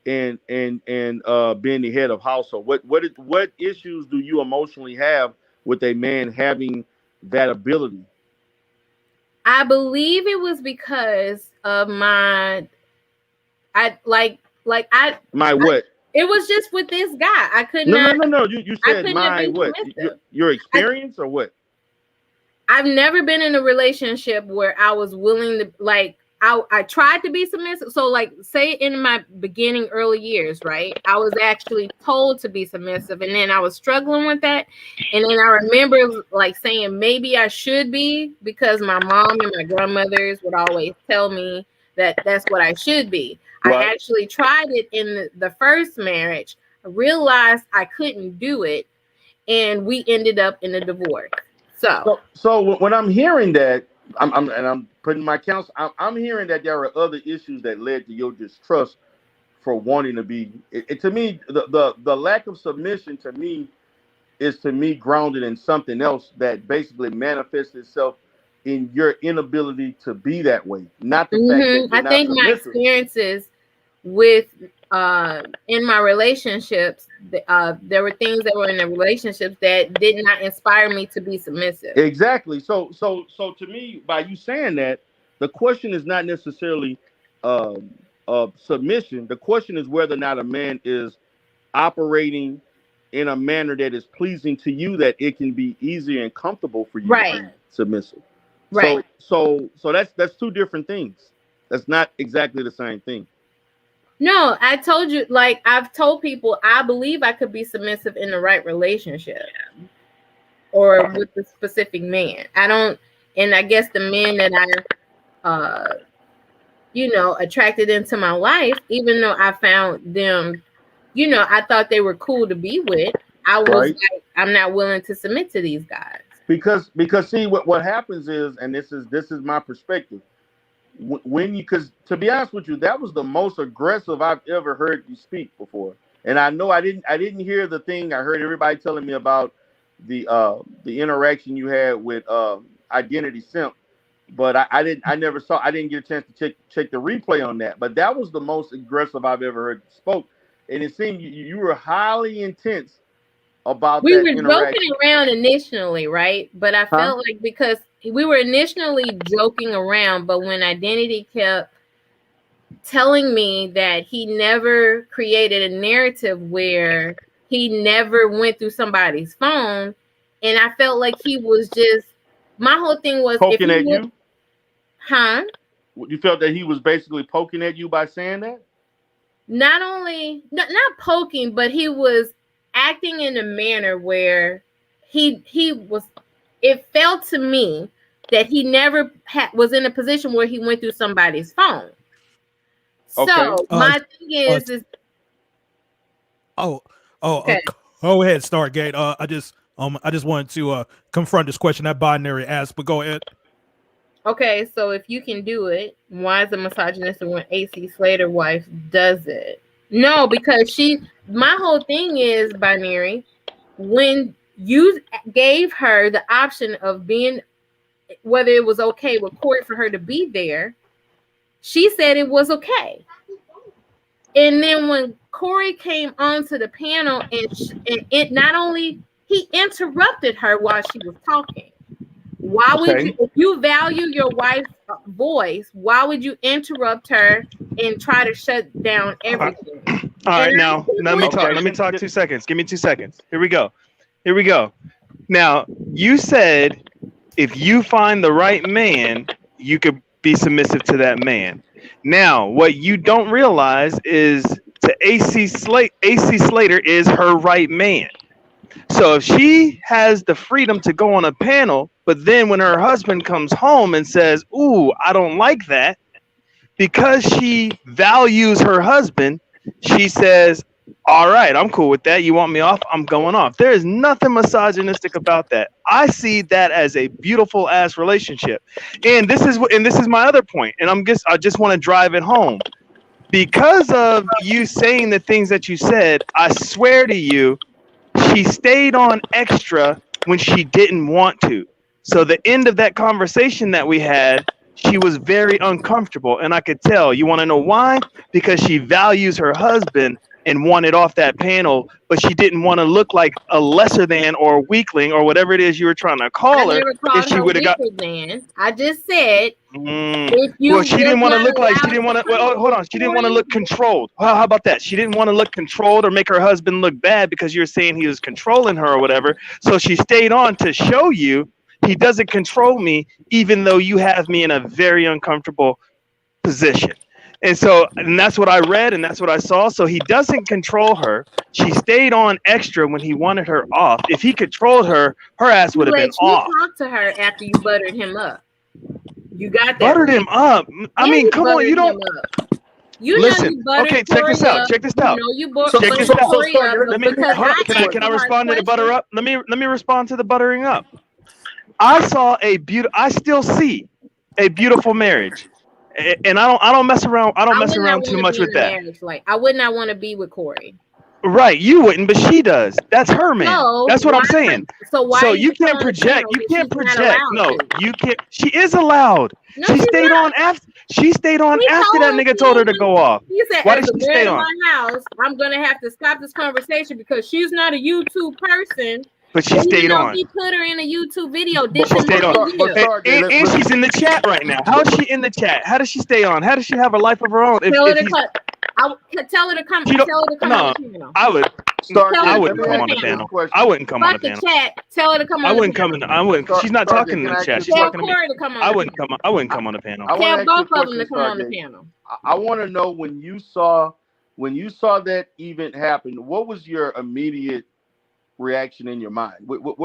and being the head of household? What issues do you emotionally have with a man having that ability? I believe it was because of my what? It was just with this guy. I could no, not. No. You said my what? Your experience or what? I've never been in a relationship where I was willing to I tried to be submissive. So say in my beginning early years, right? I was actually told to be submissive, and then I was struggling with that. And then I remember saying maybe I should be because my mom and my grandmothers would always tell me that that's what I should be. Right. I actually tried it in the first marriage. I realized I couldn't do it, and we ended up in a divorce. So when I'm hearing that, I'm putting my counsel. I'm hearing that there are other issues that led to your distrust for wanting to be. To me, the lack of submission to me is grounded in something else that basically manifests itself in your inability to be that way, not the fact that you're I not think submissive. My experiences with in my relationships, there were things that were in the relationships that did not inspire me to be submissive. Exactly. So to me, by you saying that, the question is not necessarily submission. The question is whether or not a man is operating in a manner that is pleasing to you, that it can be easier and comfortable for you to be submissive. Right. So that's two different things. That's not exactly the same thing. No, I told you, I've told people, I believe I could be submissive in the right relationship or with the specific man. I don't, and I guess the men that I, attracted into my life, even though I found them, I thought they were cool to be with, I was I'm not willing to submit to these guys. Because see, what happens is, and this is my perspective, when you, because to be honest with you, that was the most aggressive I've ever heard you speak before. And I know I didn't hear the thing. I heard everybody telling me about the interaction you had with Identity Simp, but I didn't get a chance to check the replay on that. But that was the most aggressive I've ever heard you spoke, and it seemed you were highly intense about we that were interaction. joking around initially, right? But I felt like because we were initially joking around, but when Identity kept telling me that he never created a narrative where he never went through somebody's phone, and I felt like he was just, my whole thing was poking at you. Huh? You felt that he was basically poking at you by saying that? Not only not poking, but he was acting in a manner where he was, it felt to me that he never was in a position where he went through somebody's phone. Okay. So my thing is go ahead, Stargate. I just wanted to confront this question that Binary asked, but go ahead. Okay, so if you can do it, why is a misogynist when AC Slater's wife does it? No, because my whole thing is, Binary, when you gave her the option of being, whether it was okay with Corey for her to be there, she said it was okay. And then when Corey came onto the panel and it not only, he interrupted her while she was talking. Why would you, if you value your wife's voice, why would you interrupt her and try to shut down everything? All right, now let me talk. Let me talk 2 seconds. Give me 2 seconds. Here we go. Now, you said if you find the right man, you could be submissive to that man. Now, what you don't realize is AC Slater is her right man. So if she has the freedom to go on a panel, but then when her husband comes home and says, "Ooh, I don't like that," because she values her husband, she says, "All right, I'm cool with that. You want me off? I'm going off." There is nothing misogynistic about that. I see that as a beautiful ass relationship. And this is my other point, and I just want to drive it home. Because of you saying the things that you said, I swear to you, she stayed on extra when she didn't want to. So the end of that conversation that we had, she was very uncomfortable, and I could tell. You want to know why? Because she values her husband and wanted off that panel, but she didn't want to look like a lesser than or a weakling or whatever it is you were trying to call her. I never called If she her would have got, then. I just said if you well, she didn't want to not look like she didn't want to. Well, hold on, she didn't want to look controlled. How about that? She didn't want to look controlled or make her husband look bad because you're saying he was controlling her or whatever. So she stayed on to show you he doesn't control me, even though you have me in a very uncomfortable position. And that's what I read and that's what I saw. So he doesn't control her. She stayed on extra when he wanted her off. If he controlled her, her ass would have been off. You talked to her after you buttered him up. You got that. Buttered him up. I mean, come on, you don't. You listen. Okay, check this out. Check this out. Check this out. Let me. Can I respond to the butter up? Let me respond to the buttering up. I still see a beautiful marriage. And I don't mess around. I don't mess around too much with that. Like I would not want to be with Corey. Right, you wouldn't, but she does. That's her man. No, that's what I'm saying. So you can't project. You can't project. No, you can't. She is allowed. No, she stayed on after. She stayed on after that nigga told her to go off. He said, "Why did she stay on?" My house, I'm gonna have to stop this conversation because she's not a YouTube person. But she stayed on. He put her in a YouTube video. She stayed on. And she's in the chat right now. How is she in the chat? How does she stay on? How does she have a life of her own? Tell her to come. No, I would. I wouldn't come on the panel. I wouldn't come on the panel. Tell her to come on. I wouldn't come in. I wouldn't. She's not talking in the chat. She's talking to me. I wouldn't come on the panel. Tell both of them to come on the panel. I want to know when you saw that event happen, what was your immediate reaction in your mind? What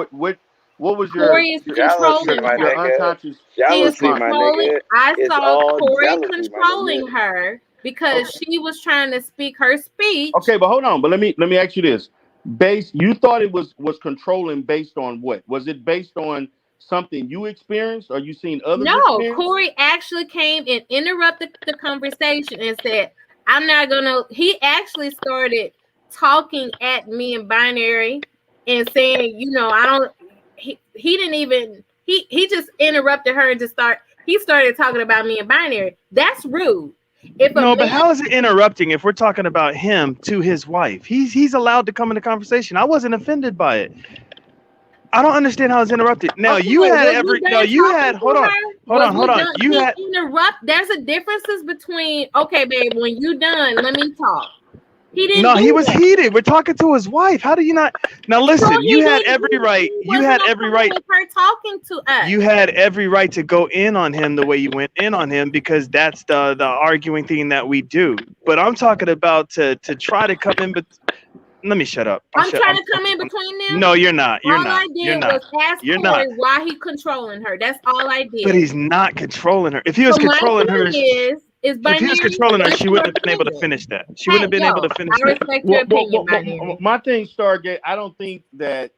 was your Corey is controlling her. Unconscious? He is controlling. I saw Corey controlling her because she was trying to speak her speech. Okay, but hold on. But let me ask you this: you thought it was controlling based on what? Was it based on something you experienced, or you seen others? No, Corey actually came and interrupted the conversation and said, "I'm not gonna." He actually started talking at me in binary. And saying, I don't. He didn't even. He just interrupted her and he started talking about me in binary. That's rude. But how is it interrupting if we're talking about him to his wife? He's allowed to come into conversation. I wasn't offended by it. I don't understand how it's interrupted. Now you had hold on. You had interrupt. There's a differences between babe, when you done, let me talk. He didn't. No, he was heated. We're talking to his wife. How do you not? Now listen, you had every right. You had every right. Her talking to us. You had every right to go in on him the way you went in on him because that's the arguing thing that we do. But I'm talking about to try to come in. But let me shut up. I'm trying to come in between them. No, you're not. You're all not. I did was ask Corey why he controlling her. That's all I did. But he's not controlling her. If he was controlling her. If he was controlling her, she wouldn't have been able to finish that. She wouldn't have been able to finish that. I respect your opinion, my thing, Stargate, I don't think that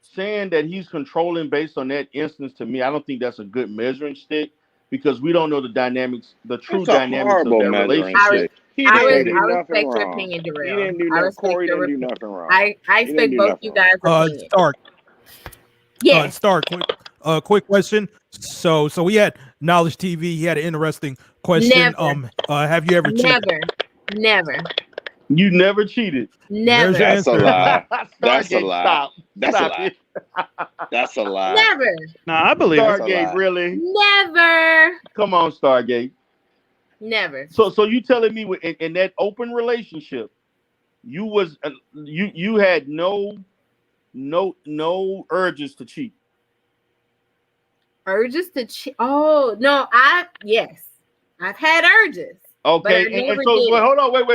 saying that he's controlling based on that instance, to me, I don't think that's a good measuring stick because we don't know the dynamics, the true dynamics of that relationship. I respect your opinion, Derell. He didn't do nothing. Corey didn't do nothing wrong. I respect both you guys' opinion. Stark. Yeah. Stark. Quick question. So we had Knowledge TV. He had an interesting question. Never. Have you ever checked? Never. You never cheated. Never. That's a lie. That's a Stargate, lie. stop. That's a Stop lie. it. That's a lie. Never. No, I believe That's a Stargate, lie. really? Never. Come on, Stargate. Never. So you telling me in that open relationship, you was you had no urges to cheat. Urges to cheat? Oh no, yes, I've had urges. Okay, but I never and so did. well, hold on, wait.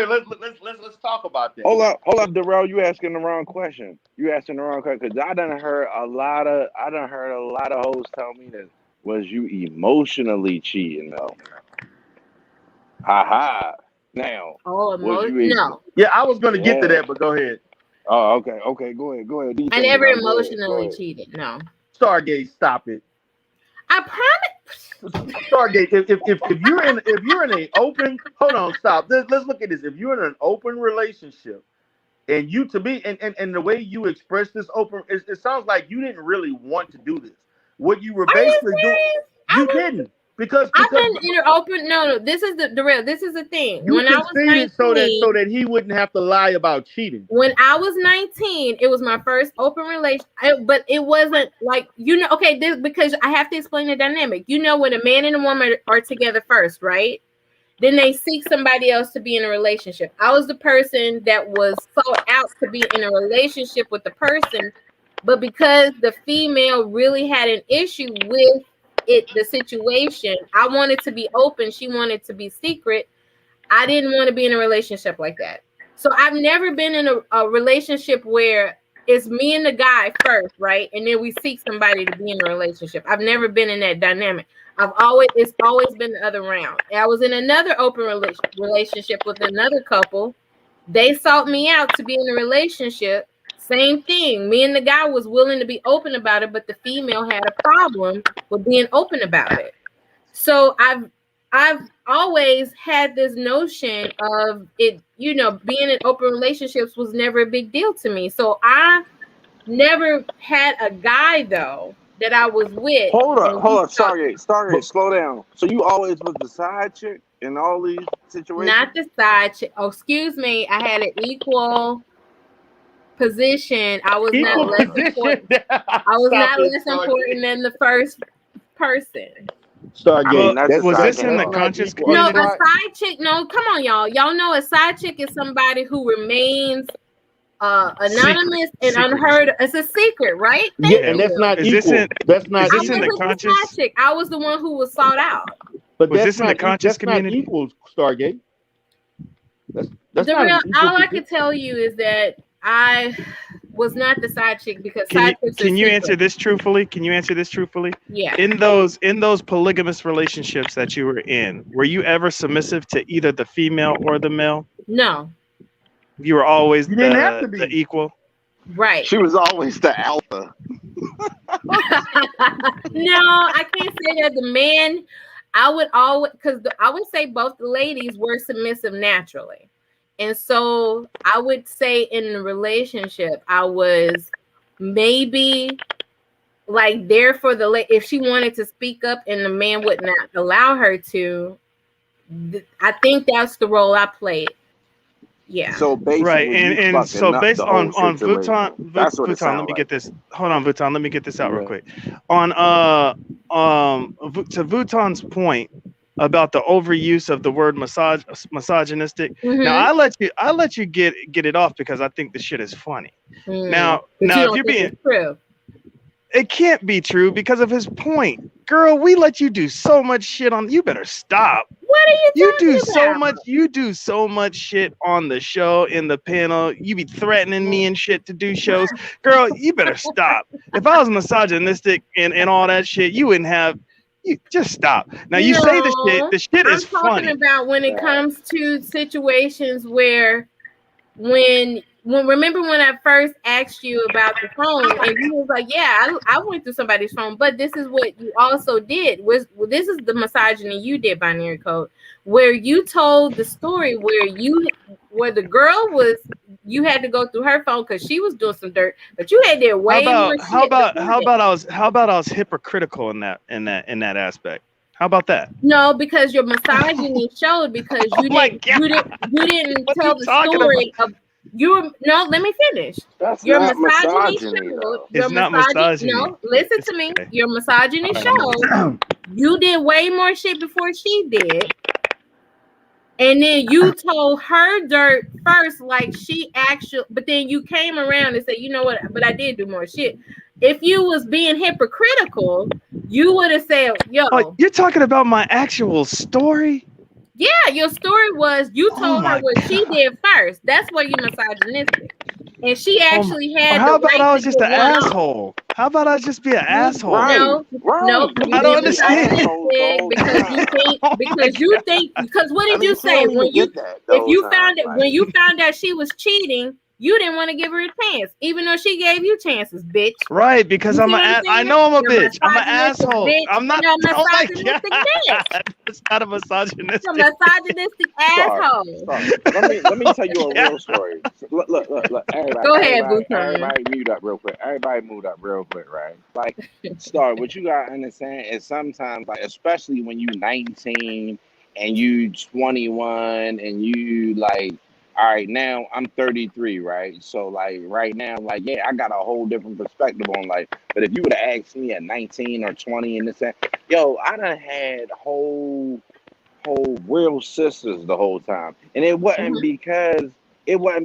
Let's talk about that. Hold up, Derell. You asking the wrong question. You asking the wrong question because I done heard a lot of hoes tell me that was you emotionally cheating though. Ha ha. Now, Oh, was you no. Yeah, I was gonna get to that, but go ahead. Oh, okay. Go ahead. I never Go emotionally ahead. cheated. No. Stargate, stop it. I promise. Stargate, if you're in an open, hold on, stop. Let's look at this. If you're in an open relationship, and you to me and the way you express this open, it sounds like you didn't really want to do this. What you were basically doing, you didn't because I've been in an open. No. This is the real. This is the thing. you When I was 19, so that he wouldn't have to lie about cheating. When I was 19, it was my first open relationship, but it wasn't like okay. Because I have to explain the dynamic. When a man and a woman are together first, right? Then they seek somebody else to be in a relationship. I was the person that was sought out to be in a relationship with the person, but because the female really had an issue with the situation, I wanted to be open. She wanted to be secret. I didn't want to be in a relationship like that. So I've never been in a relationship where it's me and the guy first, right? And then we seek somebody to be in a relationship. I've never been in that dynamic. It's always been the other round. I was in another open relationship with another couple. They sought me out to be in a relationship. Same thing. Me and the guy was willing to be open about it, but the female had a problem with being open about it. So I've always had this notion of it, being in open relationships was never a big deal to me. So I never had a guy though that I was with. Hold up. Stargate, slow down. So you always was the side chick in all these situations? Not the side chick. Oh, excuse me. I had an equal position. I was not less important. I was not less important than the first person. Stargate. Was this in the conscious community? No, a side chick. No, come on, y'all. Y'all know a side chick is somebody who remains anonymous and unheard. It's a secret, right? And that's not equal. That's not. Is this in the conscious? Side chick. I was the one who was sought out. But was this in the conscious community? Not equal, Stargate. That's all I can tell you is that I was not the side chick because can you answer this truthfully? Can you answer this truthfully? Yeah. In those polygamous relationships that you were in, were you ever submissive to either the female or the male? No. You were always didn't have to be the equal. Right. She was always the alpha. No, I can't say that. The man, I would always, because I would say both the ladies were submissive naturally. And so I would say in the relationship, I was maybe like there for if she wanted to speak up and the man would not allow her to, I think that's the role I played. Yeah. So basically, right, and so based on Vuitton, let me get like. this. Hold on, Vuitton. Let me get this out real quick. On to Vuitton's point about the overuse of the word misogynistic. Mm-hmm. Now I let you get it off because I think the shit is funny. Now if you're being true. It can't be true because of his point. Girl, we let you do so much shit on. You better stop. What are you do so much. You do so much shit on the show, in the panel. You be threatening me and shit to do shows. Girl, you better stop. If I was misogynistic and all that shit, you wouldn't have. You just stop. Now you say the shit. The shit is funny. I'm talking about when it comes to situations where remember when I first asked you about the phone and you was like, yeah, I went through somebody's phone, but this is what you also did. This is the misogyny you did, Binary Code, where you told the story where the girl was, you had to go through her phone because she was doing some dirt, but you had there way more shit. How about I was hypocritical in that aspect? How about that? No, because your misogyny showed because you didn't tell the story of you. No, let me finish. That's Your not misogyny misogyny, showed. though. Your It's not misogyny. misogyny. No, listen to me. okay. Your misogyny showed you did way more shit before she did. And then you told her dirt first, like she actually, but then you came around and said, you know what, but I did do more shit. If you was being hypocritical, you would have said, yo. Oh, you're talking about my actual story? Yeah, your story was you told her what she did first. That's where you misogynistic. And she actually had how the about right I was to just get an one off. asshole? How about I just be an asshole? No, Right. you I don't understand. Because you think because what did you say when you when you found out she was cheating, you didn't want to give her a chance, even though she gave you chances, bitch. Right, because I know I'm a bitch. I'm an misogynistic asshole. bitch. I'm not. You're a Oh my misogynistic God. bitch. It's not a misogynistic. You're a misogynistic asshole. Let me tell you a real story. Look, everybody. Go ahead, Booton. Everybody mute up real quick. Everybody mute up real quick, right? Like, Star, what you gotta understand is sometimes, like, especially when you 19 and you 21 and you like, all right, now I'm 33, right? So like right now, like, yeah, I got a whole different perspective on life. But if you would have asked me at 19 or 20 and this, yo, I done had whole real sisters the whole time, and it wasn't because it was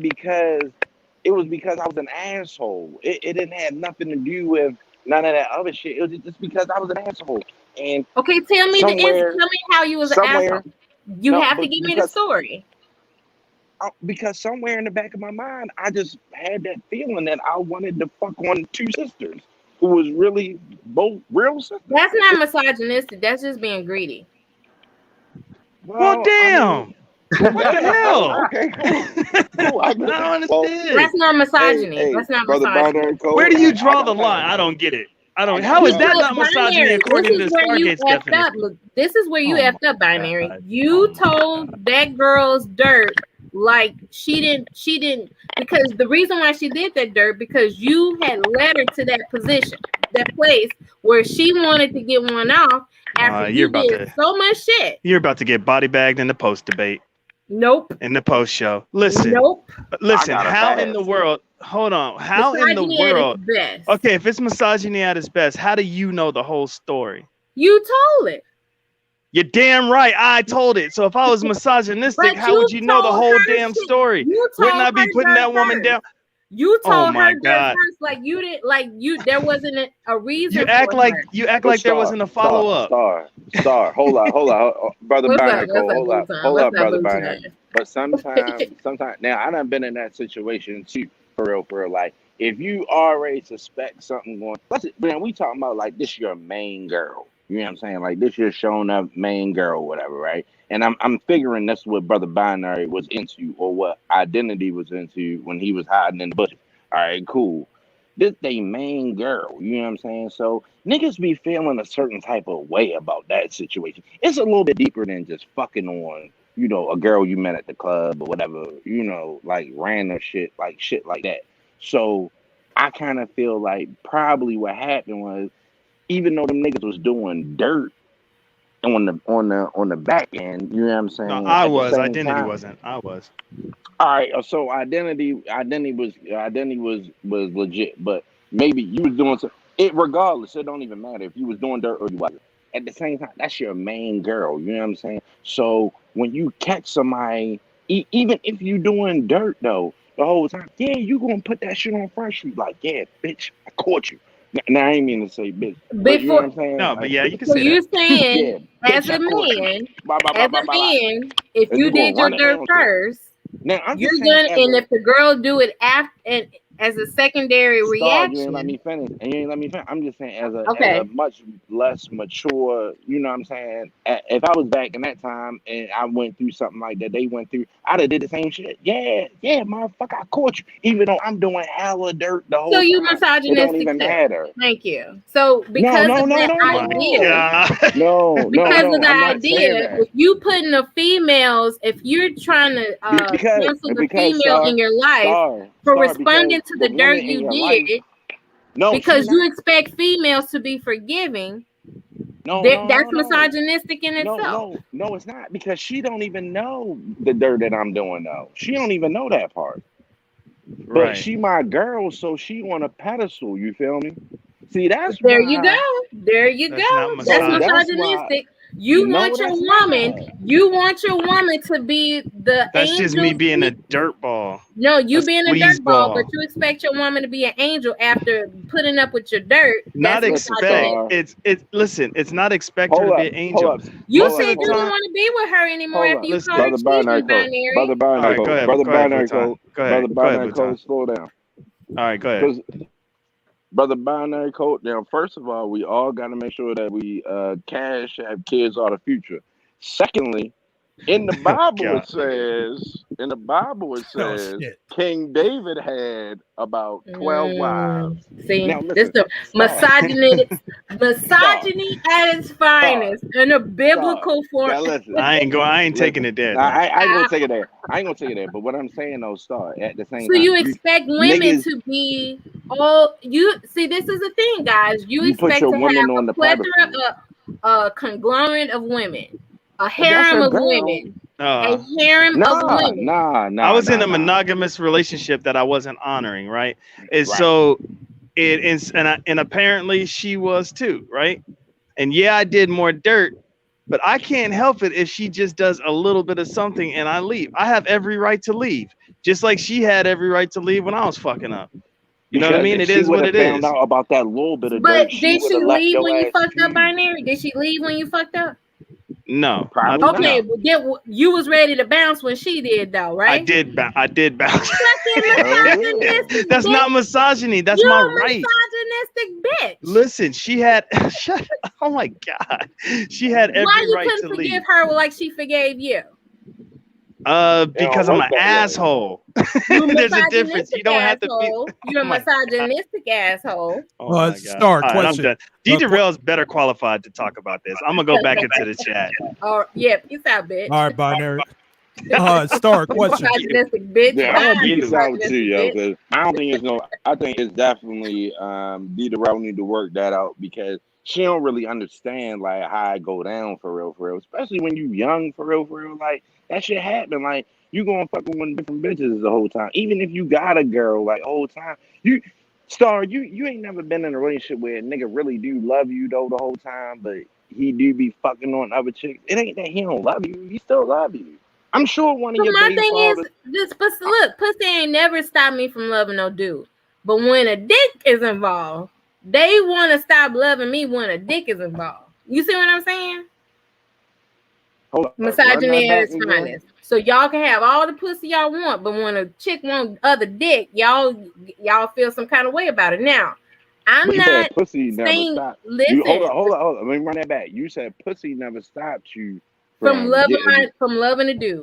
because I was an asshole. It didn't have nothing to do with none of that other shit. It was just because I was an asshole. And okay, tell me tell me how you was an asshole. You have to give me the story. Because somewhere in the back of my mind, I just had that feeling that I wanted to fuck on two sisters who was really both real sisters. That's not misogynistic. That's just being greedy. Well, damn. What the hell? Okay, cool. I don't understand. That's not misogyny. That's not misogyny. Where do you draw the line? I don't get it. How is that not misogyny according to Stargate's definition? This is where you effed up, Binary. You told that girl's dirt like she didn't because the reason why she did that dirt because you had led her to that position, that place where she wanted to get one off after you did so much shit. You're about to get body bagged in the post debate. Nope. In the post show. Listen. Nope. Listen, how in the world? Hold on. How in the world? Okay, if it's misogyny at its best, how do you know the whole story? You told it. You're damn right. I told it. So if I was misogynistic, how would you know the whole damn story? Wouldn't I be putting that woman down? You told her first, like you didn't, like you. There wasn't a reason. You act like there wasn't a follow up. Star. Hold on, brother Binary. Hold up, brother Binary. But sometimes, now I done been in that situation too, for real. Like if you already suspect something going, man, we talking about like this your main girl. You know what I'm saying? Like this your shown up main girl, whatever, right? And I'm figuring that's what Brother Binary was into, or what Identity was into when he was hiding in the bushes. All right, cool. This they main girl, you know what I'm saying? So niggas be feeling a certain type of way about that situation. It's a little bit deeper than just fucking on, you know, a girl you met at the club or whatever, you know, like random shit like that. So I kind of feel like probably what happened was, even though them niggas was doing dirt on the back end, you know what I'm saying? No, I was. Identity wasn't. I was. All right, so identity was legit, but maybe you was doing it regardless. It don't even matter if you was doing dirt or you wasn't. At the same time, that's your main girl. You know what I'm saying? So when you catch somebody, even if you doing dirt though, the whole time, yeah, you gonna put that shit on Front Street, like, yeah, bitch, I caught you. Now I ain't mean to say bitch. But you know what I'm saying? No, but yeah, you can So say you're that. saying, Yeah, as a man, if And you you did gonna your run it dirt down. first, Now I'm you're just gonna, saying, and if the girl do it after, and as a secondary Star, reaction, you ain't let me finish. And you ain't let me finish. I'm just saying, as a much less mature, you know what I'm saying? If I was back in that time and I went through something like that they went through, I'd have did the same shit. Yeah, motherfucker, I caught you. Even though I'm doing hella dirt the whole so time. you It don't misogynistic even too. matter. Thank you. So because of that idea, No, because of the I'm not saying idea, that. if you putting the females, if you're trying to cancel the female in your life for responding to the dirt you did, because you expect females to be forgiving, That's misogynistic in itself. No, it's not, because she don't even know the dirt that I'm doing though. She don't even know that part. Right. But she my girl, so she on a pedestal. You feel me? See, that's There why. you go. There you That's go. not That's misogynistic. misogynistic. You No, want your that's woman. not. You want your woman to be the That's angel. just me being a dirt ball. No, you being a squeeze dirt ball, ball. but you expect your woman to be an angel after putting up with your dirt. Not That's expect. It's listen. It's not expected Hold to up, be an angel. hold up. You Most said of the you don't time, want to be with her anymore Hold after up. you called her Brother cheating, Binary Code. binary. Brother Binary All right, Code. go ahead. Brother Go ahead, Binary Bhutan. Code. Go ahead. Brother Go ahead, Binary Bhutan. Code, slow down. All right, go ahead. Because Brother Binary Code, now, first of all, we all got to make sure that we cash have kids are the future. Secondly, in the Bible it says, shit. King David had about 12 wives. See, Now this listen, the misogyny at its finest in a biblical form. now listen. I ain't taking it there. Nah, Though. I ain't gonna take it there. I ain't gonna take it there. But what I'm saying though, Star, at the same So time, you expect women niggas, to be all you see? This is the thing, guys. You you put expect your to woman have on a the plethora pedestal. of a conglomerate of women, a But that's harem your of girl. women, a harem of women. I was in a monogamous relationship that I wasn't honoring, right? And so it is, and apparently she was too, right? And yeah, I did more dirt, but I can't help it if she just does a little bit of something and I leave. I have every right to leave, just like she had every right to leave when I was fucking up. You know what I mean? It is what it is. Found out about that little bit of But dirt, did she would've left leave your when you ass fucked up, peeved. binary? Did she leave when you fucked up? No. Probably Okay, no. but you was ready to bounce when she did, though, right? I did bounce. Fucking misogynistic That's bitch. not misogyny. That's You're my a right. misogynistic bitch. Listen, she had. Oh my God, she had every Why you right couldn't to forgive leave. her like she forgave you? Because I'm an asshole. You're a There's a difference. You misogynistic don't have to be. asshole. You're a misogynistic asshole. Oh my God. Star, All right, question. I'm done. D. Derell is better qualified to talk about this. I'm gonna go back into the chat. Oh yeah, peace out, bitch. All right, binary. Star, question. Misogynistic bitch. Yeah, Bye, peace out to misogynistic you, bitch. because I don't think it's no. I think it's definitely D. Derell need to work that out, because she don't really understand like how I go down for real, especially when you young for real. Like that shit happen. Like you going fucking with different bitches the whole time, even if you got a girl like whole time. You ain't never been in a relationship where a nigga really do love you though the whole time, but he do be fucking on other chicks. It ain't that he don't love you; he still love you. I'm sure one of But your my baby thing fathers. is, this pussy ain't never stopped me from loving no dude. But when a dick is involved, they want to stop loving me when a dick is involved. You see what I'm saying? Misogyny at its finest. So y'all can have all the pussy y'all want, but when a chick wants other dick, y'all feel some kind of way about it. Now, I'm But you not said pussy never saying. stopped. Listen, Hold on. Let me run that back. You said pussy never stopped you from loving a dude.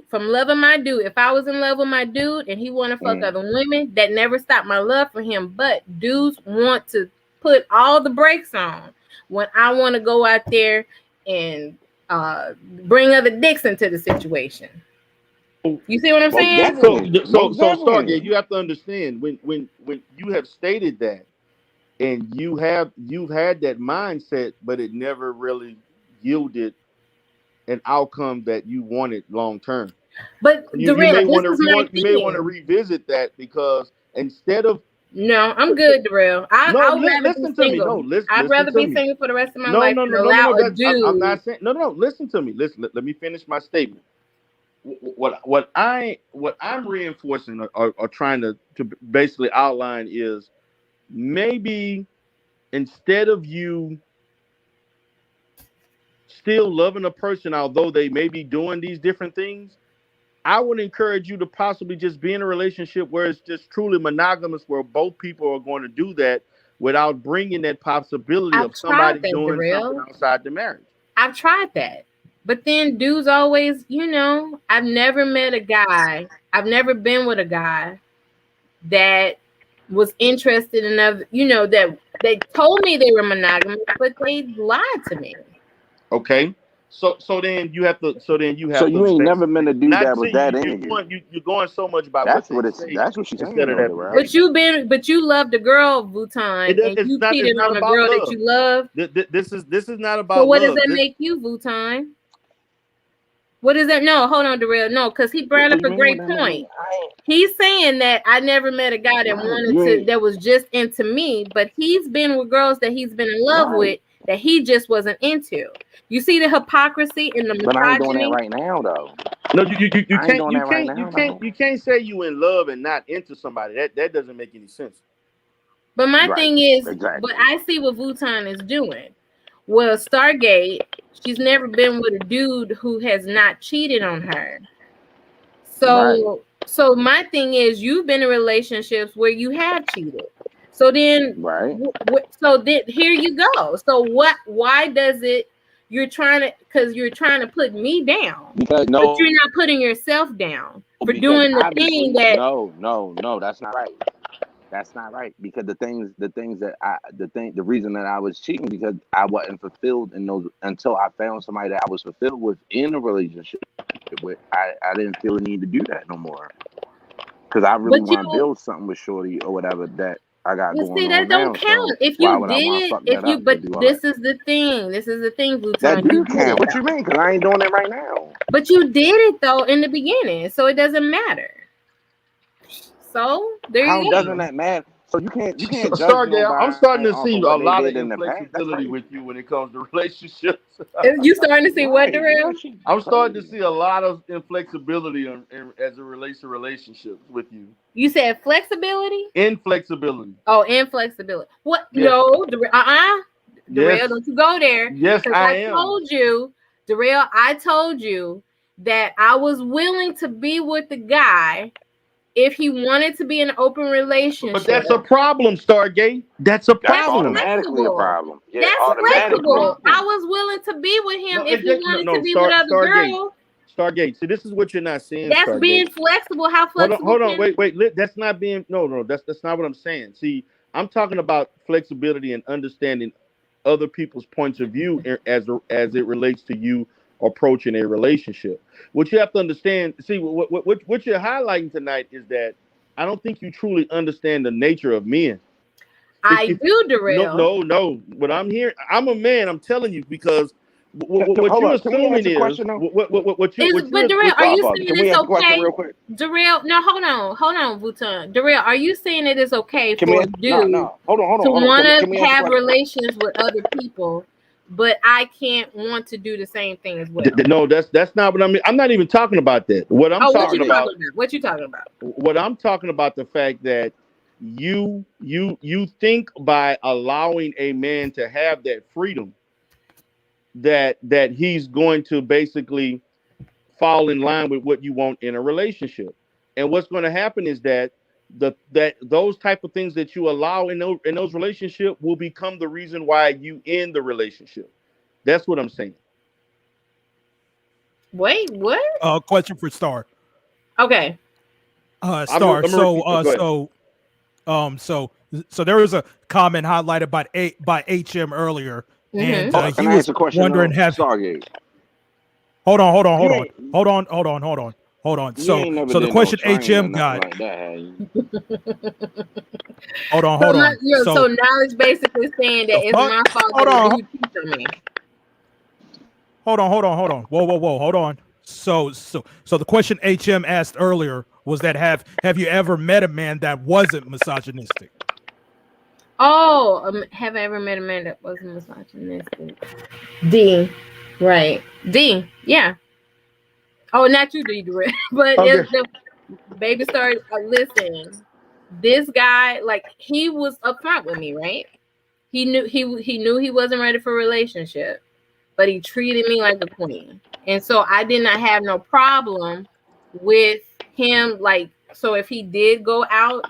From loving my dude. If I was in love with my dude and he want to fuck other women, that never stopped my love for him. But dudes want to put all the brakes on when I want to go out there and bring other dicks into the situation. You see what I'm saying? So Stargate, you have to understand when you have stated that, and you've had that mindset, but it never really yielded an outcome that you wanted long term. But you may want to revisit that, because instead of I'm good, Derell. I'd rather be single. I'd rather be single for the rest of my life than allow a dude. I'm not saying no. Listen to me. Let me finish my statement. What I'm reinforcing or trying to basically outline is, maybe instead of you still loving a person, although they may be doing these different things, I would encourage you to possibly just be in a relationship where it's just truly monogamous, where both people are going to do that without bringing that possibility of somebody doing something outside the marriage. I've tried that. But then dudes always, I've never met a guy, I've never been with a guy that was interested in that they told me they were monogamous, but they lied to me. Okay. So then you have to. So then you have So to you ain't never basically been a dude not that was see that you're into you. going you're going so much by what That's they what it's. say That's what she's saying instead of though, that Derell. But you loved a girl, Vuitton, and it's you not cheated on a about girl that love. you love. This is not So about what does love. that make you, Vuitton? What is that? No, hold on, Derell. No, because he brought up a great point. He's saying that I never met a guy that that was just into me, but he's been with girls that he's been in love with that he just wasn't into. You see the hypocrisy and the misogyny. But I ain't doing that right now, though. No, you can't say you in love and not into somebody. That doesn't make any sense. But my thing is, but I see what Vuitton is doing. Well, Stargate, she's never been with a dude who has not cheated on her. So, so my thing is, you've been in relationships where you have cheated. So then, here you go. So what? Why does it? You're trying to put me down, but you're not putting yourself down for doing the thing that. No, that's not right. That's not right, because the reason that I was cheating, because I wasn't fulfilled in those until I found somebody that I was fulfilled with in a relationship with. I didn't feel the need to do that no more, because I really want to build something with Shorty or whatever that I got going on. That don't count. If you did, this is the thing. This is the thing, Vuitton. That do count. What you mean? Because I ain't doing it right now. But you did it though in the beginning, so it doesn't matter. So there you go. How doesn't that matter? So you can't judge Stargate, I'm starting to see a lot of in inflexibility with you when it comes to relationships. You starting to see what, Derell? I'm starting to see a lot of inflexibility as it relates to relationships with you. You said flexibility? Inflexibility. Oh, inflexibility. What? Yes. No, Derell, Yes. don't you go there. Yes, I am. Told you, Derell, I told you that I was willing to be with the guy if he wanted to be in an open relationship. But that's a problem, Stargate. That's a problem. That's automatically a problem. Yeah, that's flexible. I was willing to be with him if he wanted to be with other girls. Stargate. See, this is what you're not seeing. That's Stargate. being flexible. How flexible? Hold on. Wait. That's not being. No. That's not what I'm saying. See, I'm talking about flexibility and understanding other people's points of view as it relates to you approaching a relationship. What you have to understand, see, what you're highlighting tonight is that I don't think you truly understand the nature of men. I do, Derell. No. What I'm hearing, I'm a man. I'm telling you, because what you're assuming is what you. But Derell, are you saying it's okay? Derell, no, hold on, Vuitton. Derell, are you saying it is okay for a dude to want to have relations with other people, but I can't want to do the same thing as well? No, that's not what I mean. I'm not even talking about that. What I'm talking about. What you talking about? What I'm talking about, the fact that you think by allowing a man to have that freedom that he's going to basically fall in line with what you want in a relationship. And what's going to happen is that those type of things that you allow in those relationships will become the reason why you end the relationship. That's what I'm saying. Wait, what? Question for Star. Okay. Star. So there was a comment highlighted by HM earlier, and he was wondering, Stargate. Hold on. So the question HM got. Hold on. So now it's basically saying that it's my fault that you cheat on me. Hold on. Whoa. Hold on. So the question HM asked earlier was that have you ever met a man that wasn't misogynistic? Oh, have I ever met a man that wasn't misogynistic? D, right? D, yeah. Oh, not you, D, but it's the baby Star. Listen, this guy, like, he was upfront with me, right? He knew he wasn't ready for a relationship, but he treated me like a queen, and so I did not have no problem with him. Like, so if he did go out,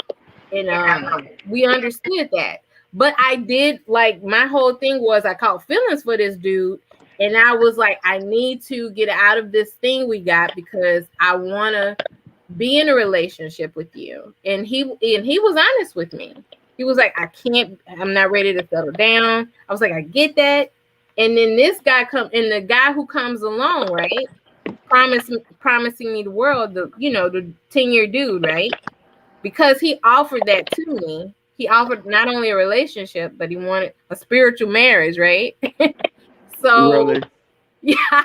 and we understood that, but I did, like, my whole thing was I caught feelings for this dude, and I was like, I need to get out of this thing we got because I want to be in a relationship with you. And he was honest with me. He was like, I'm not ready to settle down. I was like, I get that. And then this guy and the guy who comes along, right? Promising me the world, the 10-year dude, right? Because he offered that to me. He offered not only a relationship, but he wanted a spiritual marriage, right? So Really? yeah.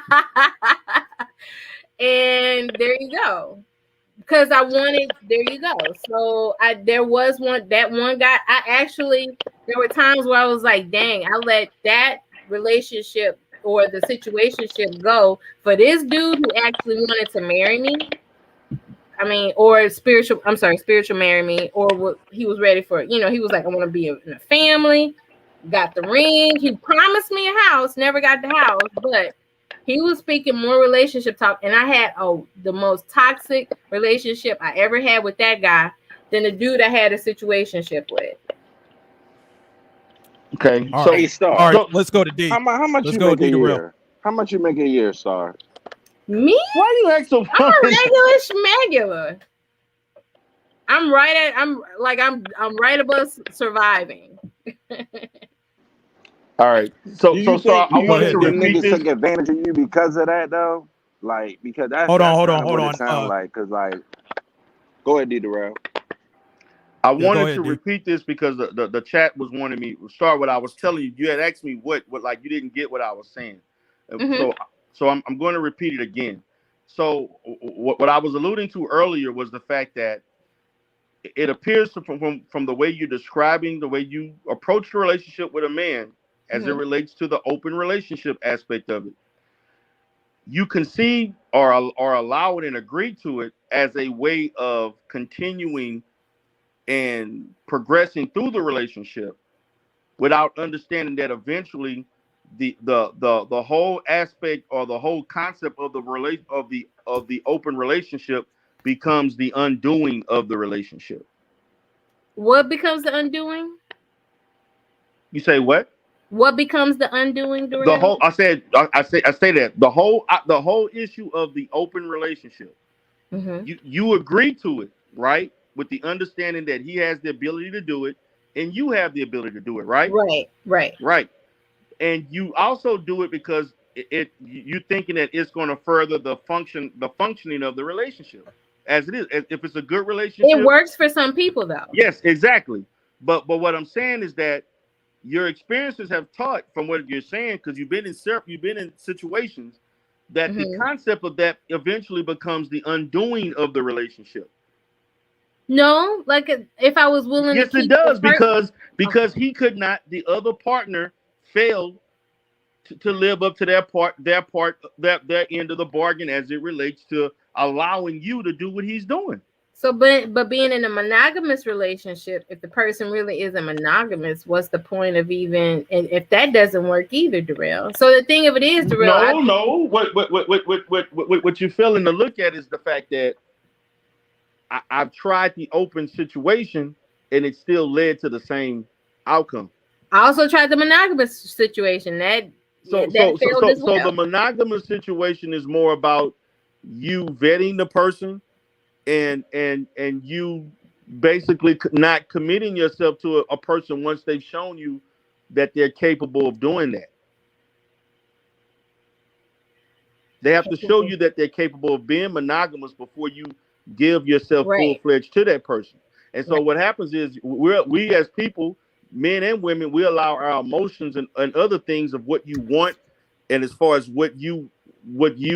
And there you go. Because I wanted, there you go. So there was one guy. There were times where I was like, dang, I let that relationship or the situationship go for this dude who actually wanted to marry me. I mean, or spiritual marry me, or what he was ready for. He was like, I want to be in a family. Got the ring. He promised me a house, never got the house, but he was speaking more relationship talk. And I had the most toxic relationship I ever had with that guy than the dude I had a situationship with. Okay. All So, right. Hey, Star. All right, let's go to D. How much Let's you go make a D to real. year? How much you make a year, Star? Me? Why you act so I'm a regular schmegular. I'm right above surviving. all right. So Do you I wanted to them repeat niggas this. took advantage of you because of that though? Like because that's Hold on. kind of what it sounds like. Cause like, go ahead, D. Derell. I Yeah, go wanted ahead, to D. repeat this because the chat was wanting me to start what I was telling you. You had asked me what like you didn't get what I was saying. Mm-hmm. So I'm going to repeat it again. So what I was alluding to earlier was the fact that it appears from the way you're describing the way you approach the relationship with a man as it relates to the open relationship aspect of it. You concede or allow it and agree to it as a way of continuing and progressing through the relationship without understanding that eventually the whole aspect or the whole concept of the open relationship becomes the undoing of the relationship. What becomes the undoing? You say what? What becomes the undoing, The Derell? whole I say that the whole issue of the open relationship. Mm-hmm. You agree to it, right? With the understanding that he has the ability to do it and you have the ability to do it, right? Right. And you also do it because you thinking that it's going to further the functioning of the relationship as it is. If it's a good relationship, It works for some people though. yes, exactly. But what I'm saying is that your experiences have taught from what you're saying, because you've been in situations that the concept of that eventually becomes the undoing of the relationship. No, like if I was willing to Yes, it keep does, the because he could not. The other partner failed to live up to their end of the bargain as it relates to allowing you to do what he's doing. So, but being in a monogamous relationship, if the person really isn't monogamous, what's the point of even? And if that doesn't work either, Derell. So the thing of it is, Derell. No. What you're failing to look at is the fact that I've tried the open situation and it still led to the same outcome. I also tried the monogamous situation. So the monogamous situation is more about you vetting the person and you basically not committing yourself to a person once they've shown you that they're capable of doing that. They have to show you that they're capable of being monogamous before you give yourself full-fledged to that person. And so what happens is we as people, men and women, we allow our emotions and other things of what you want, and as far as what you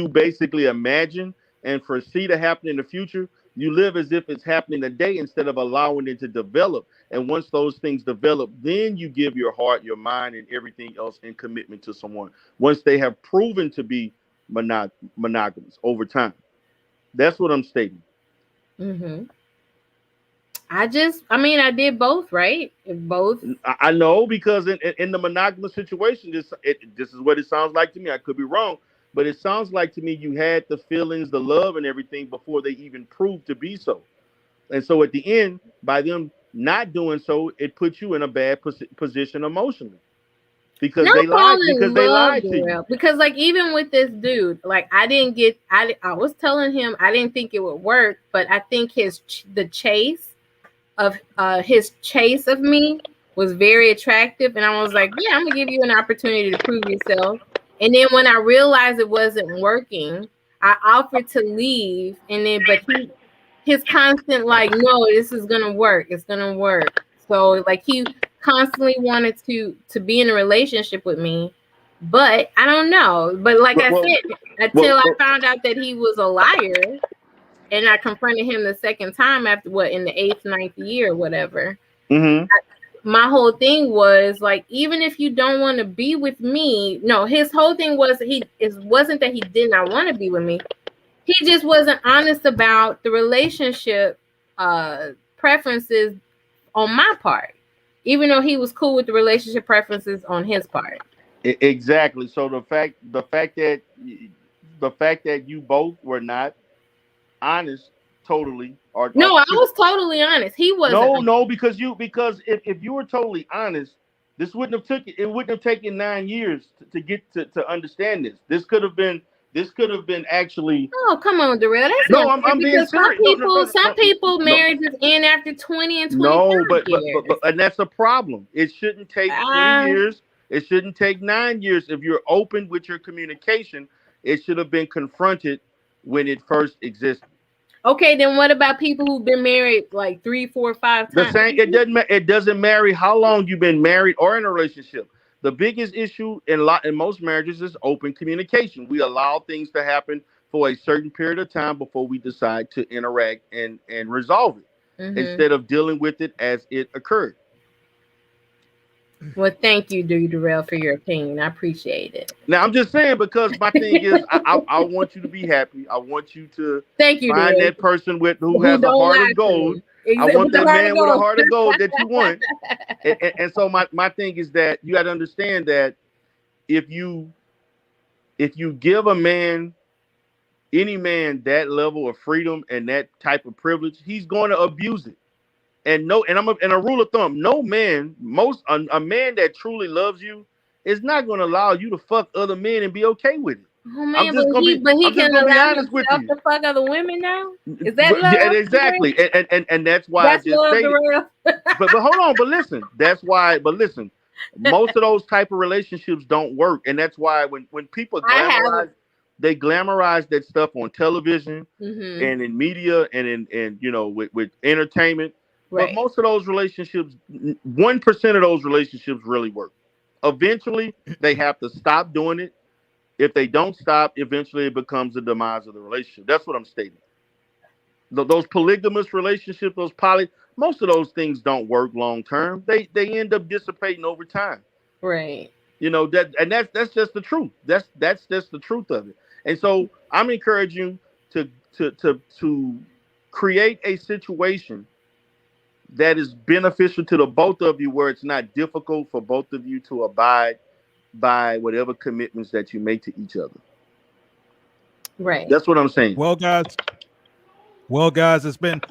basically imagine and foresee to happen in the future, you live as if it's happening today instead of allowing it to develop. And once those things develop, then you give your heart, your mind, and everything else in commitment to someone. Once they have proven to be monogamous over time. That's what I'm stating. Mm-hmm. I did both, right? Both. I know, because in the monogamous situation, this is what it sounds like to me. I could be wrong, but it sounds like to me you had the feelings, the love, and everything before they even proved to be so. And so at the end, by them not doing so, it puts you in a bad position emotionally. Because they lied to you. Because like even with this dude, like I was telling him I didn't think it would work, but I think the chase of me was very attractive, and I was like, yeah, I'm gonna give you an opportunity to prove yourself. And then when I realized it wasn't working, I offered to leave, and then but his constant like, no, this is gonna work. It's gonna work. So like he constantly wanted to be in a relationship with me, but I don't know. But like I said, until I found out that he was a liar, and I confronted him the second time after in the 8th, 9th year, or whatever. Mm-hmm. My whole thing was like, even if you don't want to be with me, no, his whole thing was wasn't that he did not want to be with me. He just wasn't honest about the relationship preferences on my part, even though he was cool with the relationship preferences on his part. Exactly. So the fact that you both were not honest totally or no, I was totally honest. He wasn't. No, because if you were totally honest, it wouldn't have taken 9 years to get to understand this. This could have been actually. Oh, come on, Derell. That's no, not I'm being serious. Some people marriages end after 20 and 25 No, but years. and that's a problem. It shouldn't take 20 years. It shouldn't take 9 years. If you're open with your communication, it should have been confronted when it first existed. Okay, then what about people who've been married like 3, 4, 5 times? The same. It doesn't matter how long you've been married or in a relationship. The biggest issue in most marriages is open communication. We allow things to happen for a certain period of time before we decide to interact and resolve it, instead of dealing with it as it occurred. Well, thank you, Derell, for your opinion. I appreciate it. Now, I'm just saying, because my thing is, I want you to be happy. I want you to find Derell. that person who has a heart of gold. I want that man with a heart of gold that you want. And so my thing is that you got to understand that if you give a man, any man, that level of freedom and that type of privilege, he's going to abuse it. And a rule of thumb, no man, a man that truly loves you is not going to allow you to fuck other men and be okay with it. Oh man, he can allow himself to fuck other women now. Is that love? Yeah, exactly, and that's why that's I just stated. but hold on, but listen, that's why. But listen, most of those type of relationships don't work, and that's why when people glamorize that stuff on television and in media and in with entertainment. Right. But most of those relationships, 1% of those relationships really work. Eventually, they have to stop doing it. If they don't stop, eventually it becomes the demise of the relationship. That's what I'm stating. Those polygamous relationships, most of those things don't work long term. They end up dissipating over time. Right. That's just the truth. That's just the truth of it. And so I'm encouraging you to create a situation that is beneficial to the both of you, where it's not difficult for both of you to abide by whatever commitments that you make to each other. Right. That's what I'm saying. Well, guys, it's been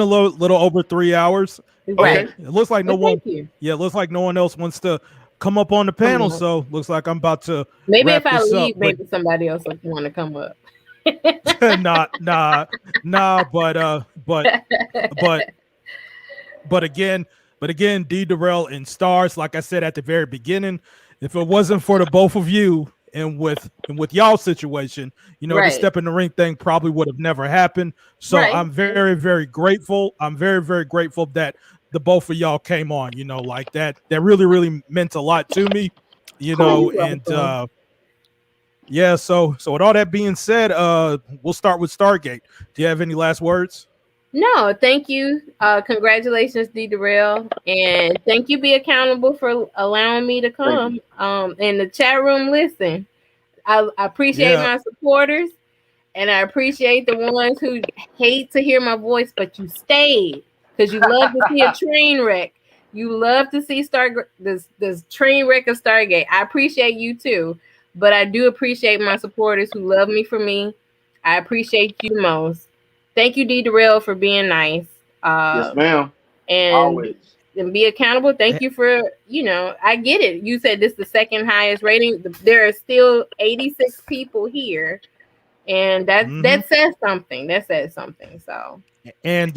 a little over 3 hours. Right. It looks like it looks like no one else wants to come up on the panel. So looks like I'm about to maybe wrap if I this leave, up, maybe somebody else will want to come up. But again, D. Derell and Stars, like I said at the very beginning, if it wasn't for the both of you and with y'all situation, the step in the ring thing probably would have never happened. So I'm very, very grateful. I'm very, very grateful that the both of y'all came on, like that. That really, really meant a lot to me, and so with all that being said, we'll start with Stargate. Do you have any last words? No, thank you. Congratulations, D. Derell, and thank you. Be accountable for allowing me to come. In the chat room, listen. I appreciate my supporters, and I appreciate the ones who hate to hear my voice, but you stayed because you love to see a train wreck. You love to see this train wreck of Stargate. I appreciate you too, but I do appreciate my supporters who love me for me. I appreciate you most. Thank you, D. Derell, for being nice. Yes, ma'am. And always. And be accountable. Thank you for, I get it. You said this is the second highest rating. There are still 86 people here. And that says something. That says something. So and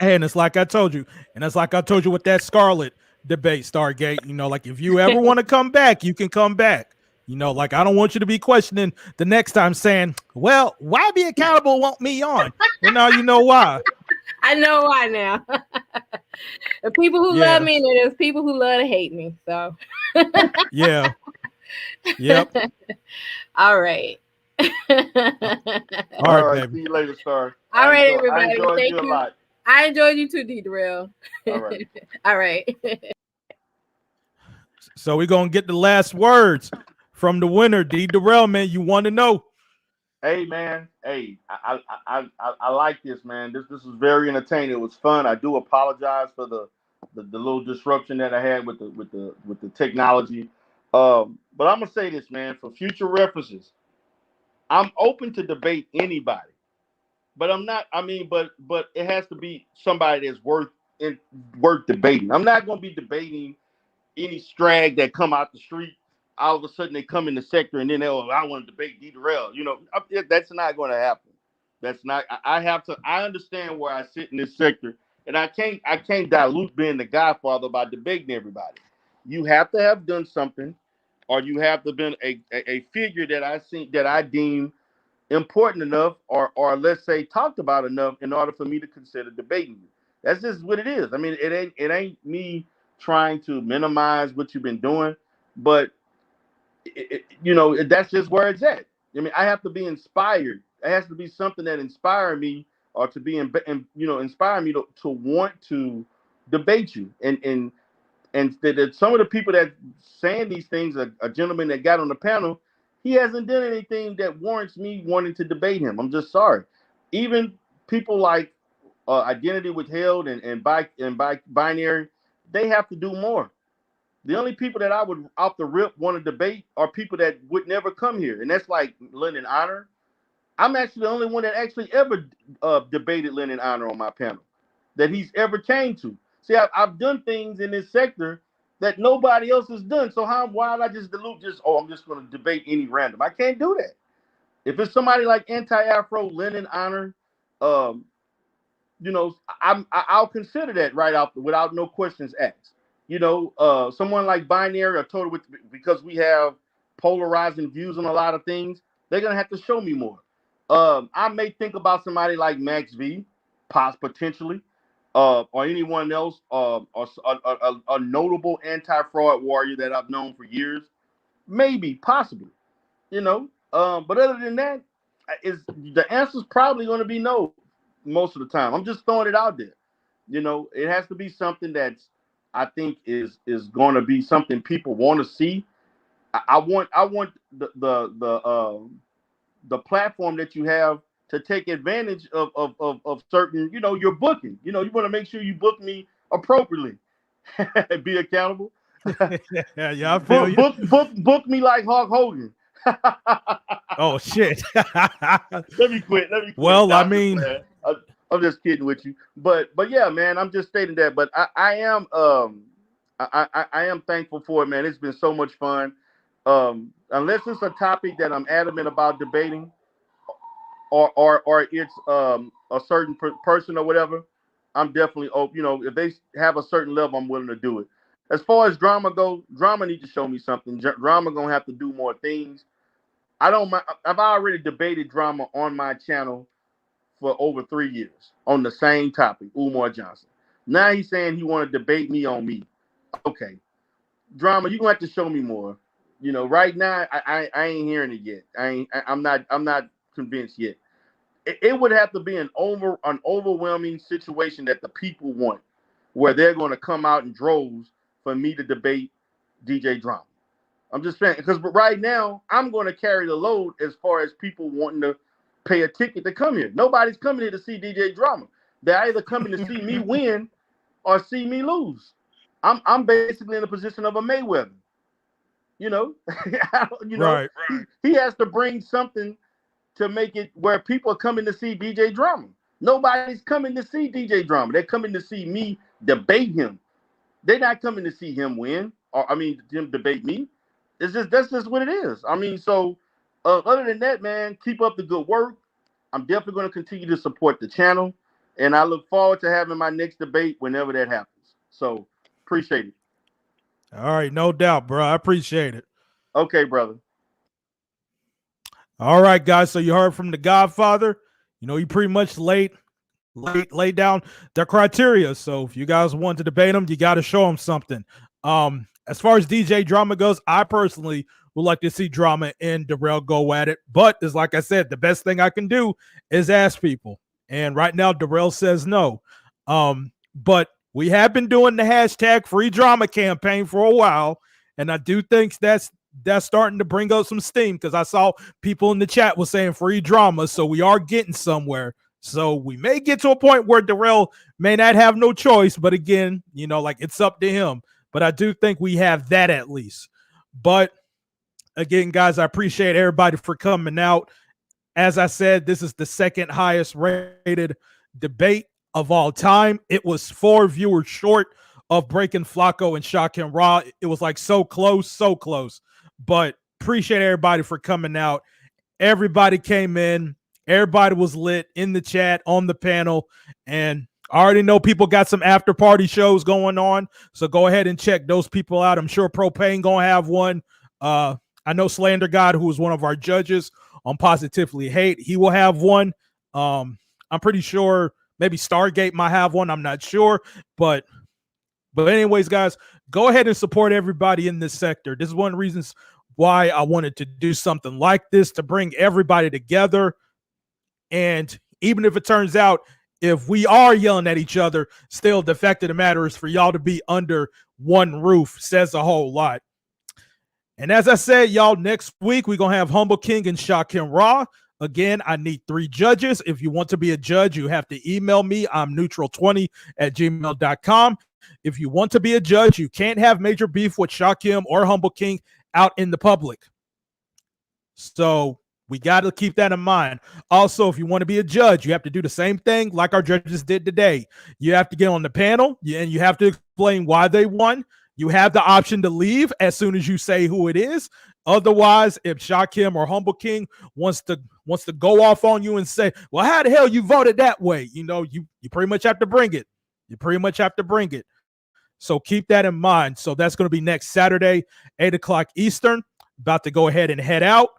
And it's like I told you, with that Scarlet debate, Stargate. Like if you ever want to come back, you can come back. Like I don't want you to be questioning the next time, saying, "Well, why be accountable? Want me on?" Well, now you know why. I know why now. The people who love me, and there's people who love to hate me. So yeah. Yep. All right. All right. See you later, Star. All right, everybody. I enjoyed Thank you a you. lot. I enjoyed you too, Derell. All right. All right. So we're gonna get the last words from the winner, Derell, man. You want to know? Hey, man. Hey, I like this, man. This was very entertaining. It was fun. I do apologize for the little disruption that I had with the technology. But I'm gonna say this, man, for future references. I'm open to debate anybody, but I'm not. I mean, but it has to be somebody that's worth debating. I'm not gonna be debating any strag that come out the street. All of a sudden they come in the sector and then I want to debate Derell. That's not going to happen. That's not. I have to. I understand where I sit in this sector, and I can't dilute being the godfather by debating everybody. You have to have done something, or you have to been a figure that I deem important enough, or let's say talked about enough in order for me to consider debating you. That's just what it is. I mean, it ain't me trying to minimize what you've been doing, but that's just where it's at. I mean, I have to be inspired. It has to be something that inspire me, or to be inspire me to want to debate you. And that some of the people that saying these things, a gentleman that got on the panel, he hasn't done anything that warrants me wanting to debate him. I'm just sorry. Even people like Identity Withheld and Binary, they have to do more. The only people that I would off the rip want to debate are people that would never come here, and that's like Lennon Honor. I'm actually the only one that actually ever debated Lennon Honor on my panel that he's ever came to. See, I've done things in this sector that nobody else has done. So why would I just dilute? I'm just going to debate any random. I can't do that. If it's somebody like Anti-Afro, Lennon Honor, um, I'll consider that right off without no questions asked. Someone like Binary or Total, because we have polarizing views on a lot of things, they're gonna have to show me more. I may think about somebody like Max V, potentially, or anyone else, or a notable anti-fraud warrior that I've known for years, maybe, possibly. But other than that, is the answer's probably going to be no most of the time. I'm just throwing it out there. It has to be something that's I think is going to be something people want to see. I want the platform that you have to take advantage of certain, your booking. You want to make sure you book me appropriately and be accountable. Yeah, I feel you. Book me like Hulk Hogan. Oh shit. Let me quit. Well, No, I mean, I'm just kidding with you, but yeah, man, I'm just stating that. But I am I am thankful for it, man. It's been so much fun. Unless it's a topic that I'm adamant about debating, or it's a certain person or whatever, I'm definitely open. If they have a certain level, I'm willing to do it. As far as drama goes, drama need to show me something. Drama gonna have to do more things. I don't mind. I've already debated drama on my channel for over 3 years on the same topic, Umar Johnson. Now he's saying he want to debate me on me. Okay, drama, you're gonna have to show me more. Right now I ain't hearing it yet. I'm not convinced yet. It would have to be an overwhelming situation that the people want, where they're gonna come out in droves for me to debate DJ Drama. I'm just saying, because right now I'm going to carry the load as far as people wanting to pay a ticket to come here. Nobody's coming here to see DJ Drama. They're either coming to see me win or see me lose. I'm basically in the position of a Mayweather. Right. He has to bring something to make it where people are coming to see DJ Drama. Nobody's coming to see DJ Drama. They're coming to see me debate him. They're not coming to see him win, or him debate me. That's just what it is. So other than that, man, keep up the good work. I'm definitely going to continue to support the channel. And I look forward to having my next debate whenever that happens. So appreciate it. All right, no doubt, bro. I appreciate it. Okay, brother. All right, guys. So you heard from the Godfather. You know, he pretty much laid down their criteria. So if you guys want to debate him, you got to show him something. As far as DJ Drama goes, I personally would like to see Drama and Derell go at it. But it's like I said, the best thing I can do is ask people. And right now, Derell says no. But we have been doing the hashtag free drama campaign for a while. And I do think that's starting to bring up some steam, because I saw people in the chat was saying free drama. So we are getting somewhere. So we may get to a point where Derell may not have no choice. But again, you know, like, it's up to him. But I do think we have that at least. But again, guys, I appreciate everybody for coming out. As I said, this is the second highest rated debate of all time. It was 4 viewers short of breaking Flacco and Shaquem Ra. It was like so close. But appreciate everybody for coming out. Everybody came in. Everybody was lit in the chat, on the panel. And I already know people got some after party shows going on. So go ahead and check those people out. I'm sure Propane going to have one. I know Slander God, who was one of our judges on Positively Hate, he will have one. I'm pretty sure maybe Stargate might have one. I'm not sure. But anyways, guys, go ahead and support everybody in this sector. This is one of the reasons why I wanted to do something like this, to bring everybody together. And even if it turns out, if we are yelling at each other, still the fact of the matter is for y'all to be under one roof says a whole lot. And as I said, y'all, next week we're going to have Humble King and Shaquem Ra. Again, I need 3 judges. If you want to be a judge, you have to email me. I'm neutral20@gmail.com. If you want to be a judge, you can't have major beef with Shaquem or Humble King out in the public. So we got to keep that in mind. Also, if you want to be a judge, you have to do the same thing like our judges did today. You have to get on the panel and you have to explain why they won. You have the option to leave as soon as you say who it is. Otherwise, if Shaquem or Humble King wants to go off on you and say, well, how the hell you voted that way? You know, you pretty much have to bring it. So keep that in mind. So that's going to be next Saturday, 8 o'clock Eastern. About to go ahead and head out.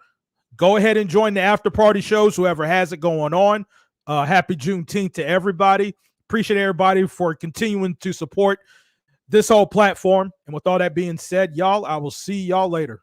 Go ahead and join the after party shows, whoever has it going on. Happy Juneteenth to everybody. Appreciate everybody for continuing to support this whole platform. And with all that being said, y'all, I will see y'all later.